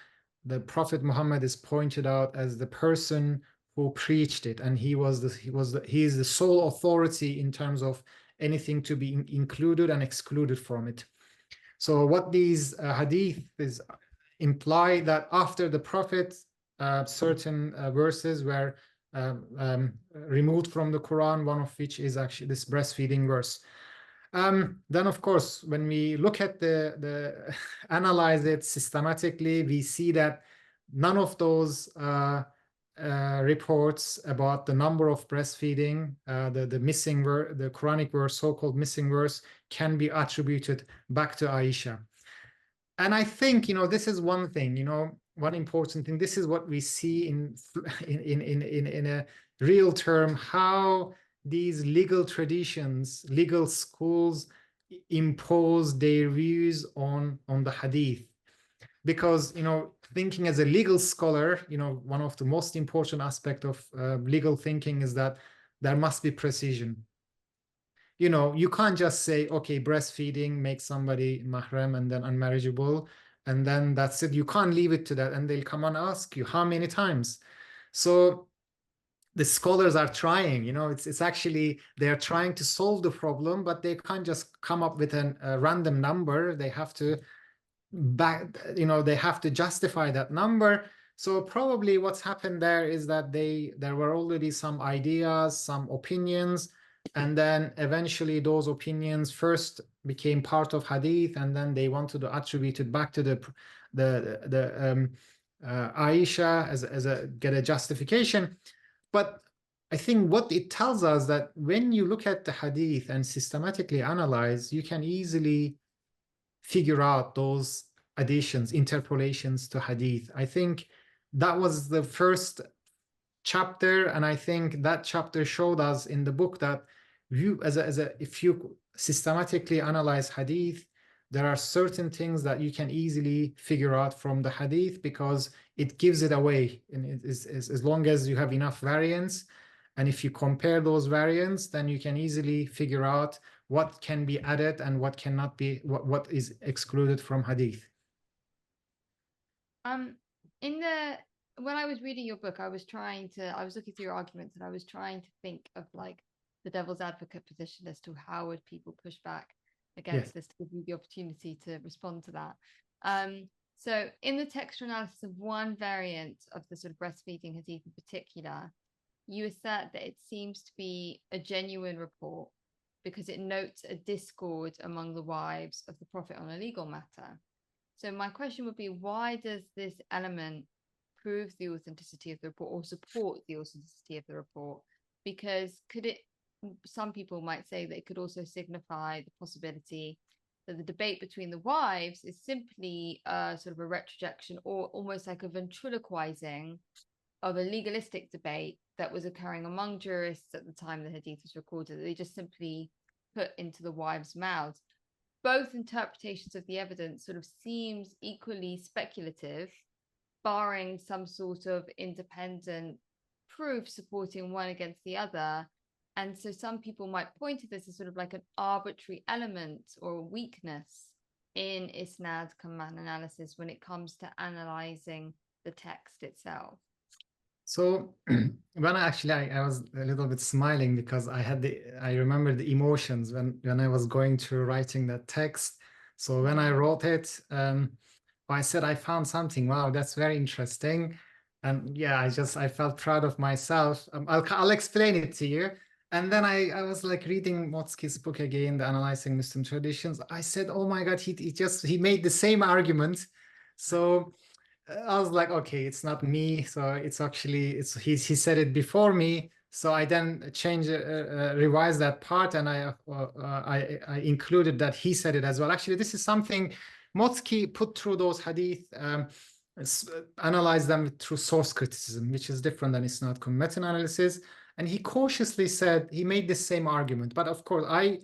the Prophet Muhammad is pointed out as the person who preached it, and he is the sole authority in terms of anything to be included and excluded from it. So what these hadith is imply that after the Prophet, certain verses were removed from the Quran, one of which is actually this breastfeeding verse. Then, of course, when we look at the analyze it systematically, we see that none of those reports about the number of breastfeeding, the missing verse, the Quranic verse, so-called missing verse, can be attributed back to Aisha. And I think, this is one thing, one important thing. This is what we see in a real term, how these legal traditions, legal schools impose their views on the hadith. Because, thinking as a legal scholar, one of the most important aspects of legal thinking is that there must be precision. You can't just say, okay, breastfeeding makes somebody mahram and then unmarriageable, and then that's it. You can't leave it to that, and they'll come and ask you how many times. So the scholars are trying, it's actually, they're trying to solve the problem, but they can't just come up with a random number. They have to they have to justify that number. So probably what's happened there is that there were already some ideas, some opinions, and then eventually those opinions first became part of hadith, and then they wanted to attribute it back to Aisha as get a justification. But I think what it tells us that when you look at the hadith and systematically analyze, you can easily figure out those additions, interpolations to hadith. I think that was the first chapter, and I think that chapter showed us in the book that if you systematically analyze hadith, there are certain things that you can easily figure out from the hadith, because it gives it away, and it is as long as you have enough variance, and if you compare those variants, then you can easily figure out what can be added and what cannot be, what is excluded from hadith. When I was reading your book, I was looking through your arguments, and I was trying to think of like the devil's advocate position as to how would people push back against this, to give you the opportunity to respond to that. So in the textual analysis of one variant of the sort of breastfeeding hadith in particular, you assert that it seems to be a genuine report because it notes a discord among the wives of the Prophet on a legal matter. So my question would be, why does this element prove the authenticity of the report or support the authenticity of the report? Because some people might say that it could also signify the possibility that the debate between the wives is simply sort of a retrojection or almost like a ventriloquizing of a legalistic debate that was occurring among jurists at the time the hadith was recorded, that they just simply put into the wives' mouths. Both interpretations of the evidence sort of seems equally speculative, barring some sort of independent proof supporting one against the other. And so some people might point to this as sort of like an arbitrary element or a weakness in isnad-cum-matn analysis when it comes to analyzing the text itself. So when I was a little bit smiling because I remember the emotions when I was going through writing that text. So when I wrote it, I said I found something. Wow, that's very interesting. And yeah, I felt proud of myself. I'll explain it to you. And then I was like reading Motzki's book again, the Analyzing Muslim Traditions. I said, oh my God, he made the same argument. So I was like, okay, it's not me. So it's actually, he said it before me. So I then revised that part, and I included that he said it as well. Actually, this is something Motzki put through those hadith, analyze them through source criticism, which is different than isnad-cum-matn analysis. And he cautiously said, he made the same argument. But of course, I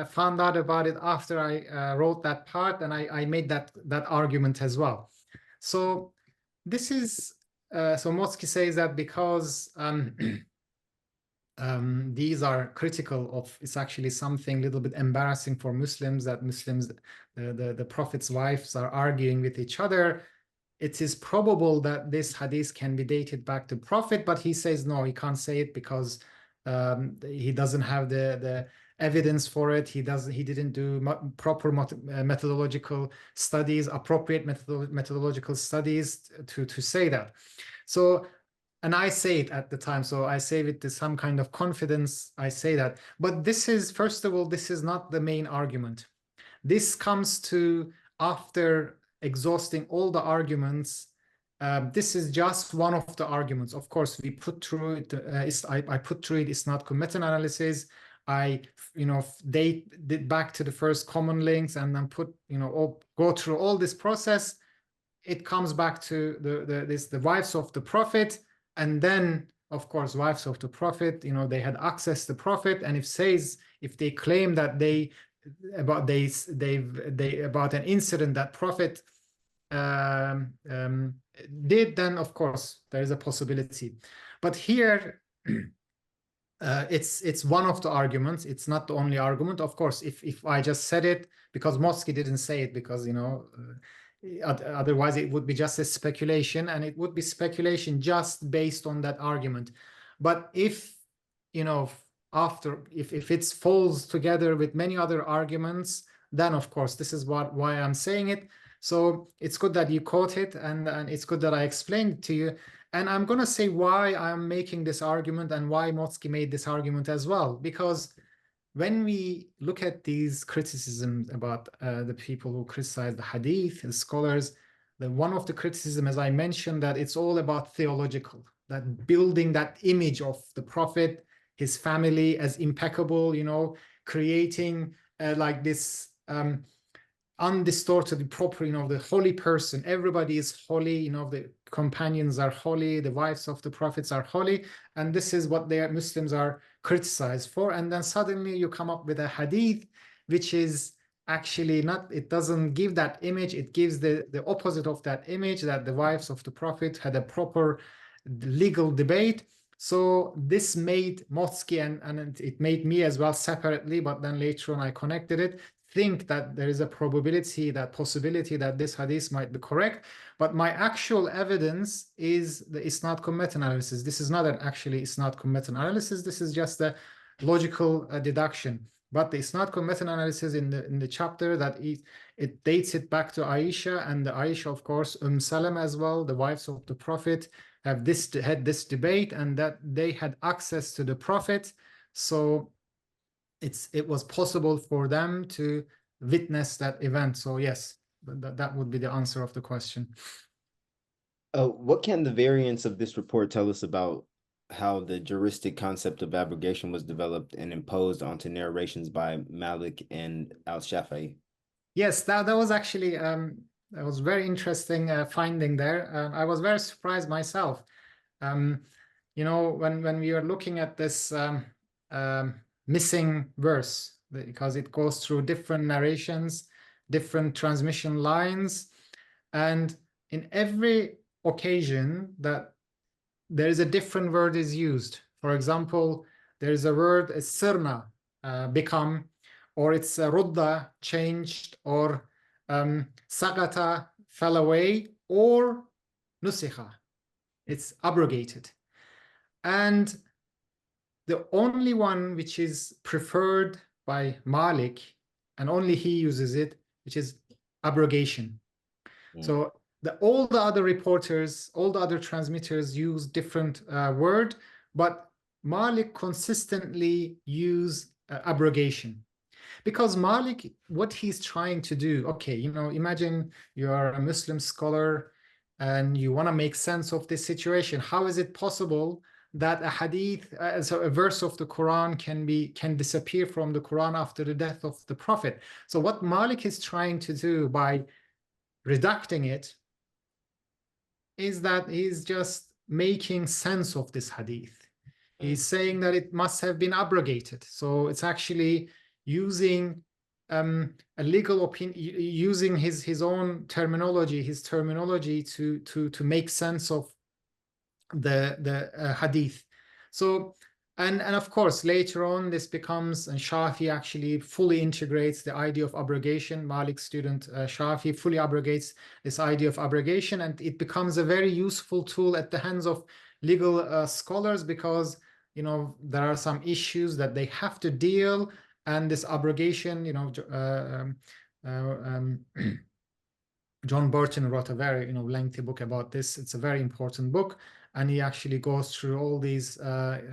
found out about it after I wrote that part, and I made that argument as well. So this is, so Motzki says that because these are critical of, it's actually something a little bit embarrassing for Muslims, that Muslims, the Prophet's wives are arguing with each other. It is probable that this hadith can be dated back to Prophet, but he says no, he can't say it because he doesn't have the evidence for it. He didn't do proper methodological studies, appropriate methodological studies to say that. So, and I say it at the time, so I say it with some kind of confidence, I say that. But this is, first of all, this is not the main argument. This comes to after exhausting all the arguments. This is just one of the arguments. Of course, we put through it. I put through it isnad-cum-matn analysis. I, did back to the first common links, and then put, go through all this process. It comes back to the wives of the Prophet, and then, of course, wives of the Prophet. They had access to the Prophet, and if they claim that about an incident that Prophet did, then of course there is a possibility. But here it's one of the arguments. It's not the only argument. Of course, if I just said it, because Motzki didn't say it, because otherwise it would be just a speculation, and it would be speculation just based on that argument. But if if it falls together with many other arguments, then of course this is why I'm saying it. So it's good that you caught it, and it's good that I explained it to you. And I'm going to say why I'm making this argument and why Motzki made this argument as well. Because when we look at these criticisms about the people who criticize the hadith, the scholars, one of the criticism, as I mentioned, that it's all about theological, that building that image of the Prophet, his family as impeccable, creating like this undistorted, proper, the holy person. Everybody is holy, the companions are holy, the wives of the prophets are holy, and this is what the Muslims are criticized for. And then suddenly you come up with a hadith which is actually not, it doesn't give that image, it gives the opposite of that image, that the wives of the Prophet had a proper legal debate. So this made Motzki, and it made me as well separately, but then later on I connected it, think that there is a possibility that this hadith might be correct. But my actual evidence is the isnad-cum-matn analysis. This is not actually isnad-cum-matn analysis. This is just a logical deduction. But the isnad-cum-matn analysis in the chapter, that it dates it back to Aisha, and the Aisha, of course, Salama as well, the wives of the Prophet, had this debate, and that they had access to the Prophet. So it was possible for them to witness that event. So yes, that would be the answer of the question. What can the variants of this report tell us about how the juristic concept of abrogation was developed and imposed onto narrations by Malik and al-Shafi'i? Yes, that was actually that was very interesting finding there. I was very surprised myself. When we were looking at this missing verse, because it goes through different narrations, different transmission lines, and in every occasion that there is a different word is used. For example, there is a word, sirna, become, or it's rudda, changed, or sagata, fell away, or nusikha, it's abrogated. And the only one which is preferred by Malik, and only he uses it, which is abrogation. So all the other reporters, all the other transmitters use different word, but Malik consistently use abrogation. Because Malik, what he's trying to do, okay, imagine you are a Muslim scholar and you want to make sense of this situation. How is it possible that a hadith, so a verse of the Quran can disappear from the Quran after the death of the Prophet? So what Malik is trying to do by reducting it is that he's just making sense of this hadith. He's saying that it must have been abrogated. So it's actually using a legal opinion, using his own terminology, to make sense of the hadith. So and of course later on this becomes, and Shafi actually fully integrates the idea of abrogation. Malik's student Shafi fully abrogates this idea of abrogation, and it becomes a very useful tool at the hands of legal scholars, because there are some issues that they have to deal, and this abrogation, John Burton wrote a very lengthy book about this. It's a very important book, and he actually goes through all these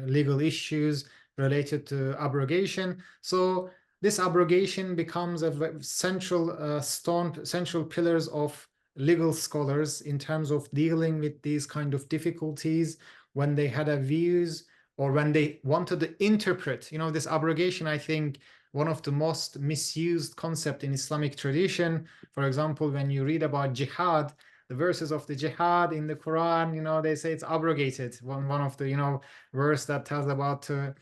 legal issues related to abrogation. So this abrogation becomes a central pillars of legal scholars in terms of dealing with these kind of difficulties when they had a views, or when they wanted to interpret. This abrogation, I think, one of the most misused concept in Islamic tradition. For example, when you read about jihad, the verses of the jihad in the Quran, they say it's abrogated. One of the verse that tells about to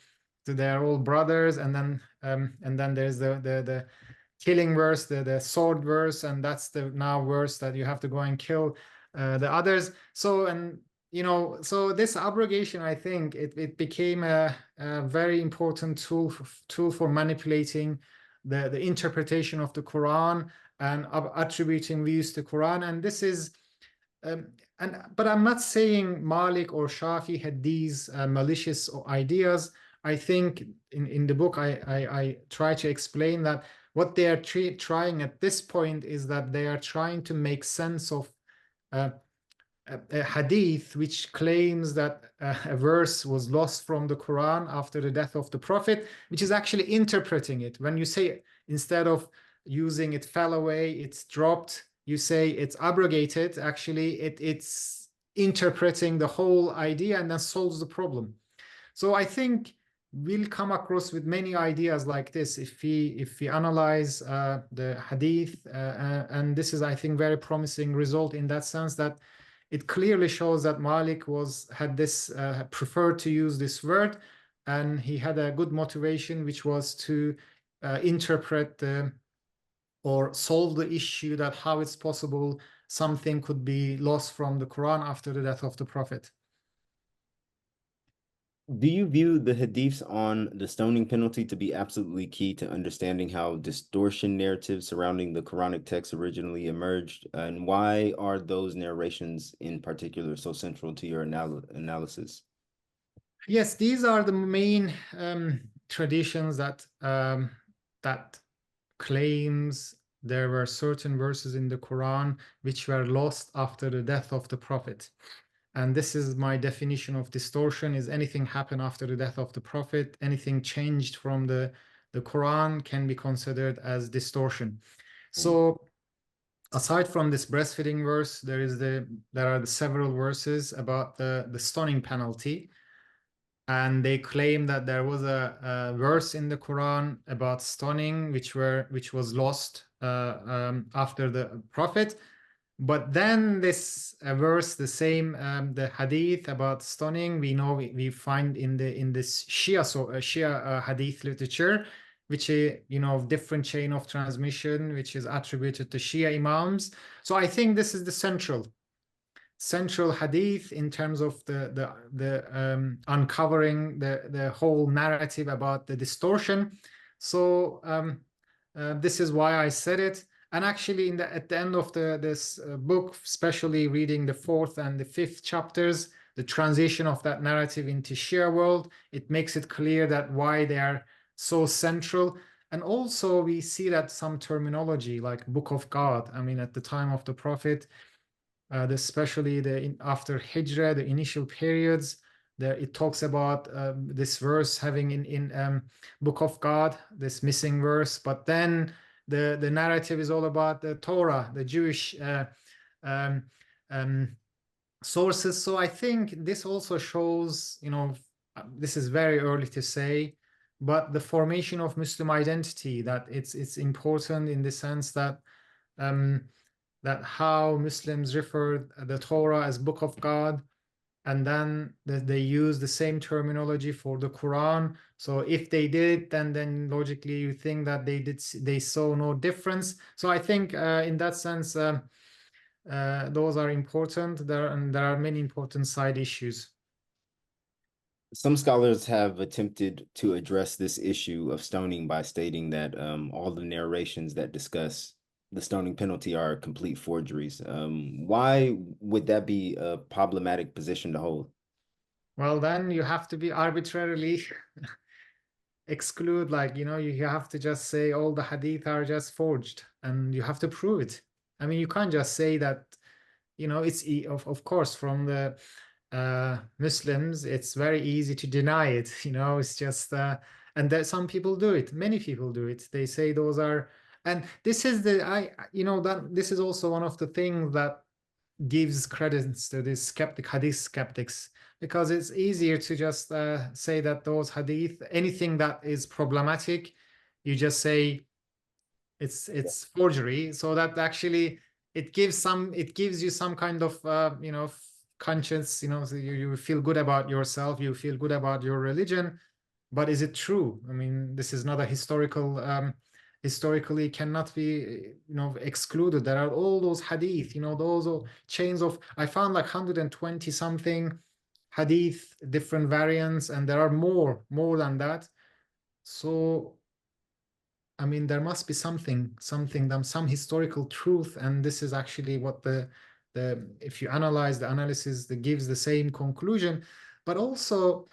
their old brothers, and then there's the killing verse, the sword verse, and that's the now verse that you have to go and kill the others. So so this abrogation, I think it became a very important tool for manipulating the interpretation of the Quran and attributing views to Quran. And this is but I'm not saying Malik or Shafi had these malicious ideas. I think in the book I try to explain that what they are trying at this point is that they are trying to make sense of a hadith which claims that a verse was lost from the Quran after the death of the Prophet, which is actually interpreting it. When you say, instead of using it fell away, it's dropped, you say it's abrogated, actually it's interpreting the whole idea and then solves the problem. So I think we'll come across with many ideas like this if we analyze the hadith, and this is, I think, very promising result in that sense, that it clearly shows that Malik had this preferred to use this word, and he had a good motivation, which was to interpret or solve the issue that how it's possible something could be lost from the Quran after the death of the Prophet. Do you view the hadiths on the stoning penalty to be absolutely key to understanding how distortion narratives surrounding the Quranic text originally emerged? And why are those narrations in particular so central to your analysis? Yes, these are the main traditions that claims there were certain verses in the Quran which were lost after the death of the Prophet. And this is my definition of distortion: is anything happen after the death of the Prophet, anything changed from the Quran can be considered as distortion. So aside from this breastfeeding verse, there are the several verses about the stoning penalty. And they claim that there was a verse in the Quran about stoning which was lost after the Prophet. But then this verse, the same the hadith about stoning, we find in this Shia hadith literature, which is different chain of transmission, which is attributed to Shia imams. So I think this is the central hadith in terms of the uncovering the whole narrative about the distortion. So this is why I said it. And actually, at the end of this book, especially reading the 4th and the 5th chapters, the transition of that narrative into Shia world, it makes it clear that why they are so central. And also, we see that some terminology like Book of God, I mean, at the time of the Prophet, especially after Hijrah, the initial periods, it talks about this verse having in Book of God, this missing verse, but then the narrative is all about the Torah, the Jewish sources. So I think this also shows, this is very early to say, but the formation of Muslim identity, that it's important in the sense that that how Muslims refer the Torah as Book of God, and then they use the same terminology for the Quran. So if they did, then logically you think that they saw no difference. So I think in that sense, those are important. There are many important side issues. Some scholars have attempted to address this issue of stoning by stating that all the narrations that discuss the stoning penalty are complete forgeries. Why would that be a problematic position to hold? Well, then you have to be arbitrarily exclude, like, you have to just say all the hadith are just forged, and you have to prove it. I mean, you can't just say that, it's of course from the Muslims, it's very easy to deny it. It's just and that some people do it. Many people do it. They say those are, and this is that this is also one of the things that gives credence to this hadith skeptics, because it's easier to just say that those hadith, anything that is problematic, you just say it's forgery. So that actually it gives you some kind of conscience, so you feel good about yourself, you feel good about your religion. But is it true? I mean, this is not a historically cannot be excluded. There are all those hadith, those chains of, I found like 120 something hadith, different variants, and there are more than that. So I mean, there must be some historical truth, and this is actually what the if you analyze the analysis, that gives the same conclusion. But also,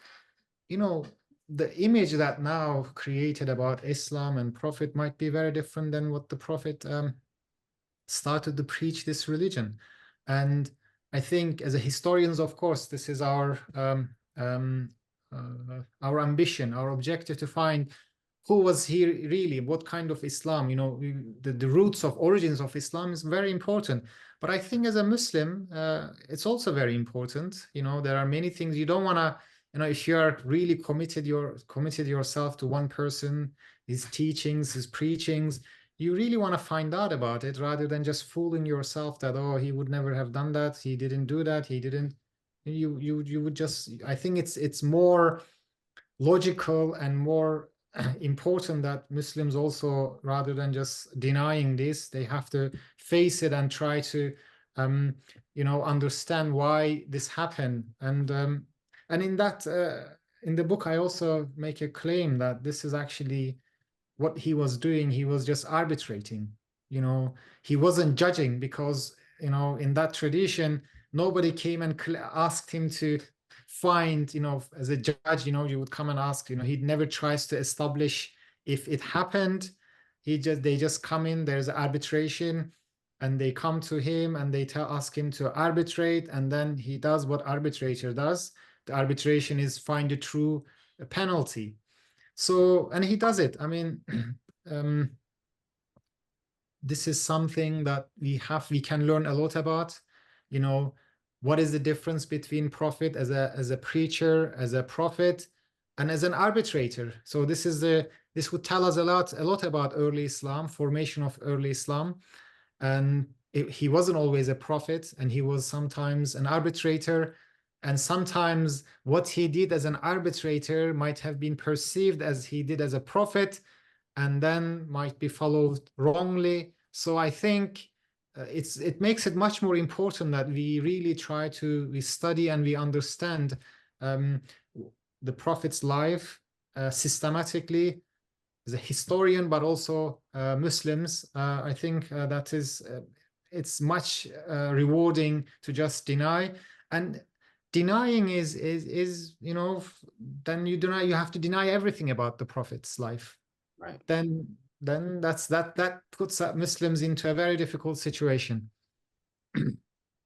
the image that now created about Islam and Prophet might be very different than what the Prophet started to preach this religion. And I think as a historians, of course, this is our ambition, our objective, to find who was he really, what kind of Islam, the roots of origins of Islam is very important. But I think as a Muslim, it's also very important. There are many things you don't want to, if you are really committed yourself to one person, his teachings, his preachings, you really want to find out about it, rather than just fooling yourself that, oh, he would never have done that, he didn't do that, he didn't. You would just, I think it's more logical and more important that Muslims also, rather than just denying this, they have to face it and try to understand why this happened. And in that in the book I also make a claim that this is actually what he was doing. He was just arbitrating. He wasn't judging, because in that tradition nobody came and asked him to find, as a judge, you would come and ask, he never tries to establish if it happened. They just come in, there's arbitration, and they come to him and they ask him to arbitrate, and then he does what arbitrator does. The arbitration is find a true penalty. So, and he does it. I mean, this is something that we can learn a lot about. What is the difference between prophet as a preacher, as a prophet, and as an arbitrator? So this would tell us a lot about early Islam, formation of early Islam. And he wasn't always a prophet, and he was sometimes an arbitrator. And sometimes what he did as an arbitrator might have been perceived as he did as a prophet, and then might be followed wrongly. So I think it makes it much more important that we really we study and we understand the Prophet's life systematically as a historian, but also Muslims. I think that is it's much rewarding to just deny. And denying is then you have to deny everything about the Prophet's life. Right. Then that puts Muslims into a very difficult situation.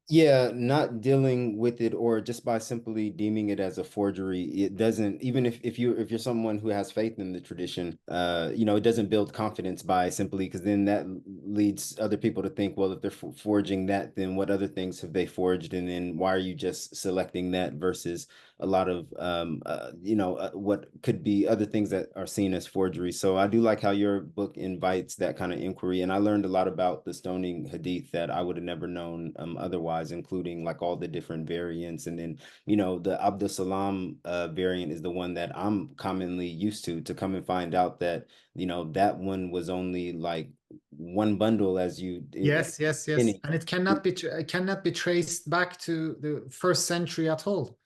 Yeah, not dealing with it, or just by simply deeming it as a forgery, it doesn't, even if you're someone who has faith in the tradition, it doesn't build confidence by simply, because then that leads other people to think, well, if they're forging that, then what other things have they forged, and then why are you just selecting that versus a lot of what could be other things that are seen as forgery. So I do like how your book invites that kind of inquiry, and I learned a lot about the stoning hadith that I would have never known otherwise. wise, including like all the different variants. And then, you know, the Abdus Salam variant is the one that I'm commonly used to come and find out that, you know, that one was only like one bundle as you Yes, yes, yes. beginning. And it cannot be traced back to the first century at all.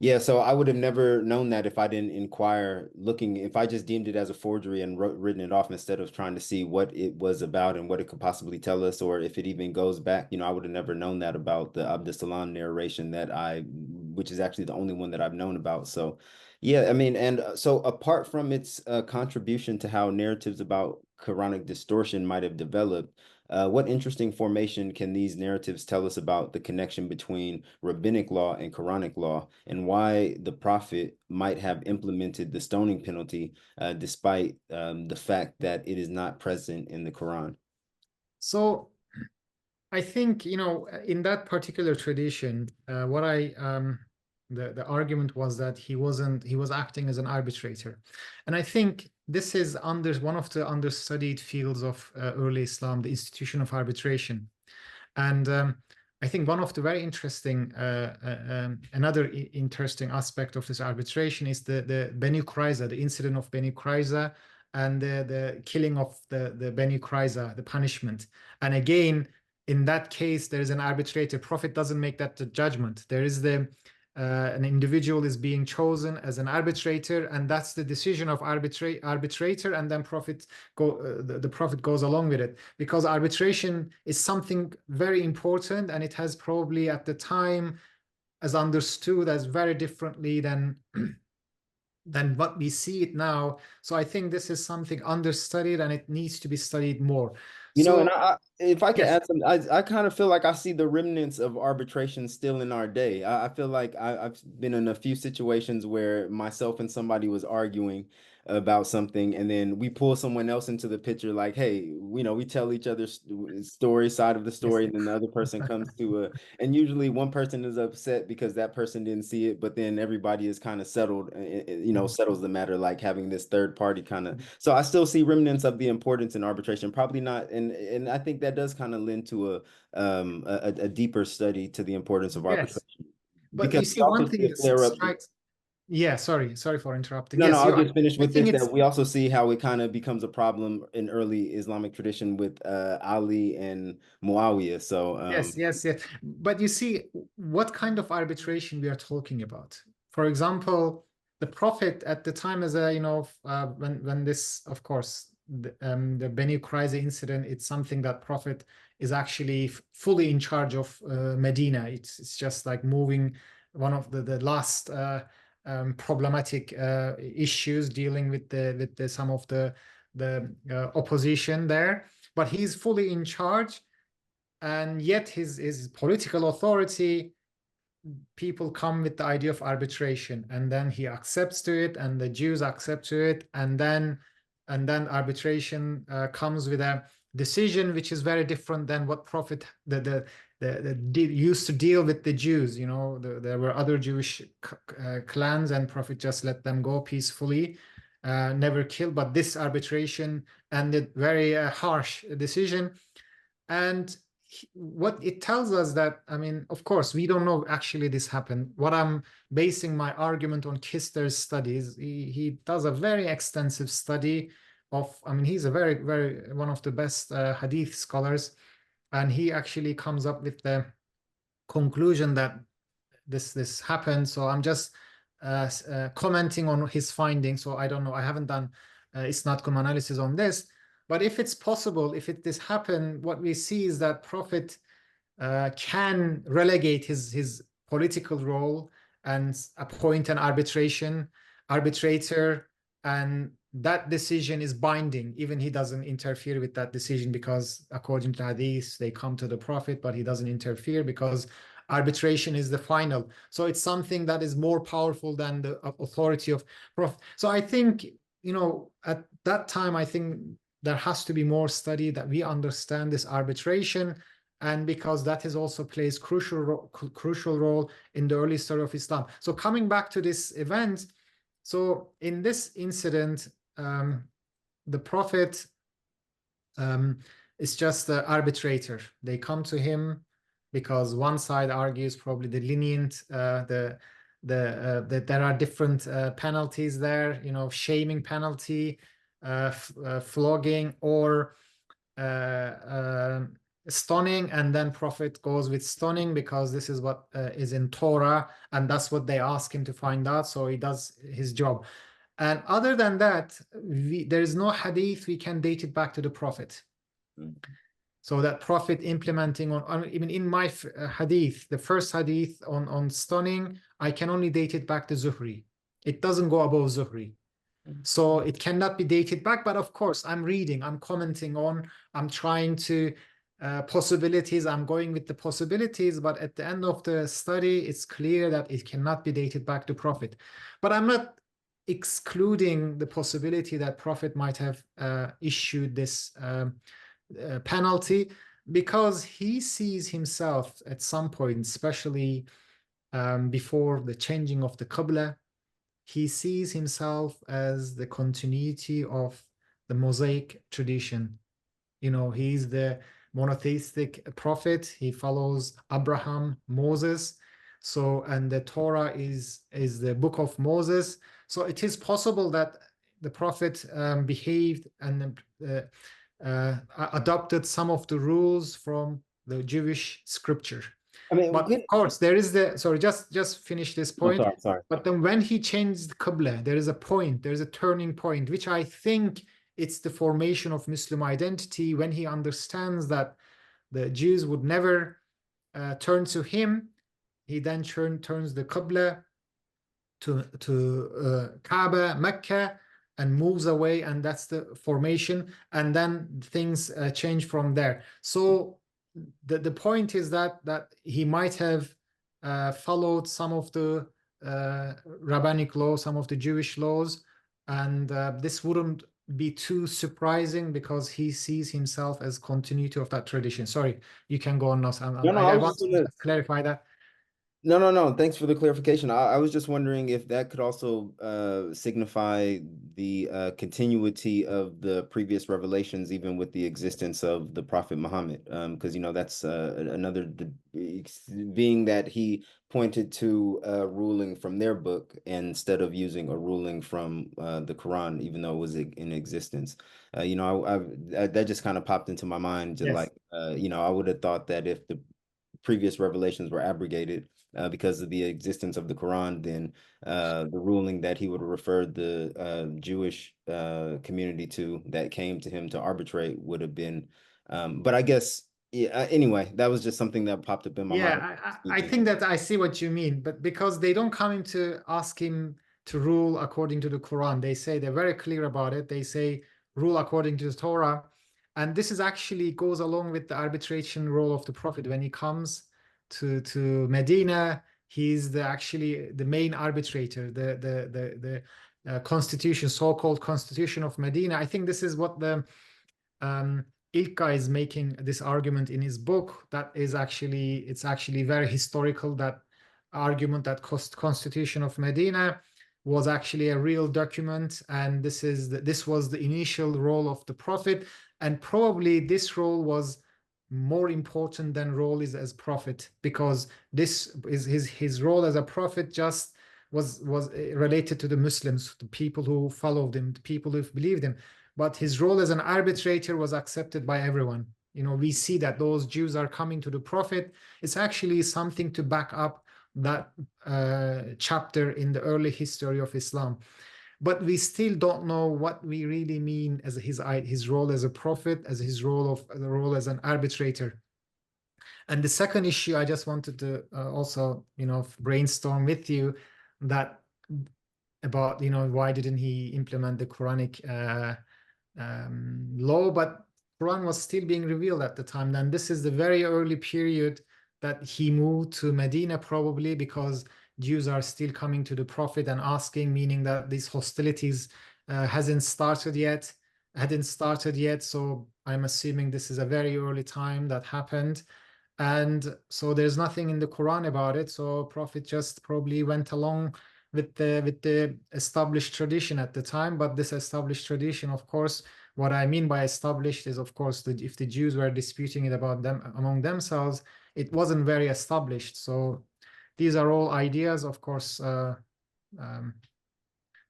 Yeah, so I would have never known that if I didn't inquire, looking, if I just deemed it as a forgery and written it off instead of trying to see what it was about and what it could possibly tell us, or if it even goes back, you know, I would have never known that about the Abdus Salam narration which is actually the only one that I've known about. So, yeah, I mean, and so apart from its contribution to how narratives about Quranic distortion might have developed, what interesting formation can these narratives tell us about the connection between rabbinic law and Quranic law, and why the Prophet might have implemented the stoning penalty despite the fact that it is not present in the Quran? So I think, you know, in that particular tradition, the argument was that he was acting as an arbitrator. And I think this is one of the understudied fields of early Islam, the institution of arbitration. And I think one of the very interesting, another interesting aspect of this arbitration is the Beni Qurayza, the incident of Beni Qurayza, and the killing of the Beni Qurayza, the punishment. And again, in that case, there is an arbitrator. Prophet doesn't make that the judgment. There is an individual is being chosen as an arbitrator, and that's the decision of arbitrator, and then the prophet goes along with it, because arbitration is something very important, and it has probably at the time as understood as very differently than what we see it now. So I think this is something understudied, and it needs to be studied more. You know, So, and if I could yes. add something, I kind of feel like I see the remnants of arbitration still in our day. I feel like I've been in a few situations where myself and somebody was arguing about something, and then we pull someone else into the picture, like, hey, you know, we tell each other's side of the story, Yes. and then the other person comes to and usually one person is upset because that person didn't see it, but then everybody is kind of settled, you know, settles the matter, like having this third party kind of. So I still see remnants of the importance in arbitration, probably not, and I think that does kind of lend to a deeper study to the importance of Yes. arbitration, But you because we see, one also thing see a flare up. strikes. Yeah, sorry for interrupting. No, Yes, I'll just finish I with think this, it's that we also see how it kind of becomes a problem in early Islamic tradition with Ali and Muawiyah. So yes. But you see, what kind of arbitration we are talking about? For example, the Prophet at the time, as a, you know, when this, of course, the Beni Qurayza incident, it's something that Prophet is actually fully in charge of Medina. It's just like moving one of the last problematic issues, dealing with the some of the opposition there. But he's fully in charge, and yet his political authority, people come with the idea of arbitration, and then he accepts to it, and the Jews accept to it, and then arbitration comes with a decision which is very different than what Prophet used to deal with the Jews. You know, there were other Jewish clans, and Prophet just let them go peacefully, never killed. But this arbitration ended very harsh decision. And what it tells us that, I mean, of course, we don't know actually this happened. What I'm basing my argument on, Kister's studies, he does a very extensive study of, I mean, he's a very, very, one of the best hadith scholars, and he actually comes up with the conclusion that this happened. So I'm just commenting on his findings. So I don't know, I haven't done isnad-cum analysis on this. But if it's possible, if this happened, what we see is that Prophet can relegate his political role and appoint an arbitrator, and that decision is binding. Even he doesn't interfere with that decision, because according to Hadith, they come to the Prophet, but he doesn't interfere because arbitration is the final. So it's something that is more powerful than the authority of Prophet. So I think, you know, at that time, I think there has to be more study, that we understand this arbitration, and because that is also plays crucial role in the early story of Islam. So coming back to this event, so in this incident, the Prophet is just the arbitrator. They come to him because one side argues probably the lenient, that there are different penalties there, you know, shaming penalty, flogging, or stoning, and then Prophet goes with stoning because this is what is in Torah, and that's what they ask him to find out, so he does his job. And other than that, there is no hadith we can date it back to the Prophet. So that Prophet implementing even in my hadith, the first hadith on stoning, I can only date it back to Zuhri. It doesn't go above Zuhri. So it cannot be dated back, but of course I'm reading, I'm commenting on, I'm trying to possibilities, I'm going with the possibilities, but at the end of the study, it's clear that it cannot be dated back to Prophet. But I'm not excluding the possibility that Prophet might have issued this penalty, because he sees himself at some point, especially before the changing of the Qibla, he sees himself as the continuity of the Mosaic tradition. You know, he's the monotheistic prophet. He follows Abraham, Moses. So, and the Torah is the book of Moses. So it is possible that the prophet behaved and adopted some of the rules from the Jewish scripture. I mean, but of course, there is sorry, just finish this point. Oh, sorry. But then when he changed the Qibla, there is a point, there is a turning point, which I think it's the formation of Muslim identity, when he understands that the Jews would never turn to him. He then turns the Qibla to Kaaba, Mecca, and moves away, and that's the formation, and then things change from there. So the point is that he might have followed some of the rabbinic law, some of the Jewish laws, and this wouldn't be too surprising because he sees himself as continuity of that tradition. Sorry, you can go on now. I want to clarify that. No. Thanks for the clarification. I was just wondering if that could also signify the continuity of the previous revelations, even with the existence of the Prophet Muhammad. Because, you know, that's another, being that he pointed to a ruling from their book instead of using a ruling from the Quran, even though it was in existence. You know, that just kind of popped into my mind. Just like, you know, I would have thought that if the previous revelations were abrogated because of the existence of the Quran, then the ruling that he would have referred the Jewish community to that came to him to arbitrate would have been. But I guess, yeah, anyway, that was just something that popped up in my mind. I think that I see what you mean, but because they don't come in to ask him to rule according to the Quran, they say, they're very clear about it. They say, rule according to the Torah. And this is actually goes along with the arbitration role of the Prophet when he comes to Medina. He's actually the main arbitrator, the constitution, so-called constitution of Medina. I think this is what the Ilka is making this argument in his book. That is actually, it's actually very historical, that argument that constitution of Medina was actually a real document, and this was the initial role of the Prophet, and probably this role was more important than role is as prophet, because this is his role as a prophet just was related to the Muslims, the people who followed him, the people who believed him. But his role as an arbitrator was accepted by everyone. You know, we see that those Jews are coming to the Prophet. It's actually something to back up that chapter in the early history of Islam. But we still don't know what we really mean as his role as a prophet, as his role as an arbitrator. And the second issue I just wanted to also, you know, brainstorm with you that about, you know, why didn't he implement the Quranic law? But Quran was still being revealed at the time. Then this is the very early period that he moved to Medina, probably because Jews are still coming to the Prophet and asking, meaning that these hostilities hadn't started yet. So I'm assuming this is a very early time that happened. And so there's nothing in the Quran about it. So Prophet just probably went along with the established tradition at the time. But this established tradition, of course, what I mean by established is, of course, that if the Jews were disputing it about them among themselves, it wasn't very established. So these are all ideas, of course,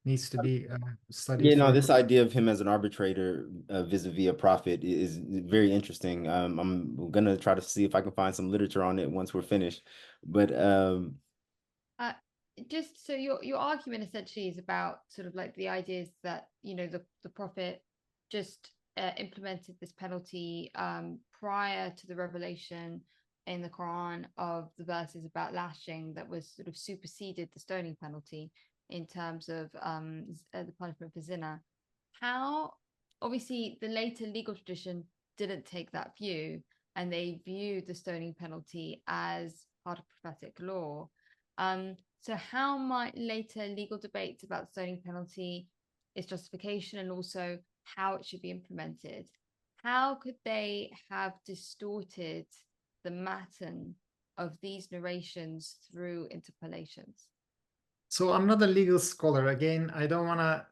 needs to be studied Yeah, no, further. this idea of him as an arbitrator vis-a-vis a prophet is very interesting. I'm gonna try to see if I can find some literature on it once we're finished. But just so your argument essentially is about sort of like the ideas that, you know, the prophet just implemented this penalty prior to the revelation in the Quran of the verses about lashing that was sort of superseded the stoning penalty in terms of the punishment for zina. How obviously the later legal tradition didn't take that view, and they viewed the stoning penalty as part of prophetic law. So how might later legal debates about the stoning penalty, its justification, and also how it should be implemented, how could they have distorted the matn of these narrations through interpolations? So I'm not a legal scholar. Again, I don't want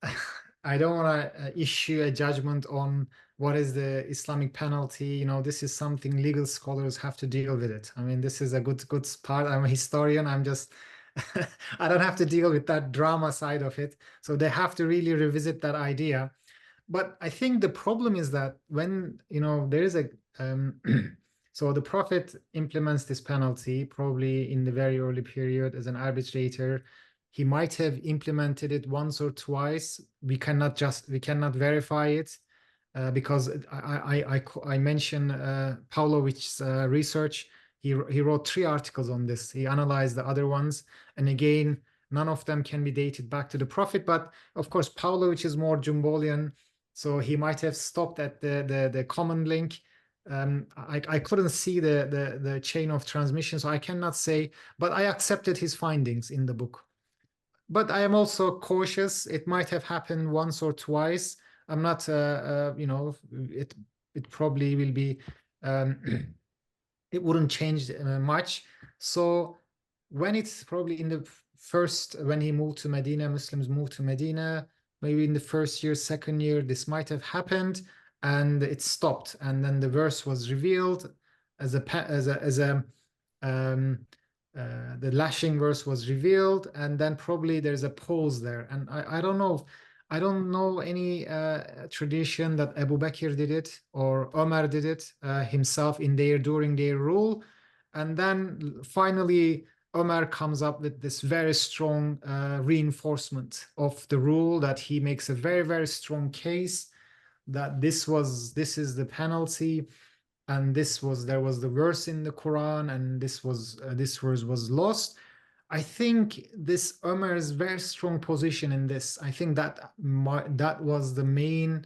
to issue a judgment on what is the Islamic penalty. You know, this is something legal scholars have to deal with it. I mean, this is a good part. I'm a historian. I'm just I don't have to deal with that drama side of it. So they have to really revisit that idea. But I think the problem is that when, you know, there is a so the prophet implements this penalty probably in the very early period as an arbitrator. He might have implemented it once or twice. We cannot verify it because I mentioned Pavlovich's research. He wrote 3 articles on this. He analyzed the other ones, and again, none of them can be dated back to the prophet. But of course, Pavlovich is more Jumbolian, so he might have stopped at the common link. I couldn't see the chain of transmission, so I cannot say, but I accepted his findings in the book. But I am also cautious. It might have happened once or twice. I'm not, you know, it probably will be, it wouldn't change much. So when it's probably in the first, when he moved to Medina, Muslims moved to Medina, maybe in the first year, second year, this might have happened, and it stopped. And then the verse was revealed as the lashing verse was revealed, and then probably there's a pause there. And I don't know. I don't know any tradition that Abu Bakr did it or Omar did it himself during their rule. And then finally, Omar comes up with this very strong reinforcement of the rule, that he makes a very, very strong case that this is the penalty, and there was the verse in the Quran, and this verse was lost. I think this Omar's very strong position in this. I think that was the main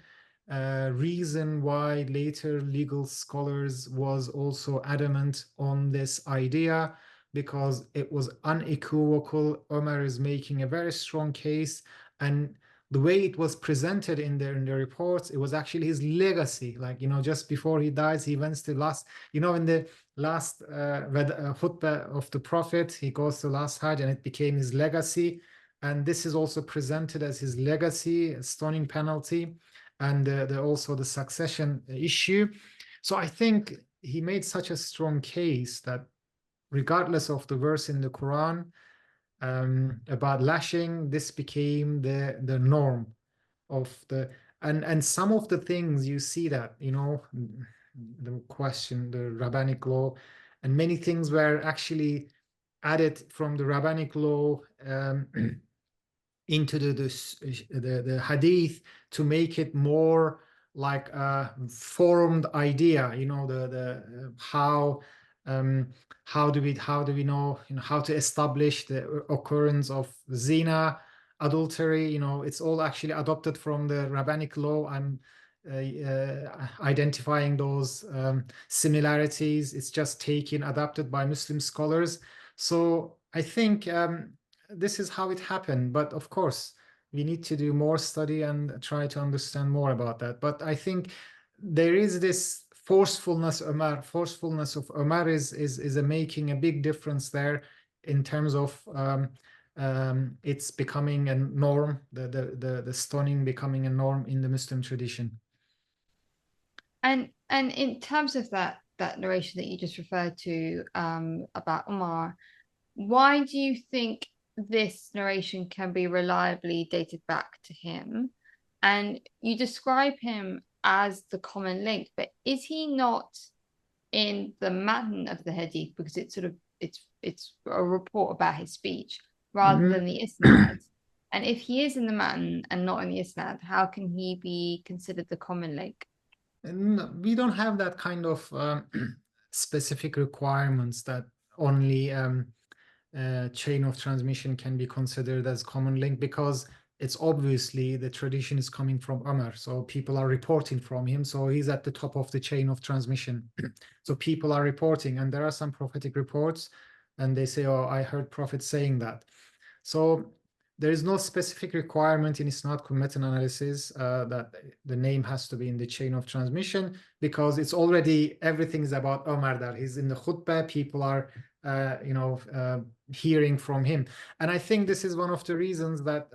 reason why later legal scholars was also adamant on this idea, because it was unequivocal. Omar is making a very strong case, and the way it was presented in the reports, it was actually his legacy. Like, you know, just before he dies, he went to last, you know, in the last khutbah of the prophet, he goes to last Hajj, and it became his legacy. And this is also presented as his legacy, a stoning penalty, and also the succession issue. So I think he made such a strong case that regardless of the verse in the Quran about lashing, this became the norm of the, and some of the things you see that, you know, the question, the rabbinic law, and many things were actually added from the rabbinic law into the hadith to make it more like a formed idea, you know, the how do we know, you know, how to establish the occurrence of zina, adultery, you know, it's all actually adopted from the rabbinic law. I'm identifying those similarities. It's just adapted by Muslim scholars. So I think this is how it happened. But of course, we need to do more study and try to understand more about that. But I think there is this forcefulness of Omar is making a big difference there in terms of it's becoming a norm, the stoning becoming a norm in the Muslim tradition. And in terms of that, that narration that you just referred to about Umar, why do you think this narration can be reliably dated back to him? And you describe him as the common link, but is he not in the matn of the hadith, because it's sort of it's a report about his speech rather than the isnad? And if he is in the matn and not in the isnad, how can he be considered the common link? We don't have that kind of specific requirements that only chain of transmission can be considered as common link, because it's obviously the tradition is coming from Umar, so people are reporting from him, so he's at the top of the chain of transmission. So people are reporting, and there are some prophetic reports, and they say, oh, I heard Prophet saying that. So there is no specific requirement in isnad-cum-matn analysis that the name has to be in the chain of transmission, because it's already, everything is about Umar, that he's in the khutbah, people are hearing from him. And I think this is one of the reasons that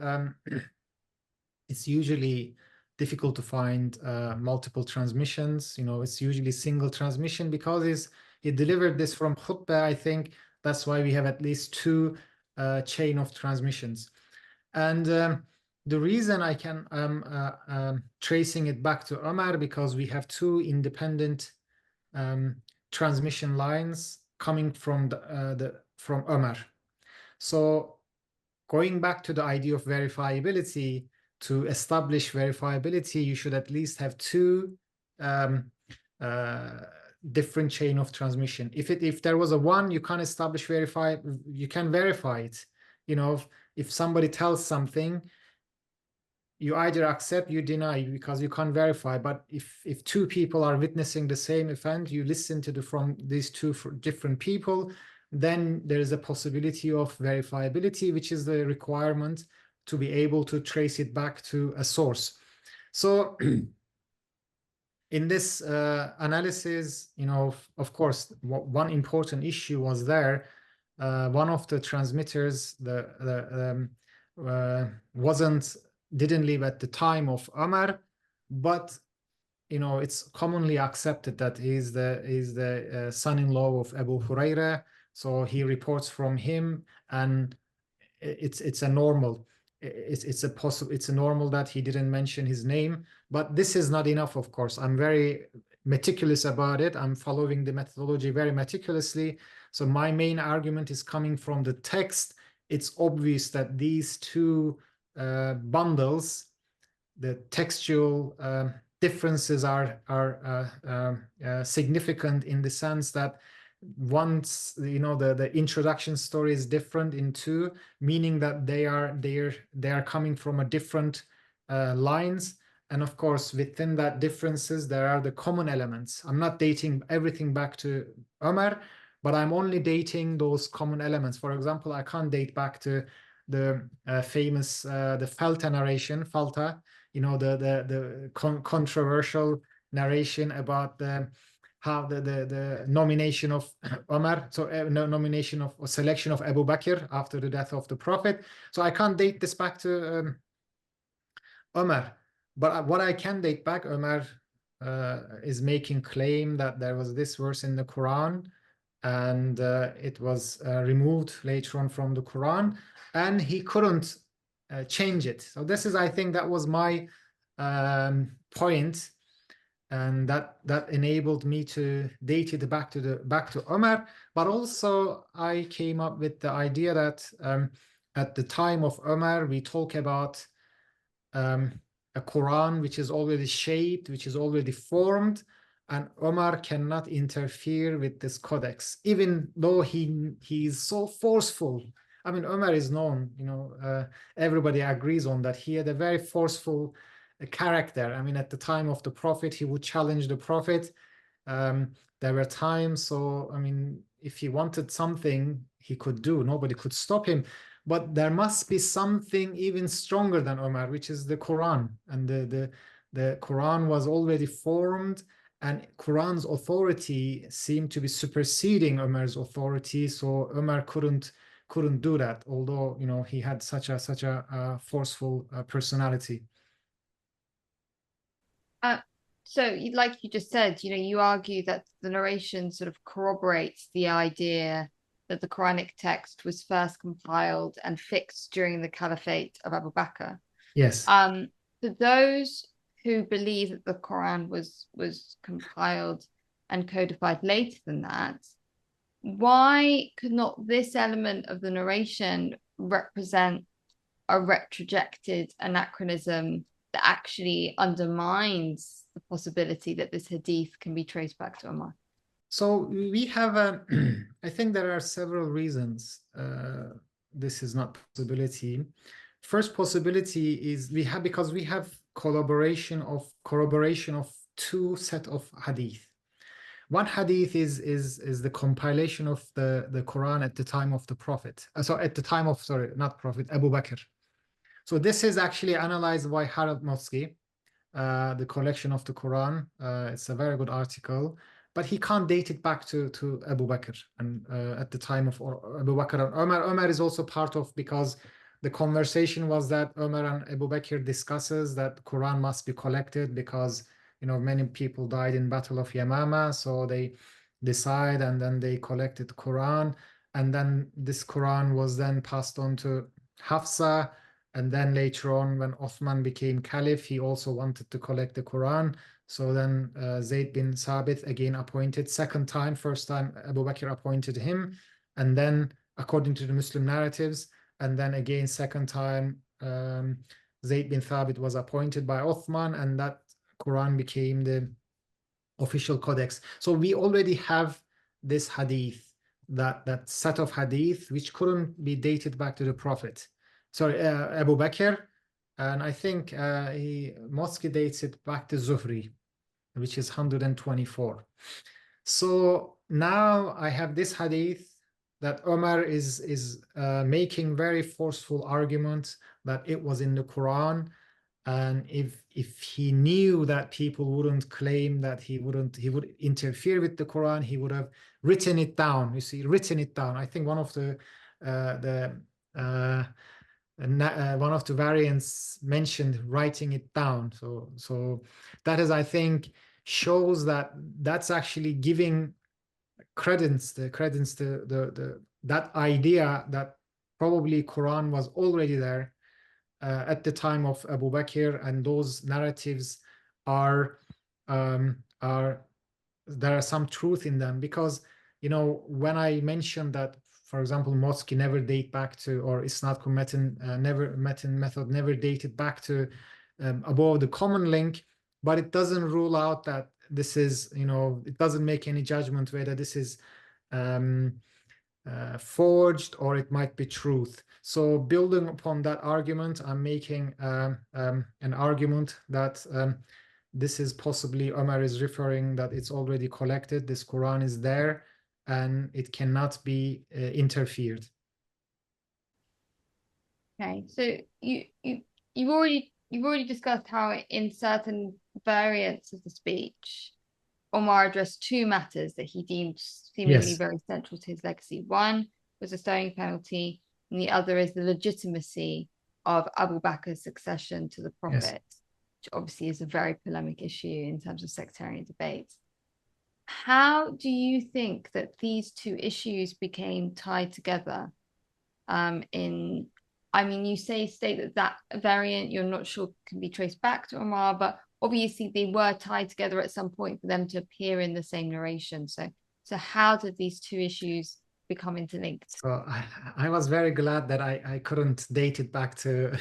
it's usually difficult to find multiple transmissions. It's usually single transmission, because he delivered this from khutbah. I think that's why we have at least two chain of transmissions. And the reason I can tracing it back to Umar, because we have two independent transmission lines coming from from Umar. So going back to the idea of verifiability, to establish verifiability, you should at least have two different chain of transmission. If there was a one, you can't establish you can verify it. If somebody tells something, you either accept, you deny, because you can't verify. But if two people are witnessing the same event, you listen to from these two different people, then there is a possibility of verifiability, which is the requirement to be able to trace it back to a source. So in this analysis, of course, one important issue was there. One of the transmitters didn't live at the time of Umar, but it's commonly accepted that he's the son-in-law of Abu Huraira, so he reports from him, and it's a normal. It's a normal that he didn't mention his name, but this is not enough. Of course, I'm very meticulous about it. I'm following the methodology very meticulously. So my main argument is coming from the text. It's obvious that these two bundles, the textual differences are significant, in the sense that once the introduction story is different in two, meaning that they are coming from a different lines. And of course, within that differences, there are the common elements. I'm not dating everything back to Umar, but I'm only dating those common elements. For example, I can't date back to the famous the Falta narration, the controversial narration about how the nomination of Umar, so nomination of, or selection of Abu Bakr after the death of the Prophet. So I can't date this back to Umar, but what I can date back, Umar is making claim that there was this verse in the Quran, and it was removed later on from the Quran, and he couldn't change it. So this is, I think, that was my point, and that enabled me to date it back to Umar. But also I came up with the idea that at the time of Umar, we talk about a Quran which is already shaped, which is already formed, and Umar cannot interfere with this codex, even though he is so forceful. I mean, Umar is known, everybody agrees on that. He had a very forceful character. I mean, at the time of the Prophet, he would challenge the Prophet. There were times, so I mean, if he wanted something, he could do. Nobody could stop him. But there must be something even stronger than Umar, which is the Quran. And the Quran was already formed, and Quran's authority seemed to be superseding Umar's authority. So Umar couldn't do that, although he had such a forceful personality. So, like you just said, you argue that the narration sort of corroborates the idea that the Quranic text was first compiled and fixed during the Caliphate of Abu Bakr. Yes. For those who believe that the Quran was compiled and codified later than that, why could not this element of the narration represent a retrojected anachronism that actually undermines the possibility that this hadith can be traced back to Umar? So we have, I think there are several reasons this is not possibility. First possibility is because we have corroboration of two set of hadith. One hadith is the compilation of the Quran at the time of the Prophet. So at the time of, sorry, not Prophet, Abu Bakr. So this is actually analyzed by Harold Motsky, the collection of the Quran. It's a very good article, but he can't date it back to Abu Bakr and at the time of Abu Bakr and Umar. Umar is also part of, because the conversation was that Umar and Abu Bakr discusses that Quran must be collected because many people died in Battle of Yamama, so they decide and then they collected Quran, and then this Quran was then passed on to Hafsa. And then later on, when Uthman became caliph, he also wanted to collect the Quran. So then Zayd bin Thabit again appointed, second time. First time Abu Bakr appointed him. And then according to the Muslim narratives, and then again second time Zayd bin Thabit was appointed by Uthman, and that Quran became the official codex. So we already have this hadith, that set of hadith, which couldn't be dated back to the Prophet. Sorry, Abu Bakr, and I think Motsky dates it back to Zuhri, which is 124. So now I have this hadith that Omar is making very forceful arguments that it was in the Quran, and if he knew that people wouldn't claim that he would interfere with the Quran, he would have written it down. You see, written it down. I think one of the variants mentioned writing it down. So that is, I think, shows that that's actually giving credence to that idea that probably Quran was already there at the time of Abu Bakr, and those narratives are there are some truth in them, because when I mentioned that, for example, Motsky never date back to, or isnad-cum-matn method never dated back to above the common link, but it doesn't rule out that this is, it doesn't make any judgment whether this is forged or it might be truth. So building upon that argument, I'm making an argument that this is possibly, Omar is referring that it's already collected, this Quran is there, and it cannot be interfered. Okay, so you've already discussed how in certain variants of the speech, Omar addressed two matters that he deemed seemingly very central to his legacy. One was the stoning penalty, and the other is the legitimacy of Abu Bakr's succession to the Prophet, which obviously is a very polemic issue in terms of sectarian debates. How do you think that these two issues became tied together? You state that variant you're not sure can be traced back to Omar, but obviously they were tied together at some point for them to appear in the same narration. So how did these two issues become interlinked? So I was very glad that I couldn't date it back to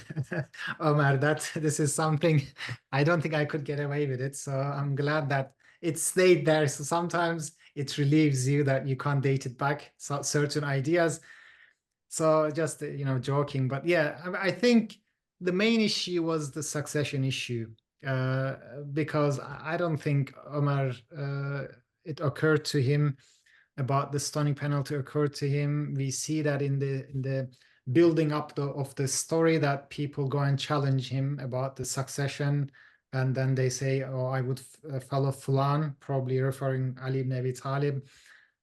Omar. That this is something I don't think I could get away with it. So I'm glad that it stayed there. So sometimes it relieves you that you can't date it back, so certain ideas. So just, joking. But yeah, I think the main issue was the succession issue, because I don't think Omar, it occurred to him about the stoning penalty occurred to him. We see that in the building up of the story, that people go and challenge him about the succession. And then they say, oh, I would follow Fulan, probably referring Ali ibn Abi Talib.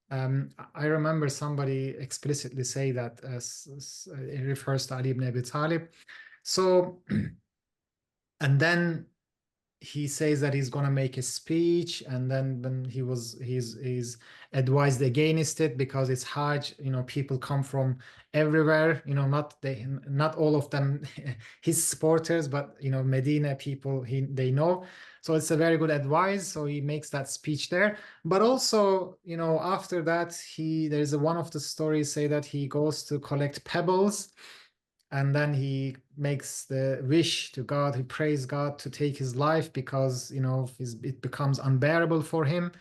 I remember somebody explicitly say that it refers to Ali ibn Abi Talib. So, and then he says that he's gonna make a speech, and then when he's advised against it because it's Hajj, people come from everywhere, not all of them his supporters, but Medina people they know. So it's a very good advice. So he makes that speech there. But also, after that, there's one of the stories say that he goes to collect pebbles, and then he makes the wish to God, he prays God to take his life because, it becomes unbearable for him.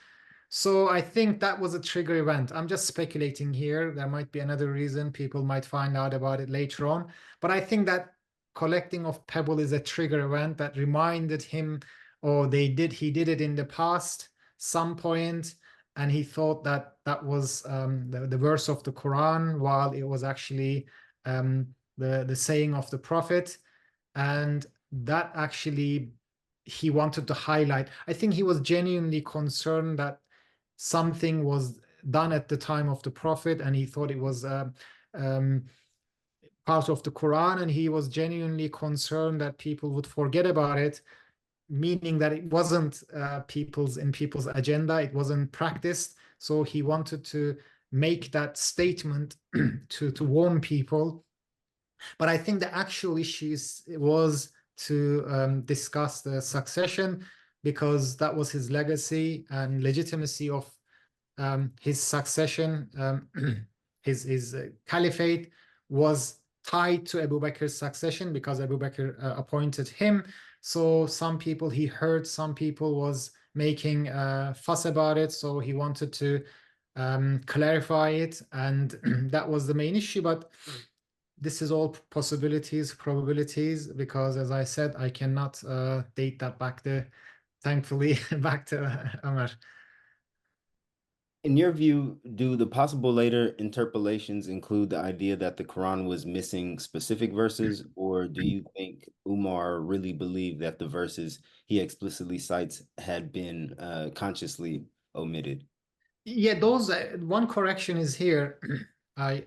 So I think that was a trigger event. I'm just speculating here. There might be another reason. People might find out about it later on. But I think that collecting of pebble is a trigger event that reminded him, or he did it in the past, some point, and he thought that that was the verse of the Quran, while it was actually the saying of the Prophet. And that actually he wanted to highlight. I think he was genuinely concerned that something was done at the time of the Prophet, and he thought it was part of the Quran, and he was genuinely concerned that people would forget about it, meaning that it wasn't people's agenda, it wasn't practiced. So he wanted to make that statement to warn people. But I think the actual issue was to discuss the succession, because that was his legacy and legitimacy of his succession. His caliphate was tied to Abu Bakr's succession because Abu Bakr appointed him. So he heard some people was making fuss about it, so he wanted to clarify it, and that was the main issue. But this is all possibilities, probabilities, because as I said, I cannot date that back there, thankfully, back to Umar. In your view, do the possible later interpolations include the idea that the Quran was missing specific verses, or do you think Umar really believed that the verses he explicitly cites had been consciously omitted? Yeah, those one correction is here. I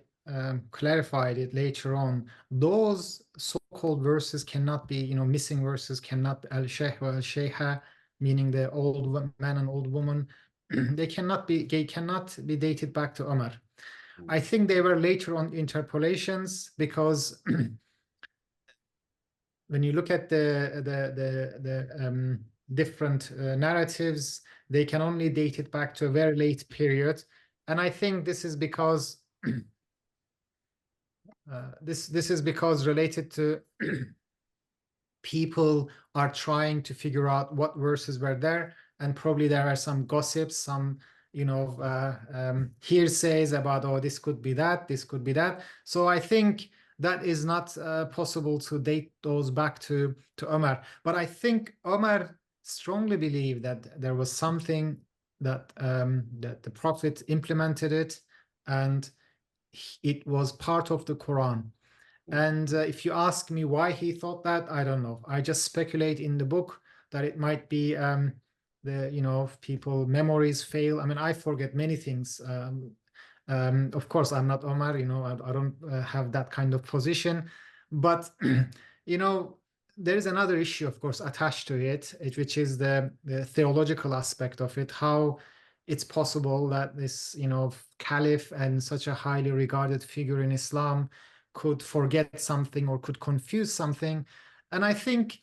clarified it later on. Those so-called verses cannot be, missing verses cannot al-shaykh wa al-shaykha, meaning the old man and old woman. They cannot be dated back to Umar. I think they were later on interpolations, because when you look at the different narratives, they can only date it back to a very late period. And I think this is because this is because related to people are trying to figure out what verses were there, and probably there are some gossips, some hearsays about, oh, this could be that, this could be that. So I think that is not possible to date those back to Omar. But I think Omar strongly believed that there was something that that the Prophet implemented it, and it was part of the Quran. And if you ask me why he thought that, I don't know. I just speculate in the book that it might be people memories fail. I mean, I forget many things. Of course, I'm not Omar. I don't have that kind of position. But there is another issue, of course, attached to it, which is the theological aspect of it. How it's possible that this caliph and such a highly regarded figure in Islam could forget something or could confuse something. And I think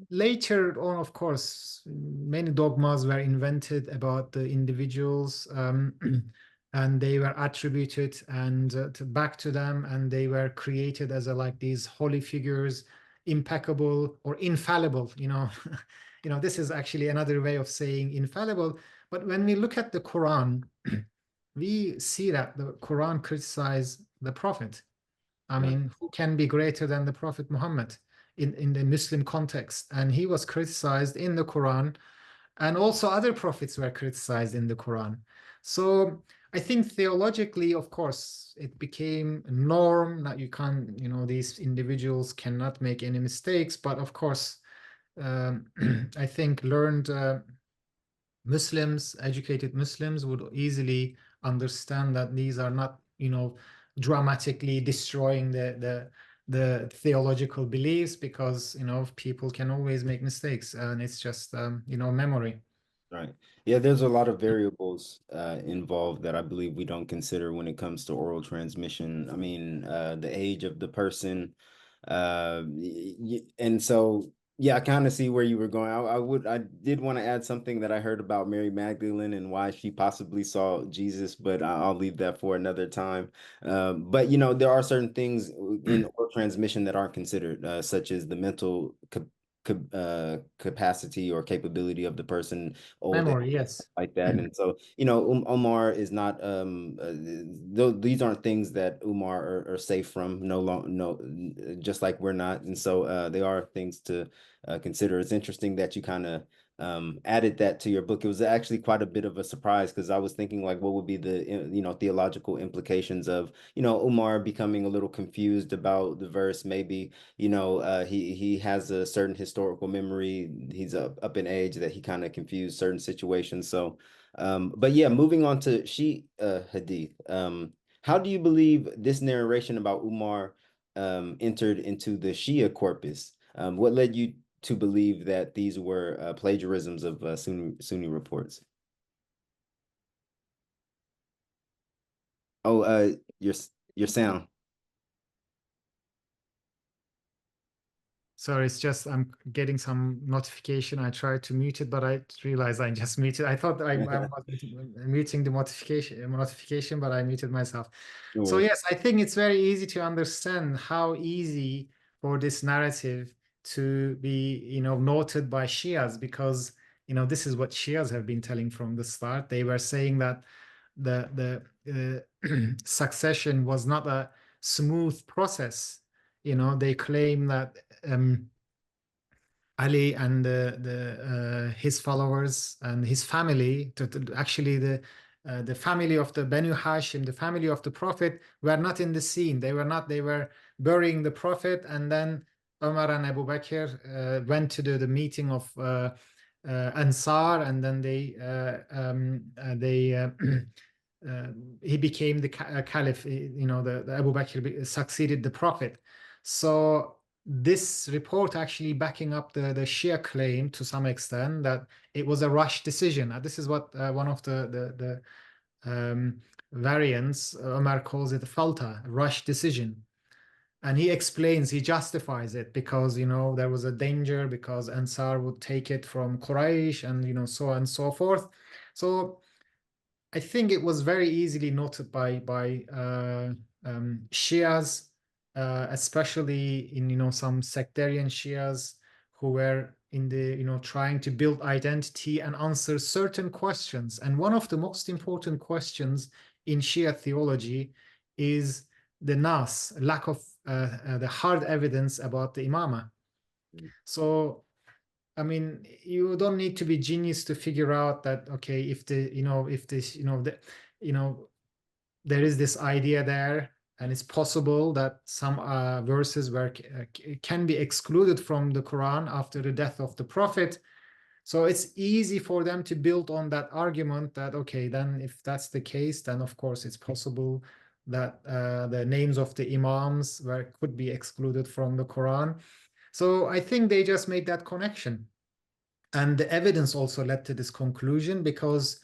later on, of course, many dogmas were invented about the individuals, and they were attributed and back to them, and they were created as like these holy figures, impeccable or infallible. This is actually another way of saying infallible. But when we look at the Quran, we see that the Quran criticizes the Prophet. I mean, who can be greater than the Prophet Muhammad in the Muslim context? And he was criticized in the Quran, and also other prophets were criticized in the Quran. So I think theologically, of course, it became a norm that you can't, these individuals cannot make any mistakes. But of course, I think learned Muslims, educated Muslims would easily understand that these are not, dramatically destroying the the theological beliefs, because people can always make mistakes, and it's just memory. Right. Yeah, there's a lot of variables involved that I believe we don't consider when it comes to oral transmission. I mean, the age of the person, and so yeah, I kind of see where you were going. I did want to add something that I heard about Mary Magdalene and why she possibly saw Jesus, but I'll leave that for another time. But there are certain things in oral transmission that aren't considered, such as the mental capacity or capability of the person, old age, Memory, yes. like that. And so, Umar is not these aren't things that Umar are safe from, just like we're not. And so they are things to consider. It's interesting that you kind of added that to your book. It was actually quite a bit of a surprise, because I was thinking, like, what would be the theological implications of Umar becoming a little confused about the verse. Maybe he has a certain historical memory. He's up in age, that he kind of confused certain situations. So but yeah, moving on to Shi Hadith. How do you believe this narration about Umar entered into the Shia corpus? What led you to believe that these were plagiarisms of Sunni reports? Oh, your sound. Sorry, it's just I'm getting some notification. I tried to mute it, but I realized I just muted. I thought I was muting the notification, but I muted myself. So yes, I think it's very easy to understand how easy for this narrative to be, noted by Shias, because this is what Shias have been telling from the start. They were saying that the succession was not a smooth process. They claim that Ali and his followers and his family, actually the family of the Banu Hashim, the family of the Prophet, were not in the scene. They were not. They were burying the Prophet, and then Umar and Abu Bakr went to the meeting of Ansar, and then he became the caliph. The Abu Bakr succeeded the Prophet. So this report actually backing up the Shia claim to some extent that it was a rush decision. This is what one of the variants, Omar calls it a falta, rush decision. And he explains, he justifies it because, there was a danger, because Ansar would take it from Quraysh, and, so on and so forth. So I think it was very easily noted by Shias, especially in some sectarian Shias who were in the trying to build identity and answer certain questions. And one of the most important questions in Shia theology is the nas, lack of the hard evidence about the imama. So I mean, you don't need to be genius to figure out that, okay, if there is this idea there, and it's possible that some verses can be excluded from the Quran after the death of the Prophet. So it's easy for them to build on that argument that, okay, then if that's the case, then of course it's possible that the names of the imams could be excluded from the Quran. So I think they just made that connection. And the evidence also led to this conclusion, because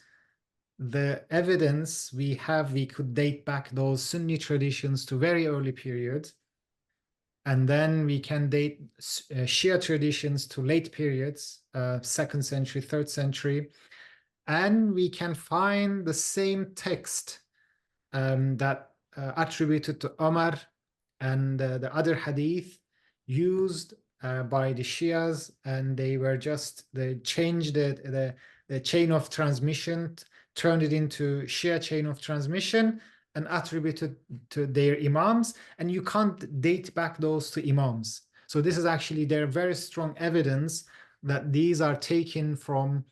the evidence we could date back those Sunni traditions to very early periods. And then we can date Shia traditions to late periods, 2nd century, 3rd century. And we can find the same text that attributed to Omar and the other hadith used by the Shias, and they changed the chain of transmission, turned it into Shia chain of transmission, and attributed to their imams, and you can't date back those to imams. So this is actually their very strong evidence that these are taken from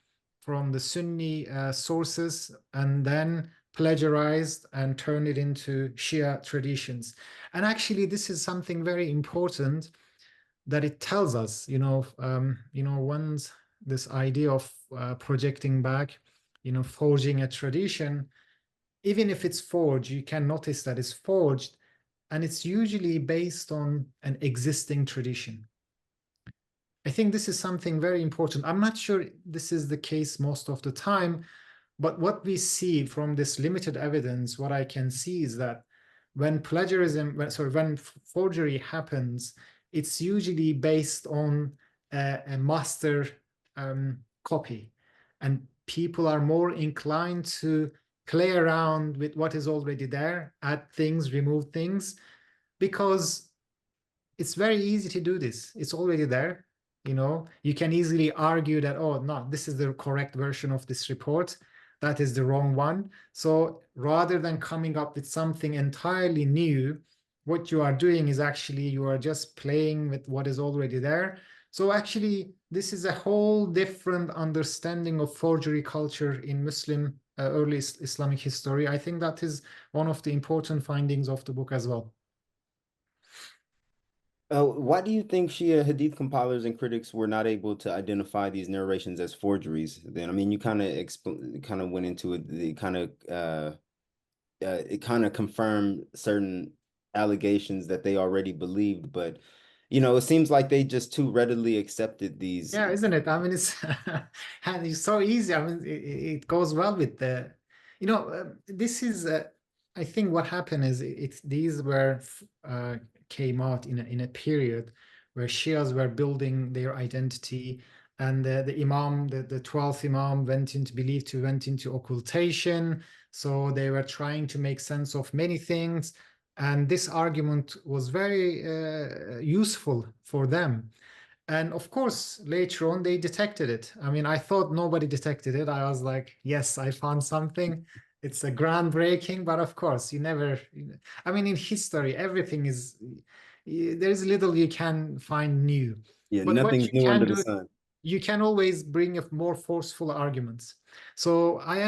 the Sunni sources and then plagiarized and turned it into Shia traditions. And actually, this is something very important that it tells us, once this idea of projecting back, forging a tradition, even if it's forged, you can notice that it's forged and it's usually based on an existing tradition. I think this is something very important. I'm not sure this is the case most of the time, but what we see from this limited evidence, what I can see is that when plagiarism, when forgery happens, it's usually based on a master copy, and people are more inclined to play around with what is already there, add things, remove things, because it's very easy to do this. It's already there. You know, you can easily argue that, oh, no, this is the correct version of this report. That is the wrong one. So rather than coming up with something entirely new, what you are doing is actually you are just playing with what is already there. So actually, this is a whole different understanding of forgery culture in Muslim early Islamic history. I think that is one of the important findings of the book as well. Why do you think Shia Hadith compilers and critics were not able to identify these narrations as forgeries? Then, I mean, you kind of went into it. It kind of confirmed certain allegations that they already believed, but you know, it seems like they just too readily accepted these. Yeah, isn't it? I mean, it's and it's so easy. I mean, it goes well with the, you know, this is. I think what happened is these were came out in a period where Shias were building their identity, and the Imam, the 12th Imam, went into occultation. So they were trying to make sense of many things, and this argument was very useful for them. And of course, later on, they detected it. I mean, I thought nobody detected it. I was like, yes, I found something. It's a groundbreaking, but of course, you never, I mean, in history, everything is, there's little you can find new. Yeah, But what nothing's you new can under the do, sun. you can always bring up more forceful arguments. So I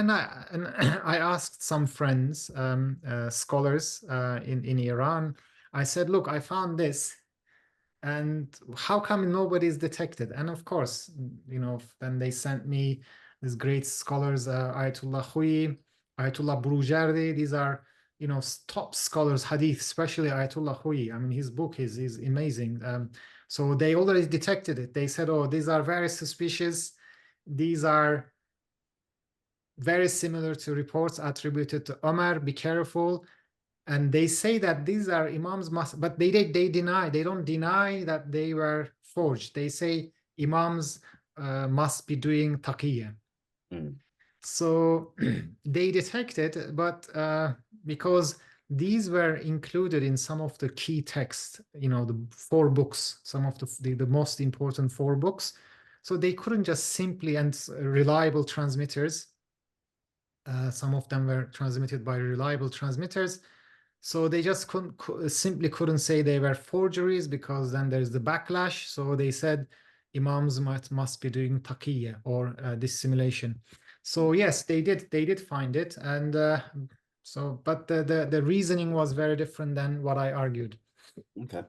asked some friends, scholars in Iran. I said, look, I found this. And how come nobody's detected? And of course, you know, then they sent me these great scholars, Ayatollah Hui, Ayatollah Brujardi. These are, you know, top scholars, hadith, especially Ayatollah Hui. I mean, his book is amazing. So they already detected it. They said, oh, these are very suspicious. These are very similar to reports attributed to Omar. Be careful. And they say that these are imams but they deny, they don't deny that they were forged. They say imams must be doing taqiyya. So they detected, but because these were included in some of the key texts, you know, the 4 books, some of the most important 4 books, so they couldn't just simply, and reliable transmitters, some of them were transmitted by reliable transmitters. So they just simply couldn't say they were forgeries, because then there's the backlash. So they said imams must be doing taqiyya, or dissimulation. So yes, they did find it, and but the reasoning was very different than what I argued. Okay.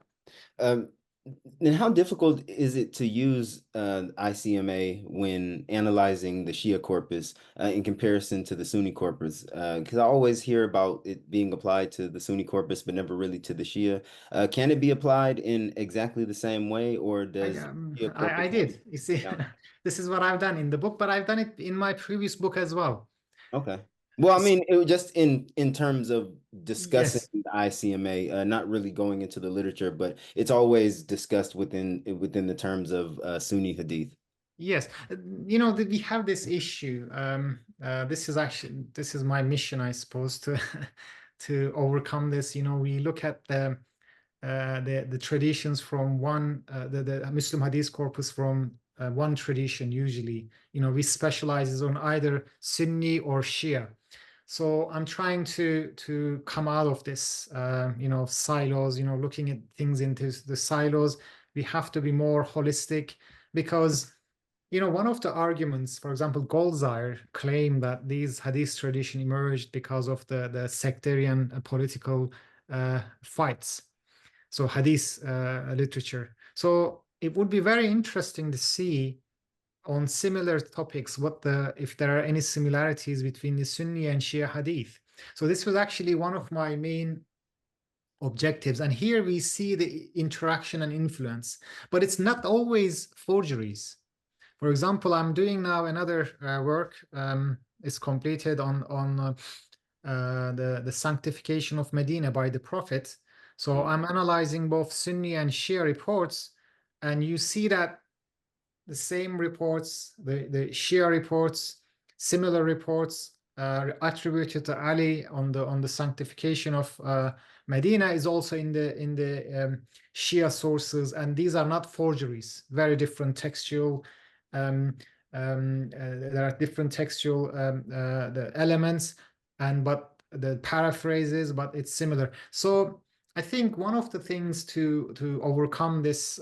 And how difficult is it to use ICMA when analyzing the Shia corpus in comparison to the Sunni corpus? Because I always hear about it being applied to the Sunni corpus, but never really to the Shia. Can it be applied in exactly the same way, or does Shia I corpus did. You see, Yeah. this is what I've done in the book, but I've done it in my previous book as well. Okay. Well, I mean, it was just in terms of discussing Yes. the ICMA, not really going into the literature, but it's always discussed within the terms of Sunni Hadith. Yes, you know, we have this issue. This is my mission, I suppose, to to overcome this. You know, we look at the traditions from one the Muslim Hadith corpus from one tradition usually. You know, we specializes on either Sunni or Shia. So I'm trying to come out of this, you know, silos. You know, looking at things into the silos. We have to be more holistic, because you know, one of the arguments, for example, Goldziher claimed that these hadith tradition emerged because of the sectarian political fights. So hadith literature. So it would be very interesting to see on similar topics if there are any similarities between the Sunni and Shia hadith. So this was actually one of my main objectives. And here we see the interaction and influence, but it's not always forgeries. For example, I'm doing now another work. It's completed on the sanctification of Medina by the Prophet. So I'm analyzing both Sunni and Shia reports, and you see that the same reports, the Shia reports, similar reports attributed to Ali on the sanctification of Medina is also in the Shia sources, and these are not forgeries. Very different textual. There are different textual the elements, but the paraphrases, but it's similar. So I think one of the things to overcome this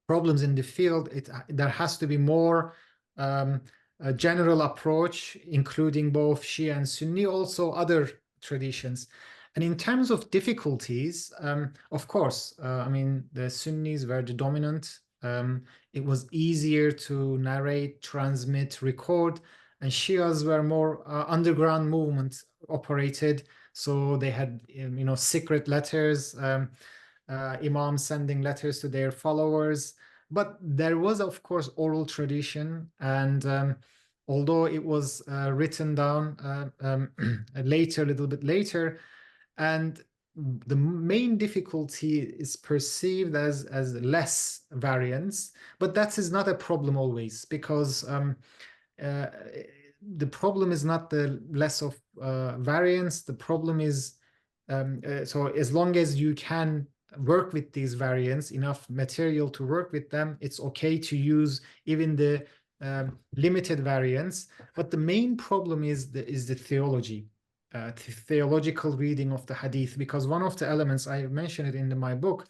problems in the field, there has to be more a general approach, including both Shia and Sunni, also other traditions. And in terms of difficulties, of course, I mean, the Sunnis were the dominant. It was easier to narrate, transmit, record, and Shias were more underground movement operated. So they had, secret letters, imams sending letters to their followers. But there was, of course, oral tradition, and although it was written down later, a little bit later, and the main difficulty is perceived as less variance, but that is not a problem always, because the problem is not the less of variance. The problem is so as long as you can work with these variants, enough material to work with them, it's okay to use even the limited variants. But the main problem is the theology, the theological reading of the hadith, because one of the elements, I mentioned it in my book,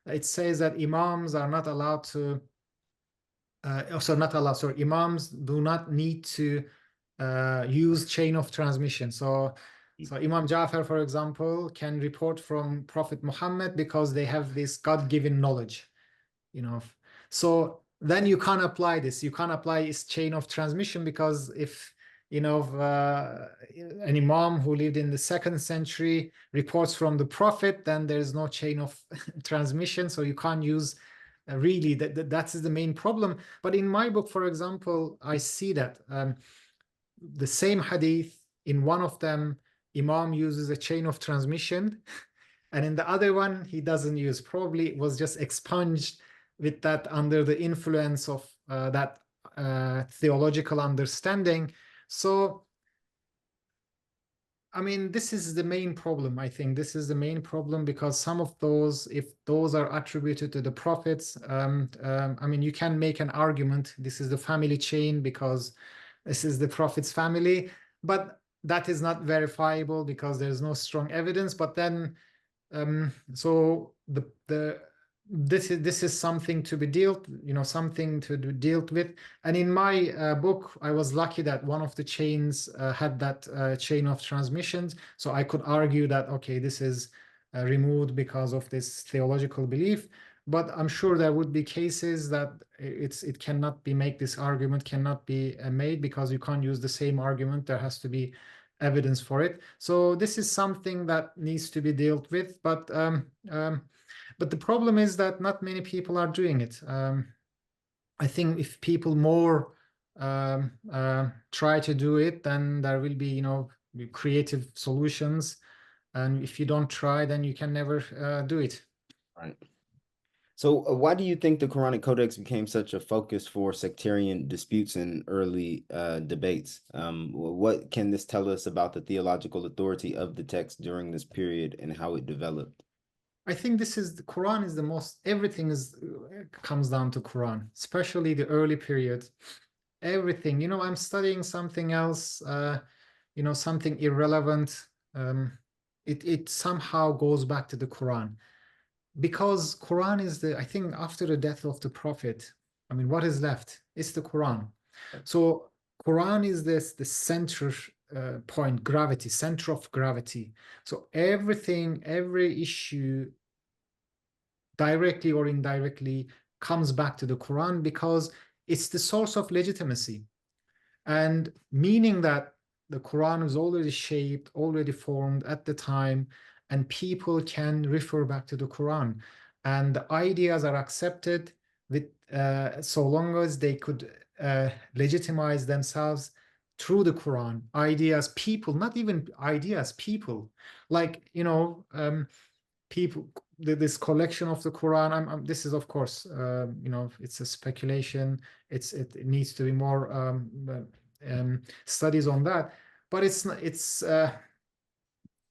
it says that imams are not allowed to imams do not need to use chain of transmission. So Imam Ja'far, for example, can report from Prophet Muhammad because they have this God-given knowledge, So then you can't apply this. You can't apply this chain of transmission, because if an imam who lived in the 2nd century reports from the Prophet, then there's no chain of transmission. So you can't use really that's the main problem. But in my book, for example, I see that the same hadith, in one of them, Imam uses a chain of transmission, and in the other one, he doesn't use. Probably it was just expunged with that under the influence of that theological understanding. So, I mean, this is the main problem. I think this is the main problem, because some of those, if those are attributed to the prophets, I mean, you can make an argument. This is the family chain because this is the prophet's family, but that is not verifiable because there's no strong evidence. But then, so this is something to be something to be dealt with. And in my book, I was lucky that one of the chains had that chain of transmissions, so I could argue that okay, this is removed because of this theological belief. But I'm sure there would be cases that it cannot be made. This argument cannot be made because you can't use the same argument. There has to be evidence for it. So this is something that needs to be dealt with. But the problem is that not many people are doing it. I think if people more try to do it, then there will be creative solutions. And if you don't try, then you can never do it. Right. So why do you think the Quranic Codex became such a focus for sectarian disputes and early debates? What can this tell us about the theological authority of the text during this period and how it developed? I think the Quran is the most, everything comes down to Quran, especially the early period. Everything, I'm studying something else, something irrelevant. It somehow goes back to the Quran. Because Quran is I think after the death of the Prophet, I mean, what is left? It's the Quran. So Quran is the center point, gravity, center of gravity. So every issue, directly or indirectly, comes back to the Quran because it's the source of legitimacy. And meaning that the Quran was already shaped, already formed at the time, and people can refer back to the Quran, and the ideas are accepted with so long as they could legitimize themselves through the Quran. Ideas, people, not even ideas, people, like, you know, people, this collection of the Quran. This is, of course, you know, it's a speculation. It needs to be more studies on that, but it's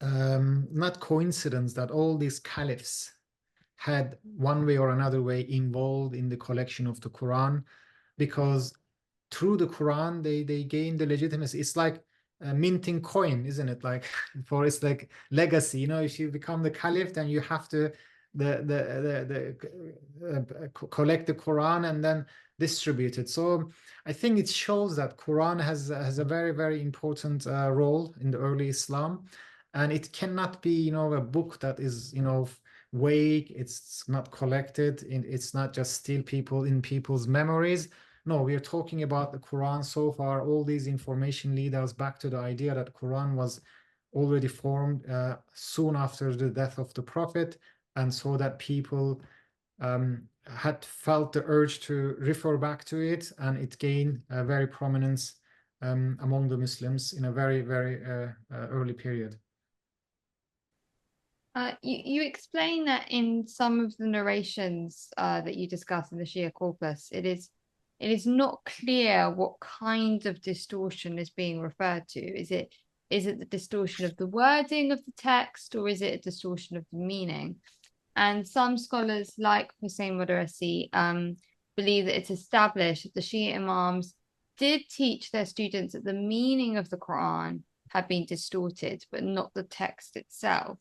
not coincidence that all these caliphs had one way or another way involved in the collection of the Quran, because through the Quran they gain the legitimacy. It's like minting coin, isn't it? Like for it's like legacy. You know, if you become the caliph, then you have to collect the Quran and then distribute it. So I think it shows that Quran has a very, very important role in the early Islam, and it cannot be, you know, a book that is, you know, vague. It's not collected. It's not just still in people's memories. No, we are talking about the Quran so far. All these information lead us back to the idea that Quran was already formed soon after the death of the Prophet, and so that people had felt the urge to refer back to it, and it gained a very prominence among the Muslims in a very, very early period. You explain that in some of the narrations that you discuss in the Shia corpus, it is not clear what kind of distortion is being referred to. Is it the distortion of the wording of the text, or is it a distortion of the meaning? And some scholars, like Hussein Madrasi, believe that it's established that the Shia Imams did teach their students that the meaning of the Quran had been distorted, but not the text itself.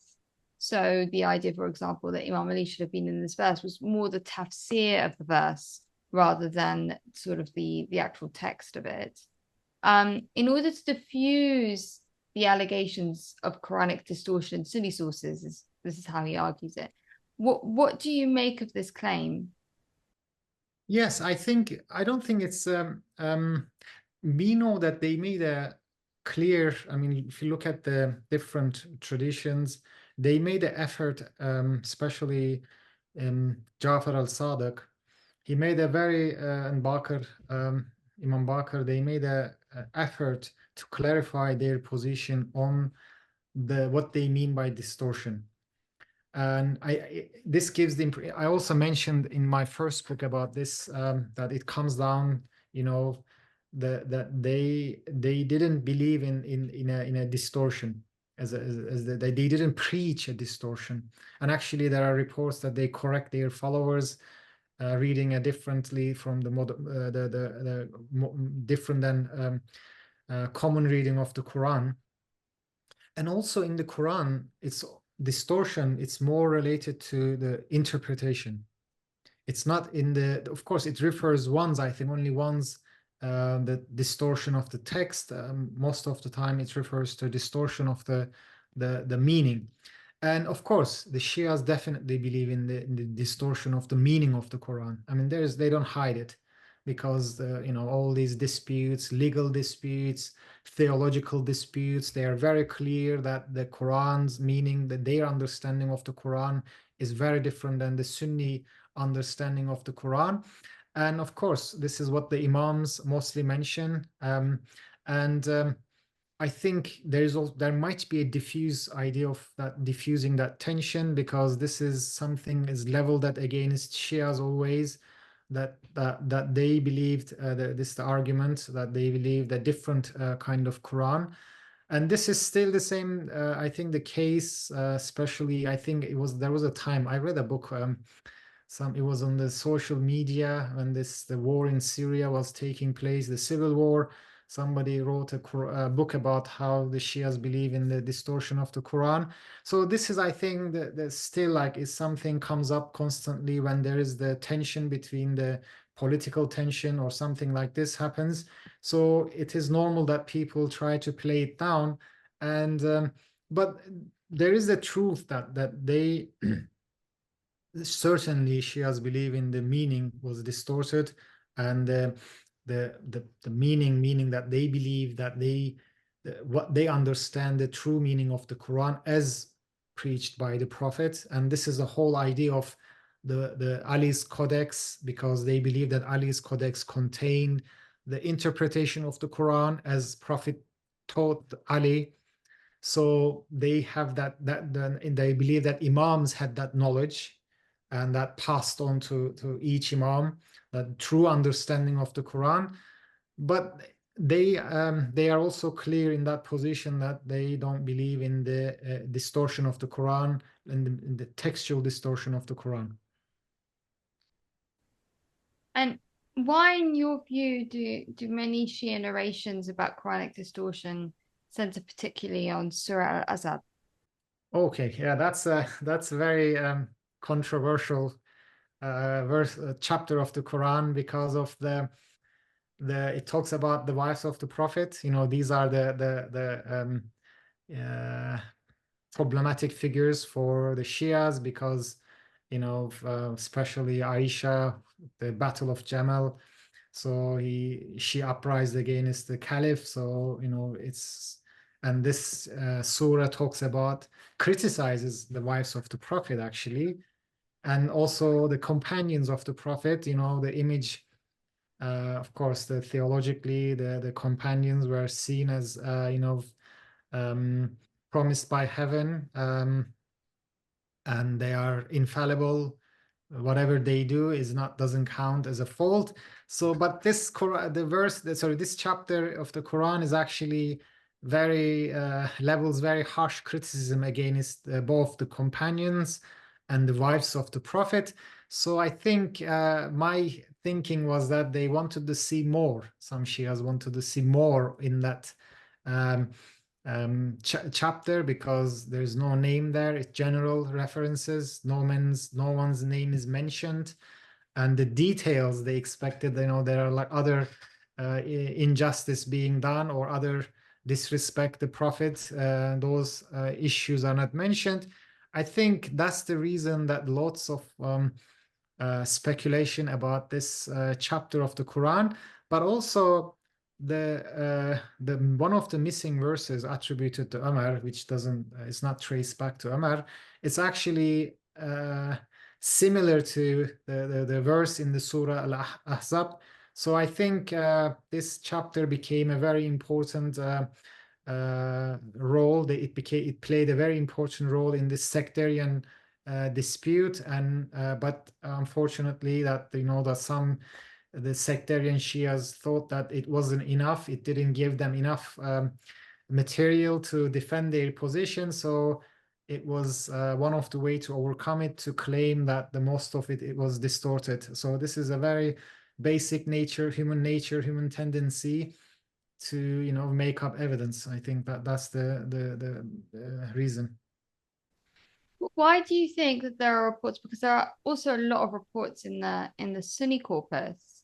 So the idea, for example, that Imam Ali should have been in this verse was more the tafsir of the verse rather than sort of the actual text of it. In order to diffuse the allegations of Quranic distortion in Sunni sources, this is how he argues it. What do you make of this claim? Yes, I don't think it's we know that they made a clear, I mean, if you look at the different traditions, they made an effort, especially Jafar al-Sadiq. He made a very, and Bakr, Imam Bakr, they made an effort to clarify their position on what they mean by distortion. And this gives the, I also mentioned in my first book about this, that it comes down, you know, that they didn't believe in a distortion, they didn't preach a distortion. And actually there are reports that they correct their followers reading it differently from the different than common reading of the Quran. And also in the Quran, it's distortion, it's more related to the interpretation. It's not in the, of course, it refers once, I think only once, the distortion of the text. Most of the time it refers to distortion of the meaning. And of course, the Shias definitely believe in the distortion of the meaning of the Quran. I mean, they don't hide it, because you know, all these disputes, legal disputes, theological disputes, they are very clear that the Quran's meaning, that their understanding of the Quran is very different than the Sunni understanding of the Quran. And of course, this is what the Imams mostly mention. I think there might be a diffuse idea of that, diffusing that tension, because this is something is leveled at against Shias always, that they believed the argument that they believe the different kind of Quran. And this is still the same, I think, the case, especially, I think there was a time I read a book, it was on the social media when the war in Syria was taking place, the civil war. Somebody wrote a book about how the Shias believe in the distortion of the Quran. So this is, I think, that still like is something comes up constantly when there is the tension between the political tension or something like this happens. So it is normal that people try to play it down, and but there is the truth that they certainly Shias believe in the meaning was distorted, and the meaning that they believe that what they understand the true meaning of the Quran as preached by the Prophet. And this is the whole idea of the Ali's Codex, because they believe that Ali's Codex contained the interpretation of the Quran as Prophet taught Ali. So they have that they believe that Imams had that knowledge, and that passed on to each Imam, that true understanding of the Quran. But they are also clear in that position that they don't believe in the distortion of the Quran and in the textual distortion of the Quran. And why, in your view, do many Shia narrations about Quranic distortion center particularly on Surah Al-Ahzab? Okay, yeah, that's a very controversial chapter of the Quran, because of it talks about the wives of the Prophet. You know, these are the problematic figures for the Shias, because, you know, especially Aisha, the Battle of Jamal. So she uprised against the Caliph. So, you know, and this surah talks about, criticizes the wives of the Prophet actually, and also the companions of the Prophet. You know, the image, of course, theologically, the companions were seen as, you know, promised by heaven, and they are infallible. Whatever they do doesn't count as a fault. So, but this this chapter of the Quran is actually very levels very harsh criticism against both the companions and the wives of the Prophet. So I think my thinking was that they wanted to see more. Some Shias wanted to see more in that chapter, because there's no name there. It's general references. No one's name is mentioned, and the details they expected, you know, there are like other injustice being done or other disrespect the Prophet. Those issues are not mentioned. I think that's the reason that lots of speculation about this chapter of the Quran, but also the one of the missing verses attributed to Umar, which it's not traced back to Umar. It's actually similar to the verse in the Surah Al-Ahzab. So I think this chapter became a very important role. It played a very important role in this sectarian dispute, and but unfortunately, that, you know, that the sectarian Shias thought that it wasn't enough. It didn't give them enough material to defend their position. So it was one of the way to overcome it, to claim that the most of it was distorted. So this is a very basic human tendency to, you know, make up evidence. I think that's the reason. Why do you think that there are reports? Because there are also a lot of reports in the Sunni corpus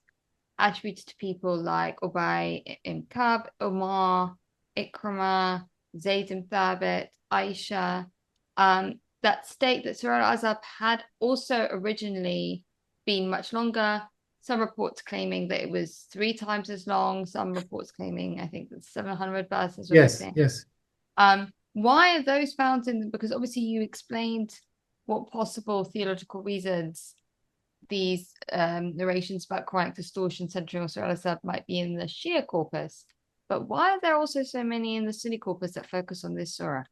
attributed to people like Ubay ibn Ka'b, Umar, Ikrimah, Zayd ibn Thabit, Aisha, that state that Surah Al-Ahzab had also originally been much longer. Some reports claiming that it was 3 times as long. Some reports claiming, I think, that 700 verses or anything. Yes. Why are those found because obviously you explained what possible theological reasons these narrations about Quranic distortion centering on Surah Al-Ahzab might be in the Shia corpus, but why are there also so many in the Sunni corpus that focus on this surah?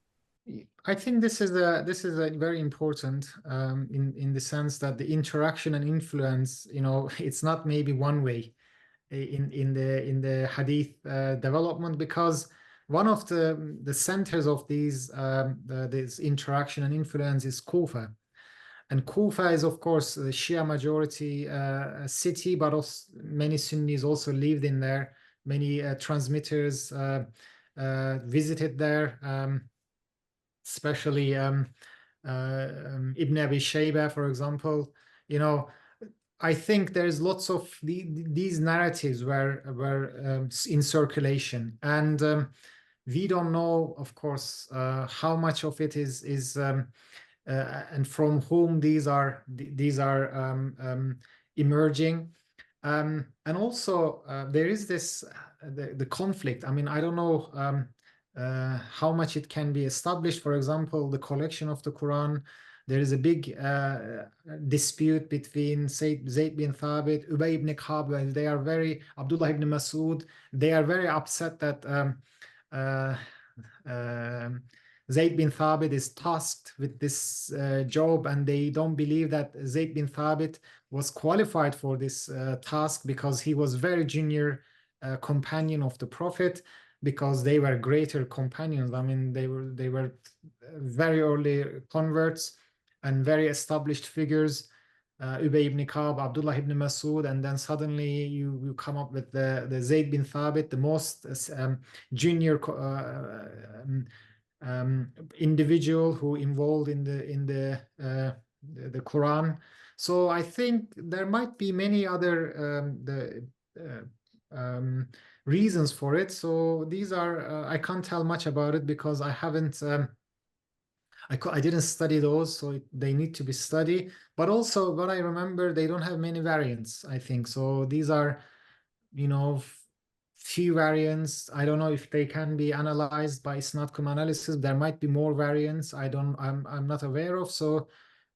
I think this is a very important in the sense that the interaction and influence, you know, it's not maybe one way in the hadith development, because one of the centers of this interaction and influence is Kufa. And Kufa is, of course, the Shia majority city, but also many Sunnis also lived in there. Many transmitters visited there, especially Ibn Abi Shayba, for example. You know, I think there's lots of these narratives were in circulation, and we don't know, of course, how much of it is and from whom these are emerging, and also there is this the conflict. I mean, I don't know how much it can be established. For example, the collection of the Quran, there is a big dispute between Zayd bin Thabit, Ubay ibn Ka'b, and they are very, Abdullah ibn Masud, they are very upset that Zayd bin Thabit is tasked with this job, and they don't believe that Zayd bin Thabit was qualified for this task because he was very junior companion of the Prophet, because they were greater companions. I mean, they were very early converts and very established figures. Ubay ibn Ka'b, Abdullah ibn Masud, and then suddenly you come up with the Zayd bin Thabit, the most junior individual who involved in the Quran. So I think there might be many other reasons for it. So these are I can't tell much about it because I haven't I didn't study those, so they need to be studied. But also what I remember, they don't have many variants, I think. So these are, you know, few variants. I don't know if they can be analyzed by isnad-cum analysis. There might be more variants. I'm not aware of. So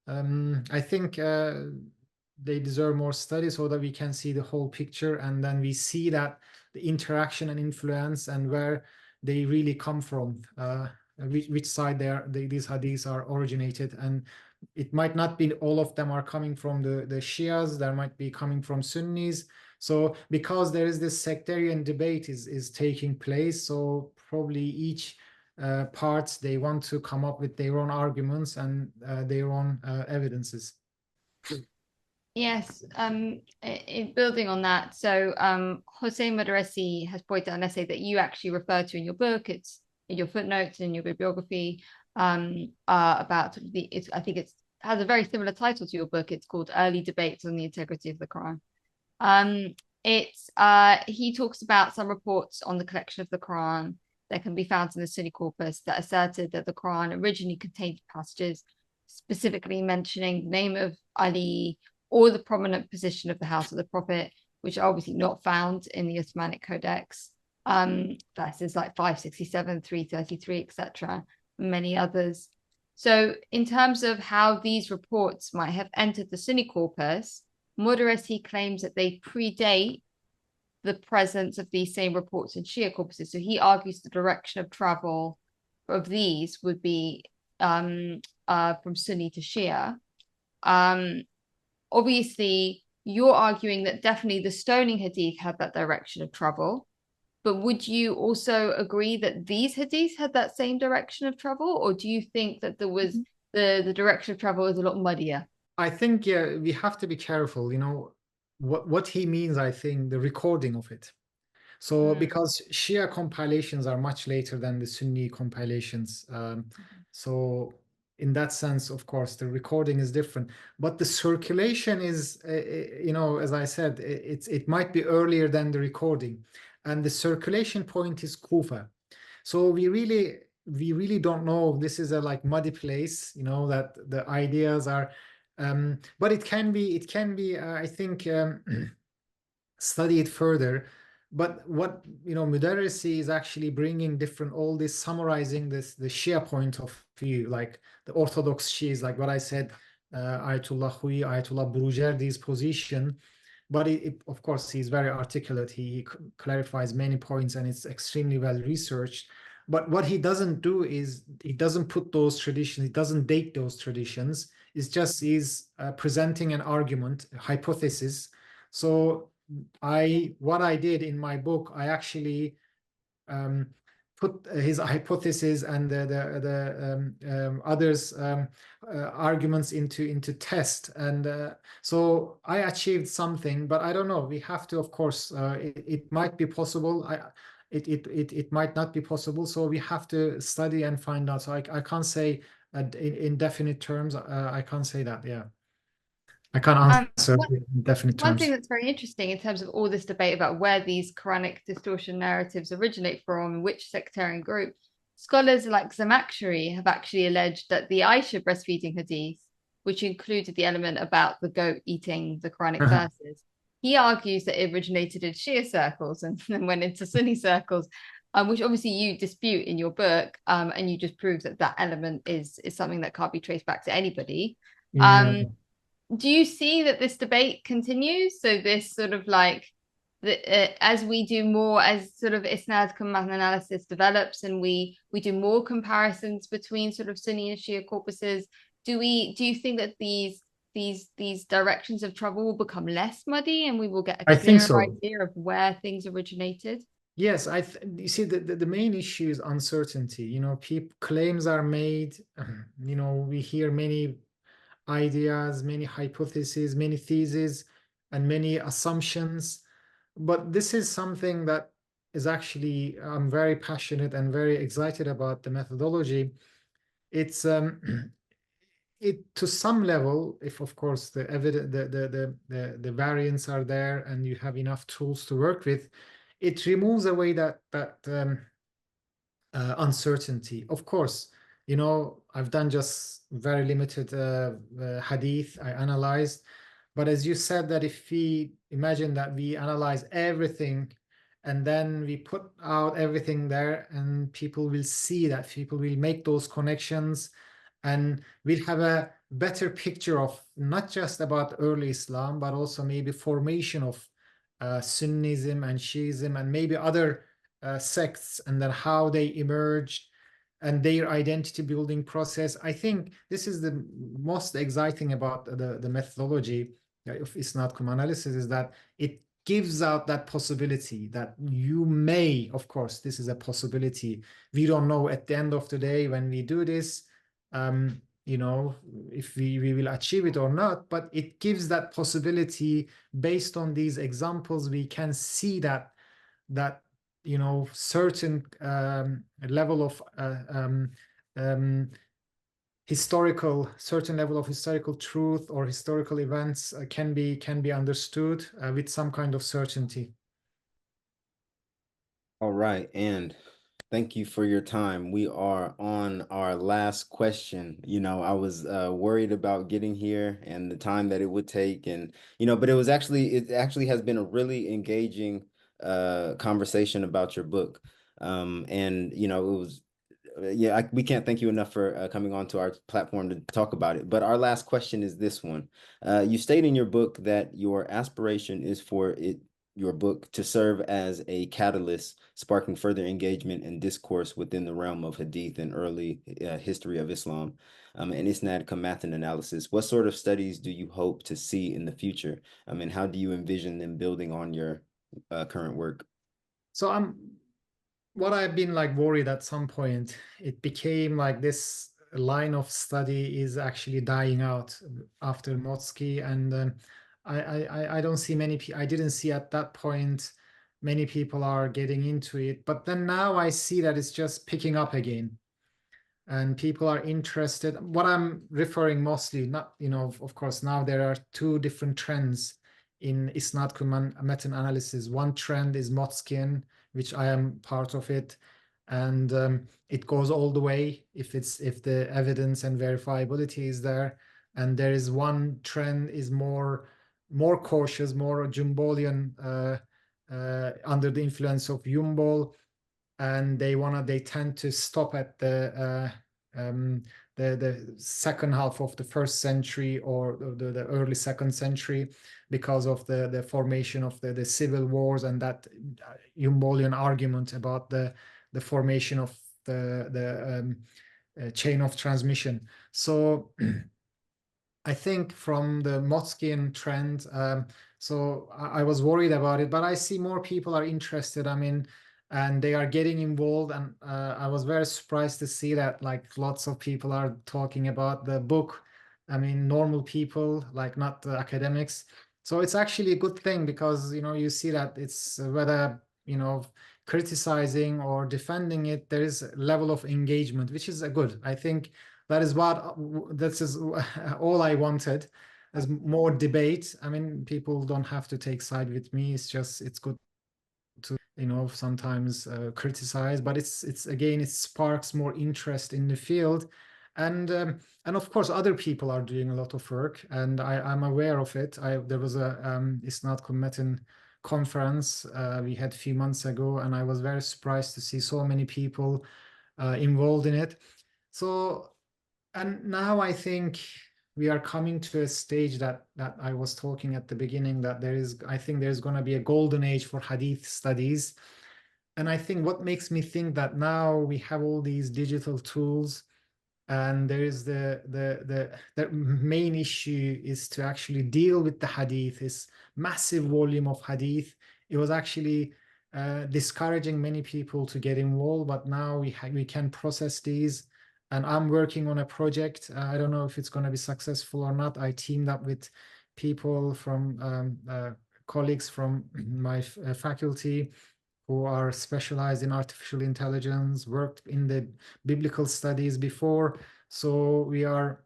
I think they deserve more study so that we can see the whole picture, and then we see that the interaction and influence and where they really come from, which side these hadiths are originated. And it might not be all of them are coming from the Shias, there might be coming from Sunnis. So because there is this sectarian debate is taking place, so probably each parts, they want to come up with their own arguments and their own evidences. Yes, in building on that, so Hossein Madaresi has pointed out an essay that you actually refer to in your book. It's in your footnotes in your bibliography, about I think it has a very similar title to your book. It's called Early Debates on the Integrity of the Quran. He talks about some reports on the collection of the Quran that can be found in the Sunni corpus that asserted that the Quran originally contained passages specifically mentioning the name of Ali or the prominent position of the house of the Prophet, which are obviously not found in the Uthmanic Codex. Verses like 567, 333, etc., many others. So in terms of how these reports might have entered the Sunni corpus, Madaresi claims that they predate the presence of these same reports in Shia corpuses. So he argues the direction of travel of these would be from Sunni to Shia. Obviously, you're arguing that definitely the stoning hadith had that direction of travel. But would you also agree that these hadiths had that same direction of travel? Or do you think that there was the direction of travel was a lot muddier? I think, yeah, we have to be careful, you know, what he means, I think, the recording of it. So because Shia compilations are much later than the Sunni compilations. So in that sense, of course, the recording is different. But the circulation is, you know, as I said, it might be earlier than the recording. And the circulation point is Kufa. So we really don't know. This is a like muddy place, you know, that the ideas are, but it can be, I think, studied further. But what, you know, Mudarrisi is actually bringing all this, summarizing the Shia point of view, like the Orthodox Shias, like what I said, Ayatollah Hui, Ayatollah Burujerdi's position. But of course, he's very articulate. He clarifies many points, and it's extremely well researched. But what he doesn't do is he doesn't put those traditions, he doesn't date those traditions. It's just he's presenting an argument, a hypothesis. So what I did in my book, I actually put his hypothesis and the others' arguments into test, and so I achieved something. But I don't know. We have to, of course, it might be possible. It might not be possible. So we have to study and find out. So I can't say in definite terms. I can't say that. Yeah. I can't answer in definite terms. One thing that's very interesting in terms of all this debate about where these Quranic distortion narratives originate from, which sectarian group, scholars like Zamakhshari have actually alleged that the Aisha breastfeeding hadith, which included the element about the goat eating the Quranic verses, he argues that it originated in Shia circles and then went into Sunni circles. which obviously you dispute in your book, and you just prove that that element is something that can't be traced back to anybody. Yeah. Do you see that this debate continues? So this sort of like as we do more, as sort of isnad-cum-matn analysis develops, and we do more comparisons between sort of Sunni and Shia corpuses, do you think that these directions of travel will become less muddy, and we will get a I think clearer so. idea of where things originated? Yes, you see the main issue is uncertainty. You know, claims are made. You know, we hear many ideas, many hypotheses, many theses, and many assumptions. But this is something that is actually, I'm very passionate and very excited about the methodology. It's it to some level, if of course the evidence, the variants are there and you have enough tools to work with, it removes away that uncertainty. Of course, you know, I've done just very limited hadith I analyzed, but as you said, that if we imagine that we analyze everything and then we put out everything there, and people will see that, people will make those connections, and we'll have a better picture of not just about early Islam, but also maybe formation of Sunnism and Shiism and maybe other sects, and then how they emerged and their identity building process. I think this is the most exciting about the methodology of isnad-cum analysis, is that it gives out that possibility that you may, of course, this is a possibility. We don't know at the end of the day when we do this, you know, if we will achieve it or not, but it gives that possibility. Based on these examples, we can see that you know, certain level of certain level of historical truth or historical events can be understood with some kind of certainty. All right, and thank you for your time. We are on our last question. You know, I was worried about getting here and the time that it would take, and you know, but it actually has been a really engaging conversation about your book. And you know, it was yeah, we can't thank you enough for coming onto our platform to talk about it. But our last question is this one. You state in your book that your aspiration is for your book to serve as a catalyst, sparking further engagement and discourse within the realm of hadith and early history of Islam, and isnad-cum-matn analysis. What sort of studies do you hope to see in the future? And how do you envision them building on your current work? So what I've been like worried at some point, it became like this line of study is actually dying out after Motsky, and I don't see many people. I didn't see at that point many people are getting into it, but then now I see that it's just picking up again, and people are interested. What I'm referring mostly, not, you know, of course, now there are two different trends in isnad-cum-matn analysis. One trend is Motskian, which I am part of it, and it goes all the way if the evidence and verifiability is there. And there is one trend is more cautious, more Jumbolian, under the influence of Yumbol, and they tend to stop at the second half of the first century or the early second century, because of the formation of the civil wars and that Yumbolian argument about the formation of the chain of transmission. So I think from the Motskian trend, so I was worried about it, but I see more people are interested. I mean, and they are getting involved, and I was very surprised to see that like lots of people are talking about the book. I mean, normal people, like not the academics. So it's actually a good thing, because you know, you see that it's whether, you know, criticizing or defending it, there is a level of engagement, which is good. I think that is all I wanted, as more debate. I mean, people don't have to take side with me. It's good to, you know, sometimes criticize, but it's again, it sparks more interest in the field, and of course other people are doing a lot of work, and I'm aware of it. There was a isnad-cum-matn conference we had a few months ago, and I was very surprised to see so many people involved in it. So, and now I think we are coming to a stage that I was talking at the beginning, that I think there's going to be a golden age for hadith studies. And I think what makes me think that now we have all these digital tools, and there is the main issue is to actually deal with the hadith, this massive volume of hadith. It was actually discouraging many people to get involved, but now we can process these. And I'm working on a project. I don't know if it's going to be successful or not. I teamed up with people from colleagues from my faculty who are specialized in artificial intelligence, worked in the biblical studies before. So we are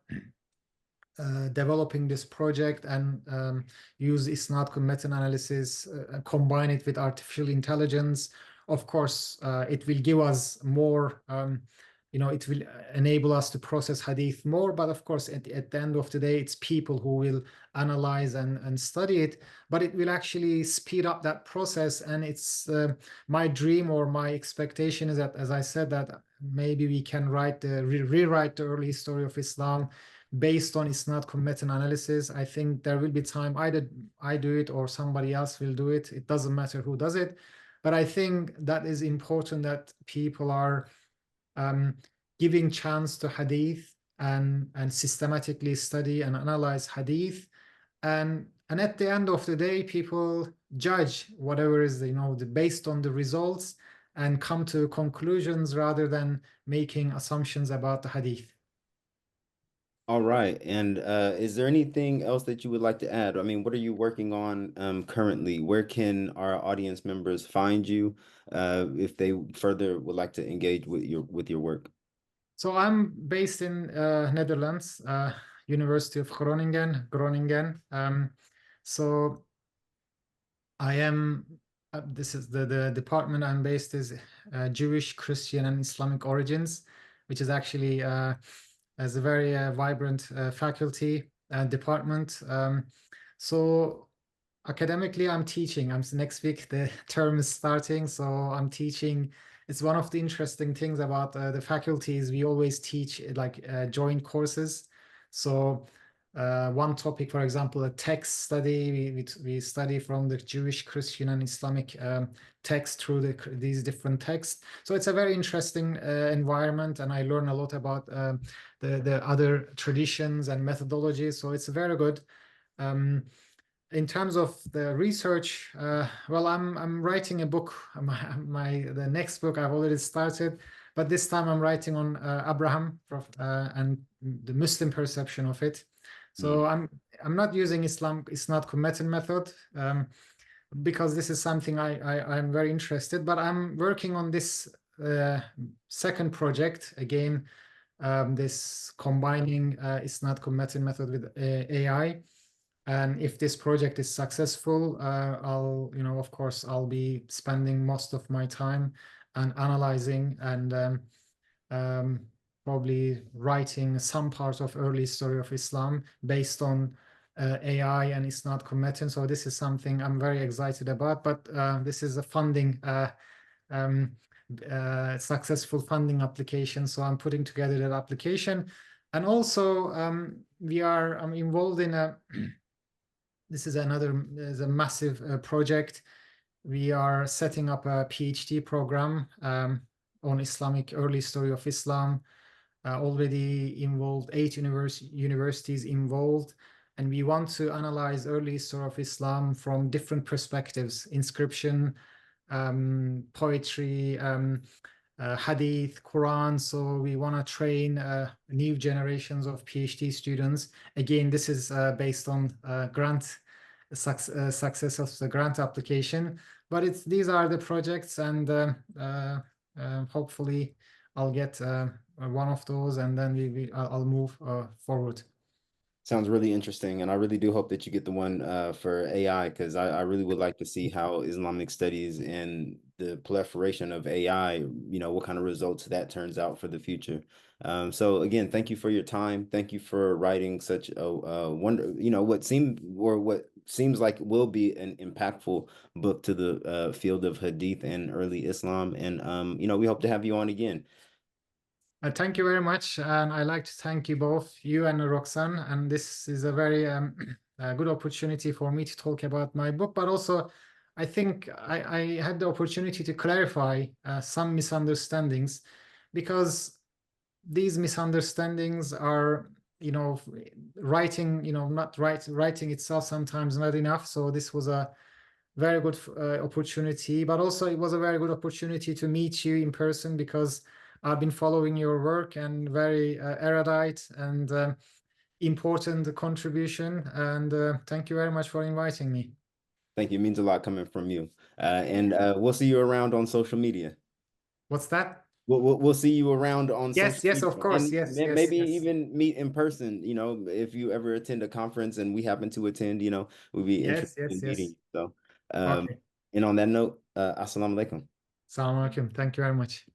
developing this project and use isnad-cum-matn analysis, combine it with artificial intelligence. Of course, it will give us more, it will enable us to process hadith more, but of course, at the end of the day, it's people who will analyze and study it, but it will actually speed up that process. And it's my dream or my expectation is that, as I said, that maybe we can rewrite the early history of Islam based on isnad-cum-matn analysis. I think there will be time either I do it or somebody else will do it. It doesn't matter who does it, but I think that is important, that people are giving chance to hadith and systematically study and analyze hadith, and at the end of the day, people judge whatever is based on the results and come to conclusions rather than making assumptions about the hadith. All right. And is there anything else that you would like to add? I mean, what are you working on currently? Where can our audience members find you if they further would like to engage with your work? So I'm based in Netherlands, University of Groningen. So I am, this is the department I'm based is Jewish, Christian, and Islamic origins, which is actually as a very vibrant faculty and department. So academically, I'm teaching. Next week, the term is starting, so I'm teaching. It's one of the interesting things about the faculties. We always teach like joint courses. So one topic, for example, a text study, we study from the Jewish, Christian, and Islamic text through these different texts. So it's a very interesting environment, and I learn a lot about the other traditions and methodologies. So it's very good. In terms of the research, well, I'm writing a book. The next book I've already started, but this time I'm writing on Abraham and the Muslim perception of it. So I'm not using isnad-cum-matn method because this is something I'm very interested. But I'm working on this second project again. This combining isnad-cum-matn method with AI. And if this project is successful, of course, I'll be spending most of my time and analyzing and probably writing some part of early history of Islam based on AI and isnad-cum-matn. So this is something I'm very excited about, but this is a funding, successful funding application. So I'm putting together that application. And also I'm involved in this is a massive project. We are setting up a PhD program on Islamic early history of Islam. Already involved 8 universities involved, and we want to analyze early history of Islam from different perspectives: inscription, poetry, hadith, Qur'an. So we want to train new generations of PhD students. Again, this is based on grant success of the grant application. But these are the projects, and hopefully I'll get one of those, and then I'll move forward. Sounds really interesting, and I really do hope that you get the one for AI, because I really would like to see how Islamic studies and the proliferation of AI, what kind of results that turns out for the future. So again, thank you for your time. Thank you for writing such a wonder, what seemed or what seems like will be an impactful book to the field of Hadith and early Islam. And we hope to have you on again. Thank you very much, and I like to thank you both, you and Roxanne. And this is a very good opportunity for me to talk about my book, but also I think I had the opportunity to clarify some misunderstandings, because these misunderstandings are, writing, writing itself sometimes not enough. So this was a very good opportunity, but also it was a very good opportunity to meet you in person, because I've been following your work, and very erudite and important contribution. And thank you very much for inviting me. Thank you. It means a lot coming from you. And we'll see you around on social media. What's that? We'll see you around on Yes, social yes, media. of course. And Yes, maybe yes. even meet in person. If you ever attend a conference and we happen to attend, we'd be interested in meeting you. So, Okay. and on that note, assalamu alaikum. Assalamu alaikum. Thank you very much.